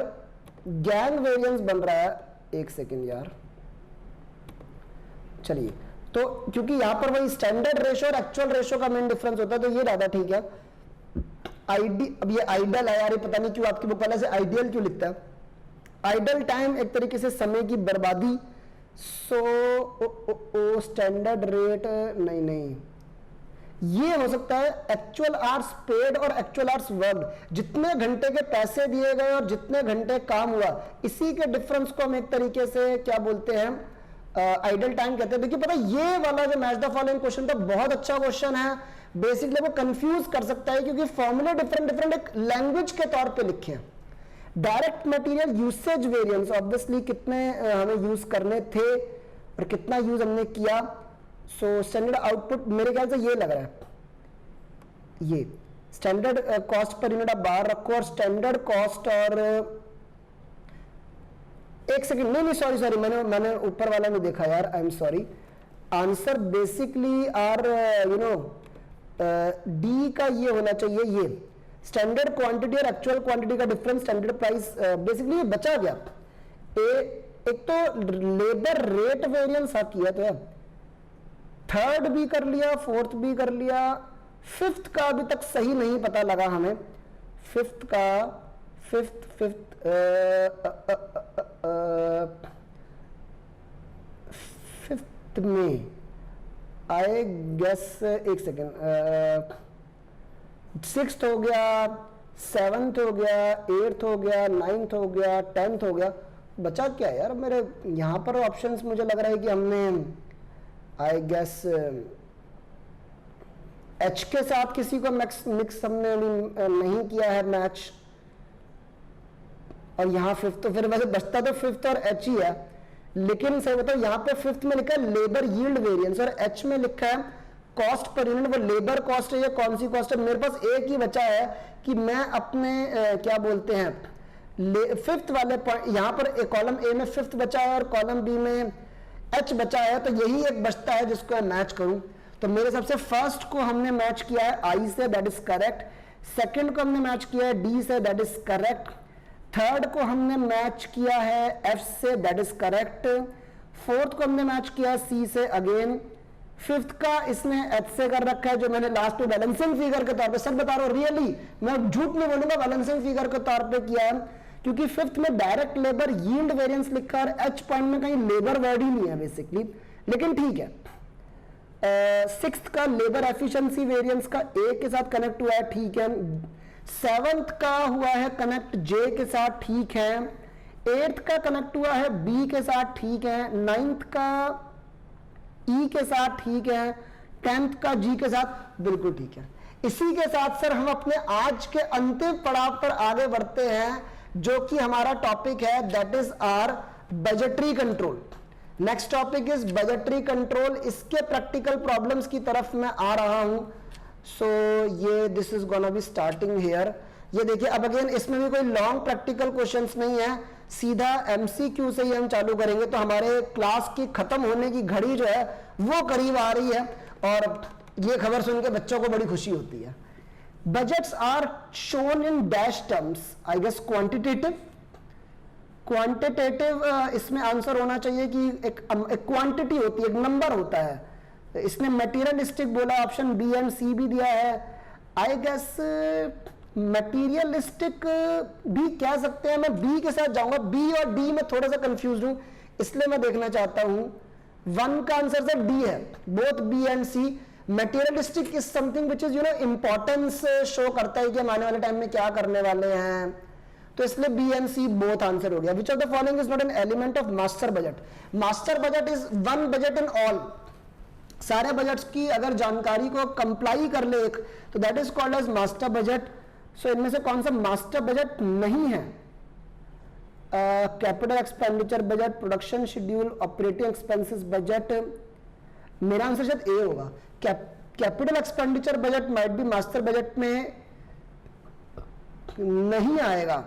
गैंग वेरिएंस बन रहा है। एक सेकेंड यार, चलिए, तो क्योंकि यहां पर वही स्टैंडर्ड रेशो और एक्चुअल रेशो का मेन डिफरेंस होता है, तो ये ज्यादा ठीक है। अब ये आइडल है यार, ये पता नहीं क्यों आपकी बुक वाले से आइडियल क्यों लिखता है। आइडल टाइम एक तरीके से समय की बर्बादी, सो स्टैंडर्ड रेट नहीं, ये हो सकता है एक्चुअल आवर्स पेड और एक्चुअल आवर्स वर्कड, जितने घंटे के पैसे दिए गए और जितने घंटे काम हुआ, इसी के डिफरेंस को हम एक तरीके से क्या बोलते हैं, आइडल टाइम कहते हैं। देखिए पता है, ये वाला जो मैच द फॉलोइंग क्वेश्चन था बहुत अच्छा क्वेश्चन है, बेसिकली वो कंफ्यूज कर सकता है, क्योंकि फॉर्मूले डिफरेंट एक लैंग्वेज के तौर पे लिखे हैं। Direct material usage variance, obviously कितने हमें यूज करने थे और कितना यूज हमने किया, सो स्टैंडर्ड आउटपुट मेरे ख्याल से ये लग रहा है, ये स्टैंडर्ड कॉस्ट पर यूनिट आप बाहर रखो, और स्टैंडर्ड कॉस्ट और एक सेकंड, नहीं सॉरी, मैंने ऊपर वाला नहीं देखा यार, I am sorry. Answer basically R D का ये होना चाहिए, ये स्टैंडर्ड क्वांटिटी और एक्चुअल क्वांटिटी का डिफरेंस, स्टैंडर्ड प्राइस, बेसिकली ये बचा गया। एक तो लेबर रेट वेरिएंस आप किया, तो यार थर्ड भी कर लिया, फोर्थ भी कर लिया, फिफ्थ का अभी तक सही नहीं पता लगा हमें। फिफ्थ में आई गेस, एक सेकेंड, सिक्स्थ हो गया, सेवंथ हो गया, एट्थ हो गया, नाइन्थ हो गया, टेंथ हो गया, बचा क्या यार मेरे यहाँ पर ऑप्शंस, मुझे लग रहा है कि हमने आई गेस एच के साथ किसी को मिक्स हमने नहीं किया है मैच, और यहाँ फिफ्थ, तो फिर वैसे बचता तो फिफ्थ और एच ही है, लेकिन सही बताओ यहाँ पे फिफ्थ में लिखा है लेबर यील्ड वेरिएंस और एच में लिखा है कॉस्ट पर यूनिट। वो लेबर कॉस्ट है या कौन सी कॉस्ट है? मेरे पास एक ही बचा है कि मैं अपने क्या बोलते हैं फिफ्थ वाले पॉइंट, यहाँ पर कॉलम ए में फिफ्थ बचा है और कॉलम बी में एच बचा है, तो यही एक बचता है जिसको मैं मैच करूं। तो मेरे हिसाब से फर्स्ट को हमने मैच किया है आई से, दैट इज करेक्ट। सेकंड को हमने मैच किया है डी से, दैट इज करेक्ट। थर्ड को हमने मैच किया है एफ से, दैट इज करेक्ट। फोर्थ को हमने मैच किया है सी से अगेन। फिफ्थ का इसने एच से कर रखा है, जो मैंने लास्ट में बैलेंसिंग फिगर के तौर पे, सर बता रहा हूं रियली, मैं झूठ नहीं बोलूंगा, बैलेंसिंग फिगर के तौर पे किया है, क्योंकि फिफ्थ में डायरेक्ट लेबर यील्ड वेरिएंस लिखा है और एच पॉइंट में कहीं लेबर वर्ड ही नहीं है बेसिकली, लेकिन ठीक है। सिक्स्थ का लेबर एफिशिएंसी वेरिएंस का ए के साथ कनेक्ट हुआ है, ठीक है। सेवंथ का हुआ है कनेक्ट जे के साथ, ठीक है। एट्थ का कनेक्ट हुआ है बी के साथ, ठीक है। नाइन्थ का ई के साथ, ठीक है। टेंथ का जी के साथ, बिल्कुल ठीक है। इसी के साथ सर हम अपने आज के अंतिम पड़ाव पर आगे बढ़ते हैं, जो कि हमारा टॉपिक है, that is our budgetary control. Next topic is budgetary control. इसके प्रैक्टिकल प्रॉब्लम्स की तरफ मैं आ रहा हूं। सो ये this is gonna be starting here. ये देखिए, अब अगेन इसमें भी कोई लॉन्ग प्रैक्टिकल क्वेश्चंस नहीं है, सीधा एमसीक्यू से ही हम चालू करेंगे। तो हमारे क्लास की खत्म होने की घड़ी जो है वो करीब आ रही है, और ये खबर सुन के बच्चों को बड़ी खुशी होती है। Budgets are shown in dash terms, I guess quantitative. Quantitative इसमें आंसर होना चाहिए कि एक क्वांटिटी होती है, एक नंबर होता है। इसने मटेरियलिस्टिक बोला, ऑप्शन बी एंड सी भी दिया है। आई गेस मटेरियलिस्टिक भी कह सकते हैं, मैं बी के साथ जाऊंगा। बी और डी में थोड़ा सा कंफ्यूज हूं, इसलिए मैं देखना चाहता हूं। 1 का आंसर सर डी है, both B and C. Materialistic is something which is importance show करता है कि हम आने वाले टाइम में क्या करने वाले हैं, तो इसलिए B and C both answer हो गया। Which of the following is not an element of master budget. Master budget is one budget in all, सारे बजट्स की अगर जानकारी को कंप्लाई कर ले एक, तो that is called as master budget. So इनमें से कौन सा मास्टर बजट नहीं है? Capital expenditure budget, production schedule, operating expenses budget. मेरा आंसर शायद ए होगा। Capital expenditure budget might be master budget में नहीं आएगा,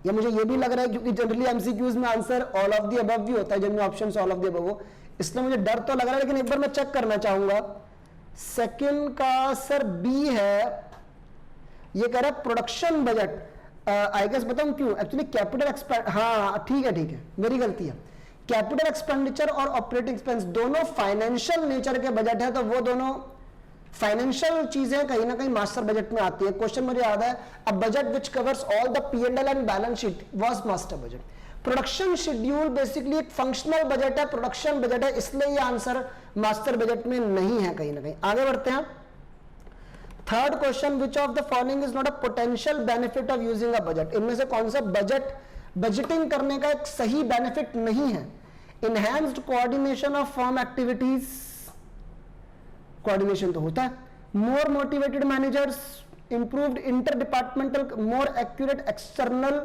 या मुझे ये भी लग रहा है क्योंकि जनरली एमसीक्यूज में answer all of the above भी होता है, जिनमें options all of the above हो, इसलिए मुझे डर तो लग रहा है, लेकिन एक बार मैं चेक करना चाहूंगा। सेकंड का सर बी है, ये कह रहा है प्रोडक्शन बजट। आई गेस बताऊं क्यों? एक्चुअली कैपिटल एक्सपेंड, हाँ ठीक है, मेरी गलती है। कैपिटल एक्सपेंडिचर और ऑपरेटिंग एक्सपेंस दोनों फाइनेंशियल नेचर के बजट है, तो वो दोनों फाइनेंशियल चीजें कहीं ना कहीं मास्टर बजट में आती है। क्वेश्चन मुझे याद है, a budget which covers all the P&L and balance sheet was master budget. Production schedule basically एक फंक्शनल बजट है, प्रोडक्शन बजट है, इसलिए ये आंसर मास्टर बजट में नहीं है कहीं ना कहीं। आगे बढ़ते हैं। Third question, which of the following is not a potential benefit of using a budget. इनमें से कौन सा बजटिंग करने का एक सही बेनिफिट नहीं है? Enhanced coordination of firm activities, coordination तो होता है। More motivated managers, improved inter departmental, more accurate external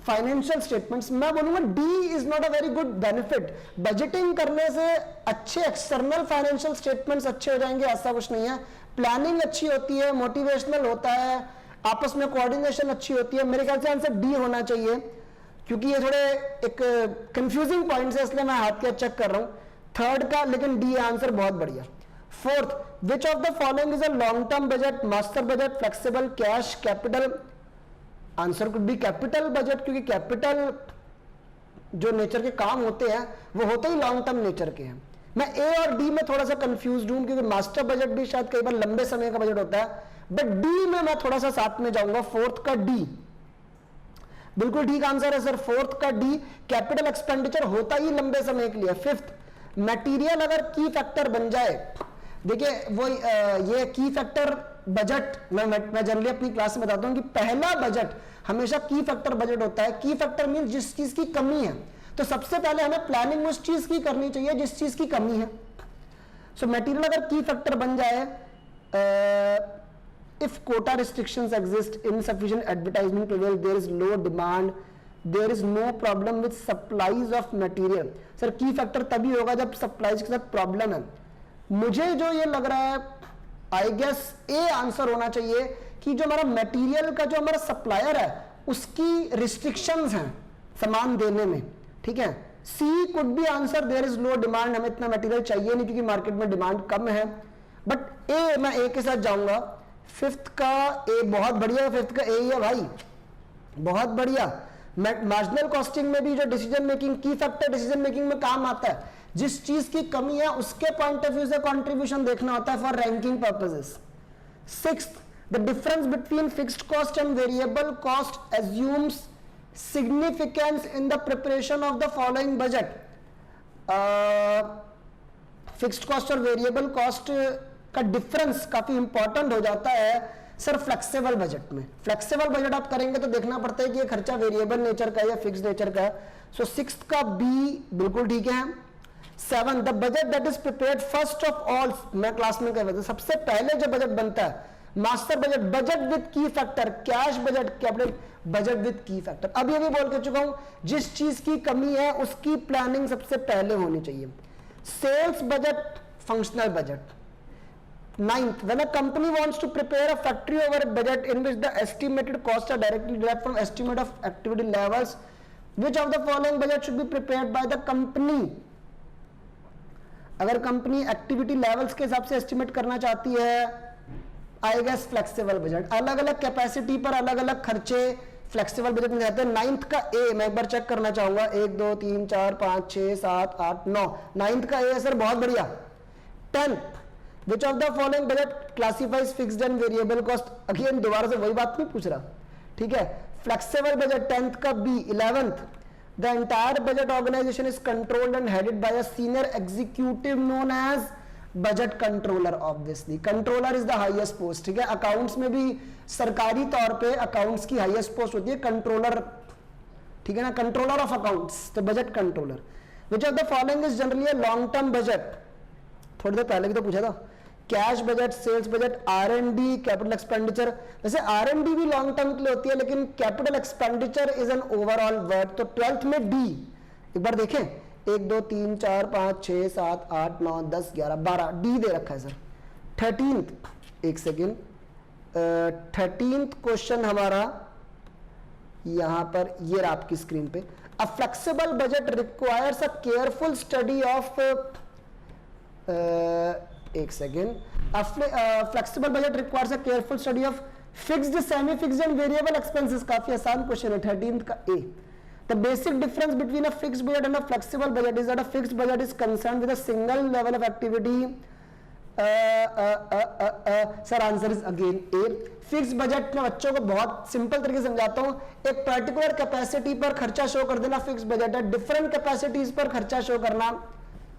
financial statements. मैं बोलूंगा D is not a very good benefit. Budgeting करने से अच्छे एक्सटर्नल फाइनेंशियल स्टेटमेंट्स अच्छे हो जाएंगे ऐसा कुछ नहीं है। प्लानिंग अच्छी होती है, मोटिवेशनल होता है, आपस में कोऑर्डिनेशन अच्छी होती है। मेरे ख्याल से आंसर डी होना चाहिए, क्योंकि ये थोड़े एक कंफ्यूजिंग पॉइंट्स है, इसलिए मैं हाथ के चेक कर रहा हूं थर्ड का, लेकिन डी आंसर बहुत बढ़िया। Fourth, which of the following is a long term budget, master budget, flexible, cash, capital. Answer could be capital budget, क्योंकि कैपिटल जो नेचर के काम होते हैं वो होते ही लॉन्ग टर्म नेचर के हैं। मैं ए और डी में थोड़ा सा कंफ्यूज हूं, क्योंकि मास्टर बजट भी शायद कई बार लंबे समय का बजट होता है, बट डी में मैं थोड़ा सा साथ में जाऊंगा। फोर्थ का डी बिल्कुल ठीक आंसर है सर, फोर्थ का डी। कैपिटल एक्सपेंडिचर होता ही लंबे समय के लिए। फिफ्थ, मटेरियल अगर की फैक्टर बन जाए, देखिए वो ये की फैक्टर बजट मैं जनरली अपनी क्लास में बताता हूं कि पहला बजट हमेशा की फैक्टर बजट होता है। की फैक्टर मीन जिस चीज की कमी है, तो सबसे पहले हमें प्लानिंग उस चीज की करनी चाहिए जिस चीज की कमी है। सो मटेरियल अगर की फैक्टर बन जाए, if quota restrictions exist, insufficient advertisement prevail, there is low demand, there is no problem with supplies of material. Sir key factor तभी होगा जब सप्लाईज के साथ प्रॉब्लम है। मुझे जो ये लग रहा है, आई गेस ए आंसर होना चाहिए कि जो हमारा मटेरियल का जो हमारा सप्लायर है उसकी रिस्ट्रिक्शंस हैं सामान देने में, ठीक है। C could be answer, there is low demand, हमें इतना मटेरियल चाहिए नहीं क्योंकि मार्केट में डिमांड कम है। बट ए, मैं ए के साथ जाऊंगा। फिफ्थ का ए बहुत बढ़िया, फिफ्थ का ए ही है भाई, बहुत बढ़िया। मार्जिनल कॉस्टिंग में भी जो डिसीजन मेकिंग, की फैक्टर डिसीजन मेकिंग में काम आता है, जिस चीज की कमी है उसके पॉइंट ऑफ व्यू से कंट्रीब्यूशन देखना होता है for ranking purposes. Sixth, the difference between fixed cost and variable cost assumes significance in the preparation of the following budget. Fixed cost और वेरिएबल कॉस्ट का डिफरेंस काफी इंपॉर्टेंट हो जाता है सर फ्लेक्सिबल बजट में। फ्लेक्सिबल बजट आप करेंगे तो देखना पड़ता है कि ये खर्चा वेरिएबल नेचर का है या फिक्स नेचर का है। सो सिक्स्थ का बी बिल्कुल ठीक है। Seven, the budget that is prepared first of all, मैं क्लास में कह रहा था सबसे पहले जो बजट बनता है मास्टर बजट, बजट विद की factor, cash budget, capital budget with की फैक्टर। अब ये भी बोल के चुका हूं, जिस चीज की कमी है उसकी प्लानिंग सबसे पहले होनी चाहिए। Sales budget, functional budget. Ninth, when a company wants to prepare a factory over a budget in which the estimated costs are directly derived from estimate of activity levels, which of the following budget should be prepared by the company? अगर कंपनी एक्टिविटी लेवल्स के हिसाब से एस्टिमेट करना चाहती है, आएगा फ्लेक्सिबल बजट। अलग अलग कैपेसिटी पर अलग अलग खर्चे फ्लेक्सिबल बजट में जाते हैं। 9th का ए मैं एक बार चेक करना चाहूंगा, 1 2 3 4 5 6 7 8 9, 9th का ए है सर, बहुत बढ़िया। 10th, which of the following budget classifies fixed and variable cost, again दोबारा से वही बात नहीं पूछ रहा, ठीक है। फ्लेक्सिबल बजट 10th का B. 11th, the entire budget organisation is controlled and headed by a senior executive known as budget controller. Obviously controller is the highest post, ठीक है। अकाउंट्स में भी सरकारी तौर पे अकाउंट्स की हाईएस्ट पोस्ट होती है कंट्रोलर, ठीक है ना, कंट्रोलर ऑफ अकाउंट्स, तो budget controller. Which of the following is generally a long term budget, थोड़ी देर पहले भी तो पूछा था। Cash budget, sales budget, R&D, capital expenditure. वैसे R&D भी लॉन्ग टर्म के लिए होती है, लेकिन capital expenditure is an overall word. तो 12th में डी, एक बार देखें, 1 2 3 4 5 6 7 8 9 10 11 12, डी दे रखा है सर। 13th, एक सेकेंड, 13th क्वेश्चन हमारा यहां पर ये रहा आपकी स्क्रीन पे। A flexible budget requires a careful study of, एक second, flexible budget requires a careful study of fixed, semi fixed and variable expenses. काफी आसान क्वेश्चन है, 13th का A. The basic difference between a fixed budget and a flexible budget is that a fixed budget is concerned with a single level of activity. Sir, answer is again A. Fixed budget में बच्चों को बहुत सिंपल तरीके से समझाता हूं, एक पर्टिकुलर कैपेसिटी पर खर्चा शो कर देना फिक्स्ड बजट है, डिफरेंट कैपेसिटीज पर खर्चा शो करना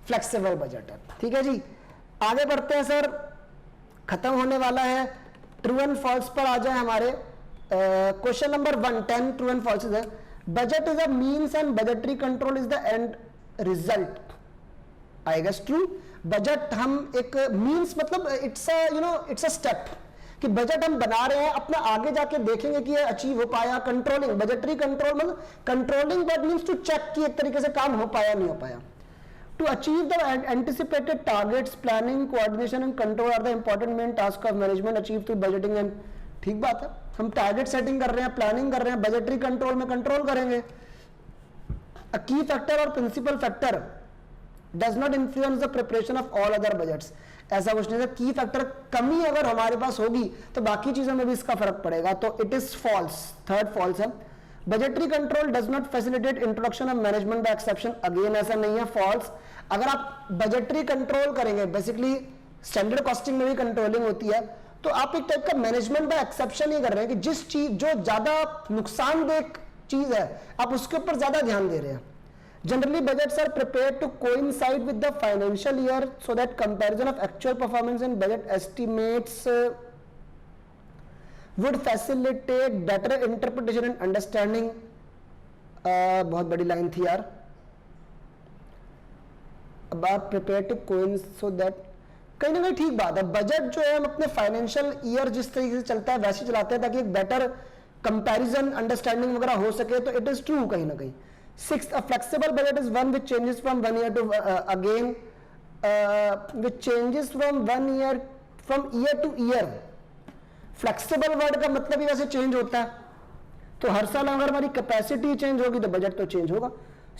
फ्लेक्सिबल बजट है, ठीक है जी। आगे बढ़ते हैं सर, खत्म होने वाला है, ट्रू एंड फॉल्स पर आ जाए हमारे। Question number 1, 10 true and false है। Budget is a means and budgetary control is the end result. आएगा ट्रू। बजट हम एक मीन्स मतलब इट्स अ स्टेप, कि बजट हम बना रहे हैं, अपना आगे जाके देखेंगे कि ये अचीव हो पाया। कंट्रोलिंग, बजटरी कंट्रोल मतलब controlling that means to check कि एक तरीके से काम हो पाया नहीं हो पाया। To achieve the anticipated targets, planning, coordination and control are the important main task of management achieve through budgeting and, ठीक बात है, हम टारगेट सेटिंग कर रहे हैं, प्लानिंग कर रहे हैं, बजटरी कंट्रोल में कंट्रोल करेंगे। अ की फैक्टर और principal factor does not influence the preparation of all other budgets. ऐसा कुछ नहीं है, की फैक्टर कमी अगर हमारे पास होगी तो बाकी चीजों में भी इसका फर्क पड़ेगा, तो it is false, third false है। Budgetary control does not facilitate introduction of management by exception, again ऐसा नहीं है, फॉल्स। अगर आप बजटरी कंट्रोल करेंगे, बेसिकली स्टैंडर्ड कॉस्टिंग में भी कंट्रोलिंग होती है, तो आप एक टाइप का मैनेजमेंट बाय एक्सेप्शन ही कर रहे हैं, कि जिस चीज जो ज्यादा नुकसानदेह चीज है आप उसके ऊपर ज्यादा ध्यान दे रहे हैं। Generally, budgets are prepared to coincide with the financial year so that comparison of actual performance and budget estimates would facilitate better interpretation and understanding. बहुत बड़ी लाइन थी यार। अब आप prepared to coincide so that, कहीं ना कहीं ठीक बात है। बजट जो है हम अपने फाइनेंशियल ईयर जिस तरीके से चलता है वैसे चलाते हैं ताकि एक बेटर कंपैरिजन, अंडरस्टैंडिंग वगैरह हो सके, तो इट इज ट्रू कहीं ना कहीं। Sixth, a flexible budget is one which changes from 1 year to which changes from 1 year from year to year. Flexible word का मतलब ही वैसे चेंज होता है, तो हर साल अगर हमारी कैपेसिटी चेंज होगी तो बजट तो चेंज होगा।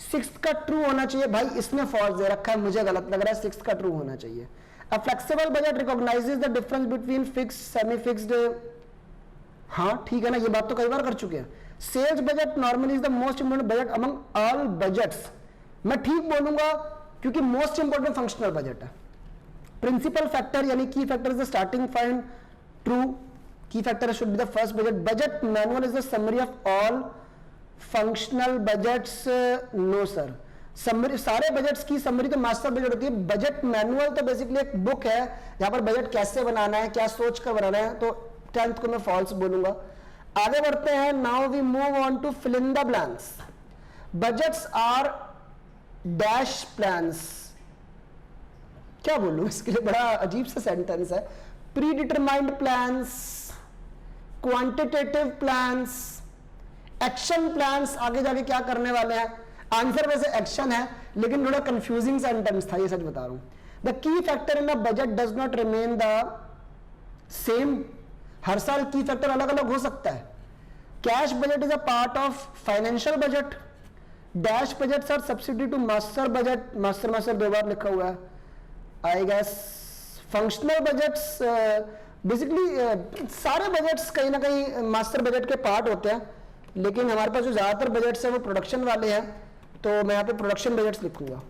सिक्स्थ का ट्रू होना चाहिए, भाई इसने फॉल्स दे रखा है, मुझे गलत लग रहा है, सिक्स्थ का ट्रू होना चाहिए। A flexible budget recognizes the difference between fixed, semi fixed, हाँ ठीक है ना, ये बात तो कई बार कर चुके हैं। Sales budget normally is the most important budget among all budgets, मैं ठीक बोलूंगा क्योंकि मोस्ट इंपोर्टेंट फंक्शनल बजट है। प्रिंसिपल फैक्टर यानी key factor is the starting point, true. Key factor should be the first budget. Budget manual is the summary of all functional budgets, no sir. Summary, सारे बजट्स की समरी तो मास्टर बजट होती है, बजट मैनुअल तो बेसिकली एक बुक है जहां पर बजट कैसे बनाना है, क्या सोच कर बनाना है, तो 10th को मैं फॉल्स बोलूंगा। आगे बढ़ते हैं, now we move on to fill in the blanks. Budgets are dash plans, क्या बोलूं इसके लिए, बड़ा अजीब सा सेंटेंस है। Predetermined plans, quantitative plans, action plans, आगे जाके क्या करने वाले हैं। आंसर वैसे एक्शन है लेकिन थोड़ा कंफ्यूजिंग सेंटेंस था, ये सच बता रहा हूं। The key factor in a budget does not remain the same, हर साल की फैक्टर अलग अलग हो सकता है। Cash budget is a part of financial budget. Dash budgets are subsidy to master budget, master 2 बार लिखा हुआ है, I guess. Functional budgets basically सारे बजट्स कहीं ना कहीं मास्टर बजट के पार्ट होते हैं, लेकिन हमारे पास जो ज़्यादातर बजट्स हैं वो प्रोडक्शन वाले हैं, तो मैं यहाँ पे प्रोडक्शन बजट्स लिखूंगा।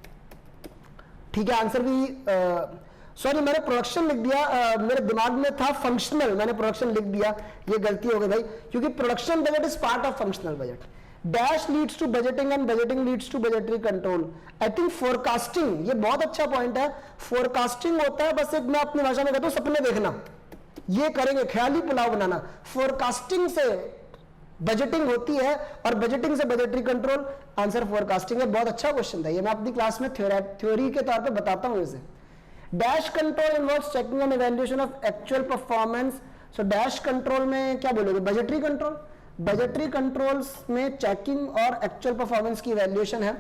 ठीक है, आंसर भी सॉरी मैंने प्रोडक्शन लिख दिया, मेरे दिमाग में था फंक्शनल, मैंने प्रोडक्शन लिख दिया, ये गलती हो गई भाई, क्योंकि production budget is part of functional budget. Dash leads to budgeting and budgeting leads to budgetary control. I think forecasting, ये बहुत अच्छा पॉइंट है। फोरकास्टिंग होता है बस एक, मैं अपनी भाषा में कहता हूँ, सपने देखना, ये करेंगे, ख्याली पुलाव बनाना। फोरकास्टिंग से बजटिंग होती है और बजटिंग से बजटरी कंट्रोल, आंसर फोरकास्टिंग है। बहुत अच्छा क्वेश्चन था ये, मैं अपनी क्लास में थ्योरी के तौर पे बताता हूं इसे। Dash control involves checking and evaluation of actual performance. So dash control में क्या बोलोगे, बजटरी कंट्रोल। बजटरी कंट्रोल्स में चेकिंग और एक्चुअल परफॉर्मेंस की इवैल्यूएशन है।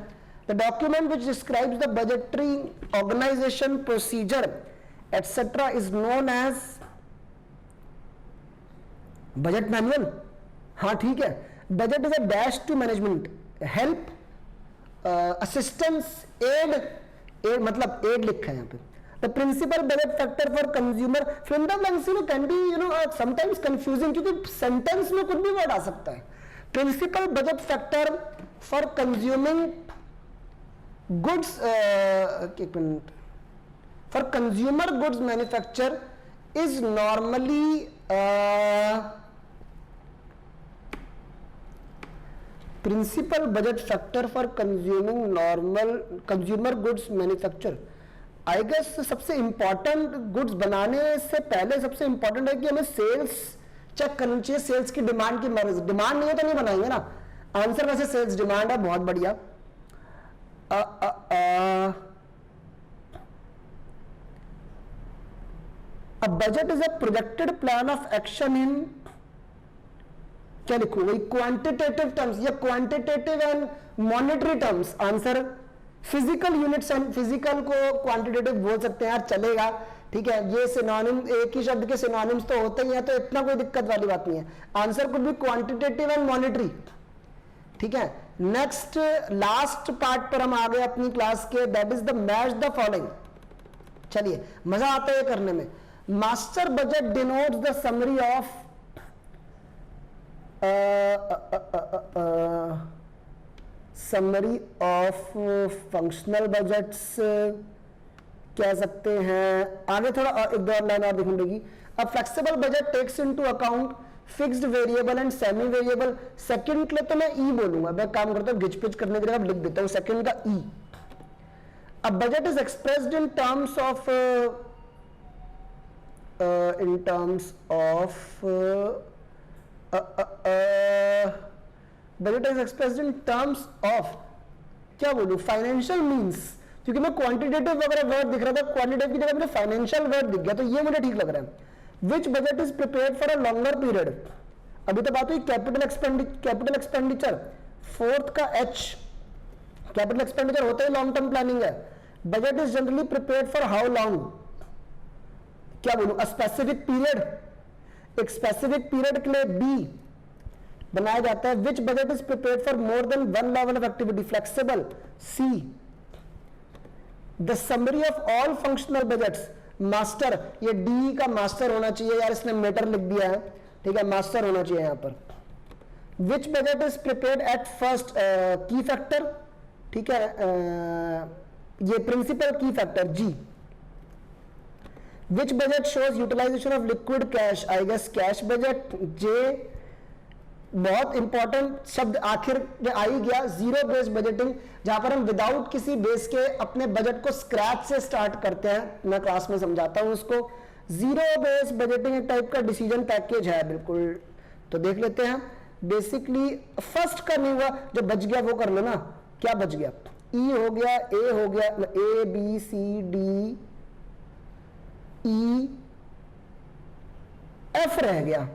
The document which describes the budgetary organisation procedure etcetera is known as budget manual. हाँ ठीक है, budget is a dash to management, help, assistance, aid मतलब एड लिखा है यहाँ पे। The principal budget factor for consumer, film can be sometimes confusing, क्योंकि सेंटेंस में कुछ भी वर्ड आ सकता है। Principal budget factor for consuming goods, एक minute, for consumer goods manufacture is normally principal budget factor for consumer goods manufacture. I guess सबसे इंपॉर्टेंट गुड्स बनाने से पहले सबसे इंपॉर्टेंट है कि हमें सेल्स चेक करनी चाहिए, सेल्स की डिमांड की मर्ज, डिमांड नहीं है तो नहीं बनाएंगे ना। आंसर वैसे सेल्स डिमांड है, बहुत बढ़िया। A budget is a projected plan of action in, क्या लिखूं, वही क्वांटिटेटिव टर्म्स या quantitative and monetary terms. Answer physical units and physical को क्वांटिटेटिव बोल सकते हैं यार, चलेगा। ठीक है, ये सिनोनिम, एक ही शब्द के सिनोनिम्स तो होते ही हैं, तो इतना कोई दिक्कत वाली बात नहीं है। आंसर कुड भी क्वांटिटेटिव एंड मॉनेटरी। ठीक है, नेक्स्ट लास्ट पार्ट पर हम आ गए अपनी क्लास के, that is the match the following. चलिए, मजा आता है करने में। Master budget denotes the summary of summary of functional budgets कह सकते हैं। आगे थोड़ा एक दो लाइन और देखने लगी। A flexible budget takes into account fixed variable and semi variable. Second के लिए तो मैं ई बोलूंगा, मैं काम करता हूँ गिच पिच करने के लिए, अब लिख देता हूँ सेकंड का E. A budget is expressed in terms of budget is expressed in terms of, क्या बोलूं, फाइनेंशियल मींस, क्योंकि मैं क्वांटिटेटिव वगैरह वर्ड दिख रहा था, क्वांटिटेटिव की जगह मुझे फाइनेंशियल वर्ड दिख गया, तो ये मुझे ठीक लग रहा है। Which budget is prepared for a longer period. अभी तो बात हुई कैपिटल एक्सपेंडिचर, फोर्थ का एच, कैपिटल एक्सपेंडिचर होता है लॉन्ग टर्म प्लानिंग है। Budget is generally prepared for how long, क्या बोलूं, अ स्पेसिफिक पीरियड, एक स्पेसिफिक पीरियड के लिए बी बनाया जाता है। Which budget is prepared for more than one level of activity, flexible, C. The summary of all functional budgets, master, ये डी का मास्टर होना चाहिए यार, इसने मेटर लिख दिया है, ठीक है, मास्टर होना चाहिए यहां पर। Which budget is prepared at first, key factor, ठीक है, ये principal key factor G. Which budget shows utilisation of liquid cash, I guess cash budget, J. बहुत इंपॉर्टेंट शब्द आखिर में आ ही गया, जीरो बेस्ड बजटिंग, जहां पर हम विदाउट किसी बेस के अपने बजट को स्क्रैच से स्टार्ट करते हैं। मैं क्लास में समझाता हूं उसको। जीरो बेस्ड बजटिंग एक टाइप का डिसीजन पैकेज है, बिल्कुल, तो देख लेते हैं। बेसिकली फर्स्ट का नहीं हुआ, जो बच गया वो कर लेना। क्या बच गया, ई हो गया, ए हो गया, A B C D E F रह गया।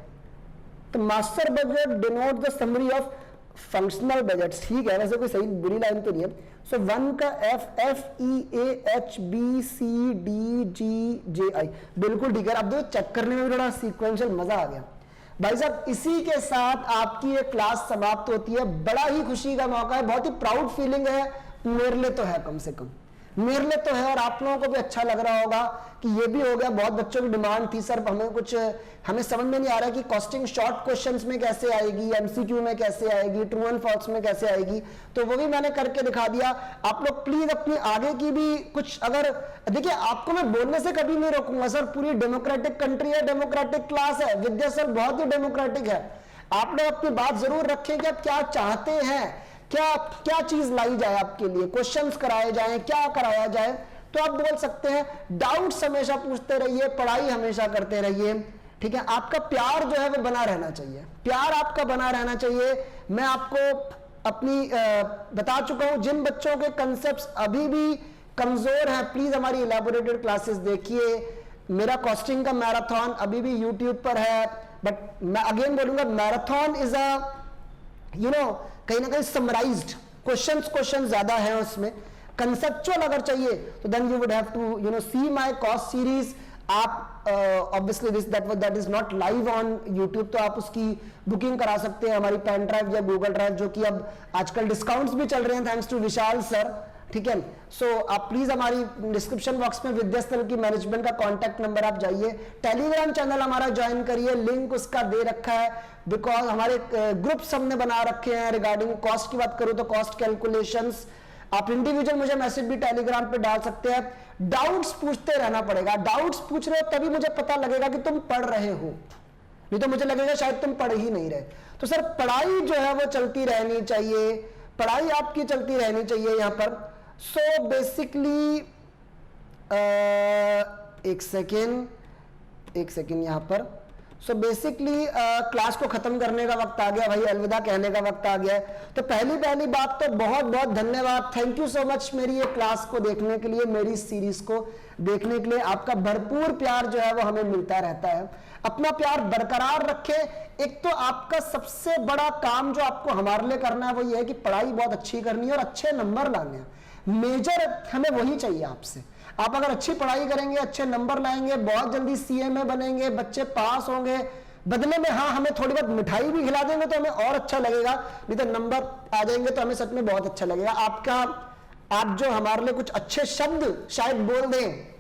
तो master budget denote the summary of functional budgets, ठीक है, वैसे कोई सही बुरी लाइन तो नहीं है। सो वन का F, F E A H B C D G J I, बिल्कुल ठीक है। अब देखो चेक करने में भी थोड़ा सीक्वेंशियल मजा आ गया भाई साहब। इसी के साथ आपकी ये क्लास समाप्त होती है। बड़ा ही खुशी का मौका है, बहुत ही प्राउड फीलिंग है, मेरे लिए तो है कम से कम। मेरे लिए तो है और आप लोगों को भी अच्छा लग रहा होगा कि ये भी हो गया। बहुत बच्चों की डिमांड थी सर हमें समझ में नहीं आ रहा है कि कॉस्टिंग शॉर्ट क्वेश्चंस में कैसे आएगी, एमसीक्यू में कैसे आएगी, ट्रू एंड फॉल्स में कैसे आएगी, तो वो भी मैंने करके दिखा दिया। आप लोग प्लीज अपनी आगे की भी कुछ, अगर देखिए आपको मैं बोलने से कभी नहीं रोकूंगा सर, पूरी डेमोक्रेटिक कंट्री है, डेमोक्रेटिक क्लास है, विद्यासर बहुत ही डेमोक्रेटिक है। आप लोग अपनी बात जरूर रखें कि आप क्या चाहते हैं, क्या क्या चीज लाई जाए आपके लिए, क्वेश्चंस कराए जाएं, क्या कराया जाए, तो आप बोल सकते हैं। डाउट्स हमेशा पूछते रहिए, पढ़ाई हमेशा करते रहिए, ठीक है। आपका प्यार जो है वो बना रहना चाहिए, प्यार आपका बना रहना चाहिए। मैं आपको अपनी बता चुका हूं, जिन बच्चों के कंसेप्ट्स अभी भी कमजोर हैं प्लीज हमारी इलेबोरेटेड क्लासेस देखिए। मेरा कॉस्टिंग का मैराथन अभी भी यूट्यूब पर है, बट मैं अगेन बोलूंगा मैराथन इज अ कहीं ना कहीं समराइज्ड क्वेश्चन ज्यादा है उसमें। कंसेप्चुअल अगर चाहिए तो then you would have to see my cost series. आप obviously that is not live on YouTube, तो आप उसकी बुकिंग करा सकते हैं हमारी पेन ड्राइव या गूगल ड्राइव, जो कि अब आजकल डिस्काउंट्स भी चल रहे हैं थैंक्स टू विशाल सर, ठीक है। सो आप प्लीज हमारी डिस्क्रिप्शन बॉक्स में विद्यास्थल की मैनेजमेंट का कांटेक्ट नंबर आप जाइए, टेलीग्राम चैनल हमारा ज्वाइन करिए, लिंक उसका दे रखा है, बिकॉज हमारे ग्रुप्स हमने बना रखे हैं। रिगार्डिंग कॉस्ट की बात करूं तो कॉस्ट कैलकुलेशंस, आप इंडिविजुअल मुझे मैसेज भी टेलीग्राम पे डाल सकते हैं। डाउट्स पूछते रहना पड़ेगा, डाउट्स पूछ रहे हो तभी मुझे पता लगेगा कि तुम पढ़ रहे हो, नहीं तो मुझे लगेगा शायद तुम पढ़ ही नहीं रहे। तो सर पढ़ाई जो है वो चलती रहनी चाहिए, पढ़ाई आपकी चलती रहनी चाहिए यहां पर। सो बेसिकली एक सेकेंड यहां पर। सो बेसिकली क्लास को खत्म करने का वक्त आ गया भाई, अलविदा कहने का वक्त आ गया है। तो पहली बात तो बहुत बहुत धन्यवाद, थैंक यू सो मच मेरी ये क्लास को देखने के लिए, मेरी सीरीज को देखने के लिए। आपका भरपूर प्यार जो है वो हमें मिलता रहता है, अपना प्यार बरकरार रखें। एक तो आपका सबसे बड़ा काम जो आपको हमारे लिए करना है वो ये है कि पढ़ाई बहुत अच्छी करनी है और अच्छे नंबर लाने हैं। मेजर हमें वही चाहिए आपसे। आप अगर अच्छी पढ़ाई करेंगे, अच्छे नंबर लाएंगे, बहुत जल्दी सीएमए बनेंगे, बच्चे पास होंगे, बदले में हाँ हमें थोड़ी बहुत मिठाई भी खिला देंगे तो हमें और अच्छा लगेगा, नहीं तो नंबर आ जाएंगे तो हमें सच में बहुत अच्छा लगेगा। आप जो हमारे लिए कुछ अच्छे शब्द शायद बोल दें,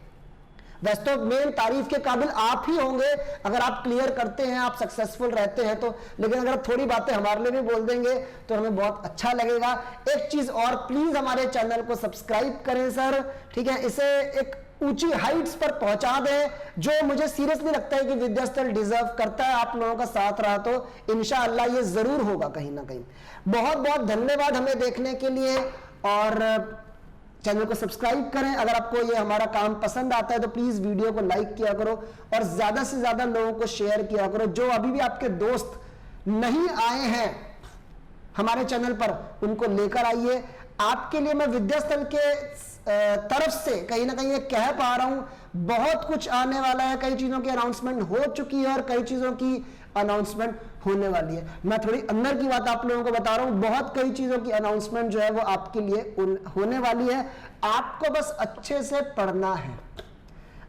वैसे तो मेन तारीफ के काबिल आप ही होंगे अगर आप क्लियर करते हैं, आप सक्सेसफुल रहते हैं तो, लेकिन अगर थोड़ी बातें हमारे लिए भी बोल देंगे तो हमें बहुत अच्छा लगेगा। एक चीज और, प्लीज हमारे चैनल को सब्सक्राइब करें सर, ठीक है, इसे एक ऊंची हाइट्स पर पहुंचा दें, जो मुझे सीरियसली लगता है कि विद्यास्थल डिजर्व करता है। आप लोगों का साथ रहा तो इंशाअल्लाह ये जरूर होगा कहीं ना कहीं। बहुत बहुत धन्यवाद हमें देखने के लिए, और चैनल को सब्सक्राइब करें। अगर आपको ये हमारा काम पसंद आता है तो प्लीज वीडियो को लाइक किया करो और ज्यादा से ज्यादा लोगों को शेयर किया करो। जो अभी भी आपके दोस्त नहीं आए हैं हमारे चैनल पर, उनको लेकर आइए। आपके लिए मैं विद्यास्थल के तरफ से कहीं ना कहीं ये कह पा रहा हूं, बहुत कुछ आने वाला है, कई चीजों की अनाउंसमेंट हो चुकी है और कई चीजों की अनाउंसमेंट होने वाली है। मैं थोड़ी अंदर की बात आप लोगों को बता रहा हूं, बहुत कई चीजों की अनाउंसमेंट जो है वो आपके लिए होने वाली है। आपको बस अच्छे से पढ़ना है,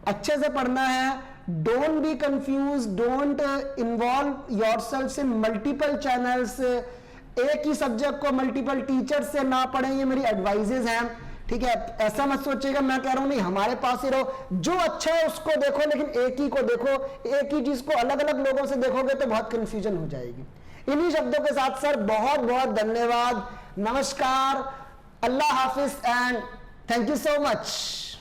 अच्छे से पढ़ना है। Don't be confuse, don't involve yourself in multiple channels. एक ही सब्जेक्ट को मल्टीपल टीचर से ना पढ़ें, ये मेरी एडवाइजेज हैं, ठीक है। ऐसा मत सोचिएगा मैं कह रहा हूं नहीं हमारे पास ही रहो, जो अच्छा है उसको देखो, लेकिन एक ही को देखो। एक ही चीज को अलग अलग लोगों से देखोगे तो बहुत कंफ्यूजन हो जाएगी। इन्हीं शब्दों के साथ सर बहुत बहुत धन्यवाद, नमस्कार, अल्लाह हाफिज and thank you so much.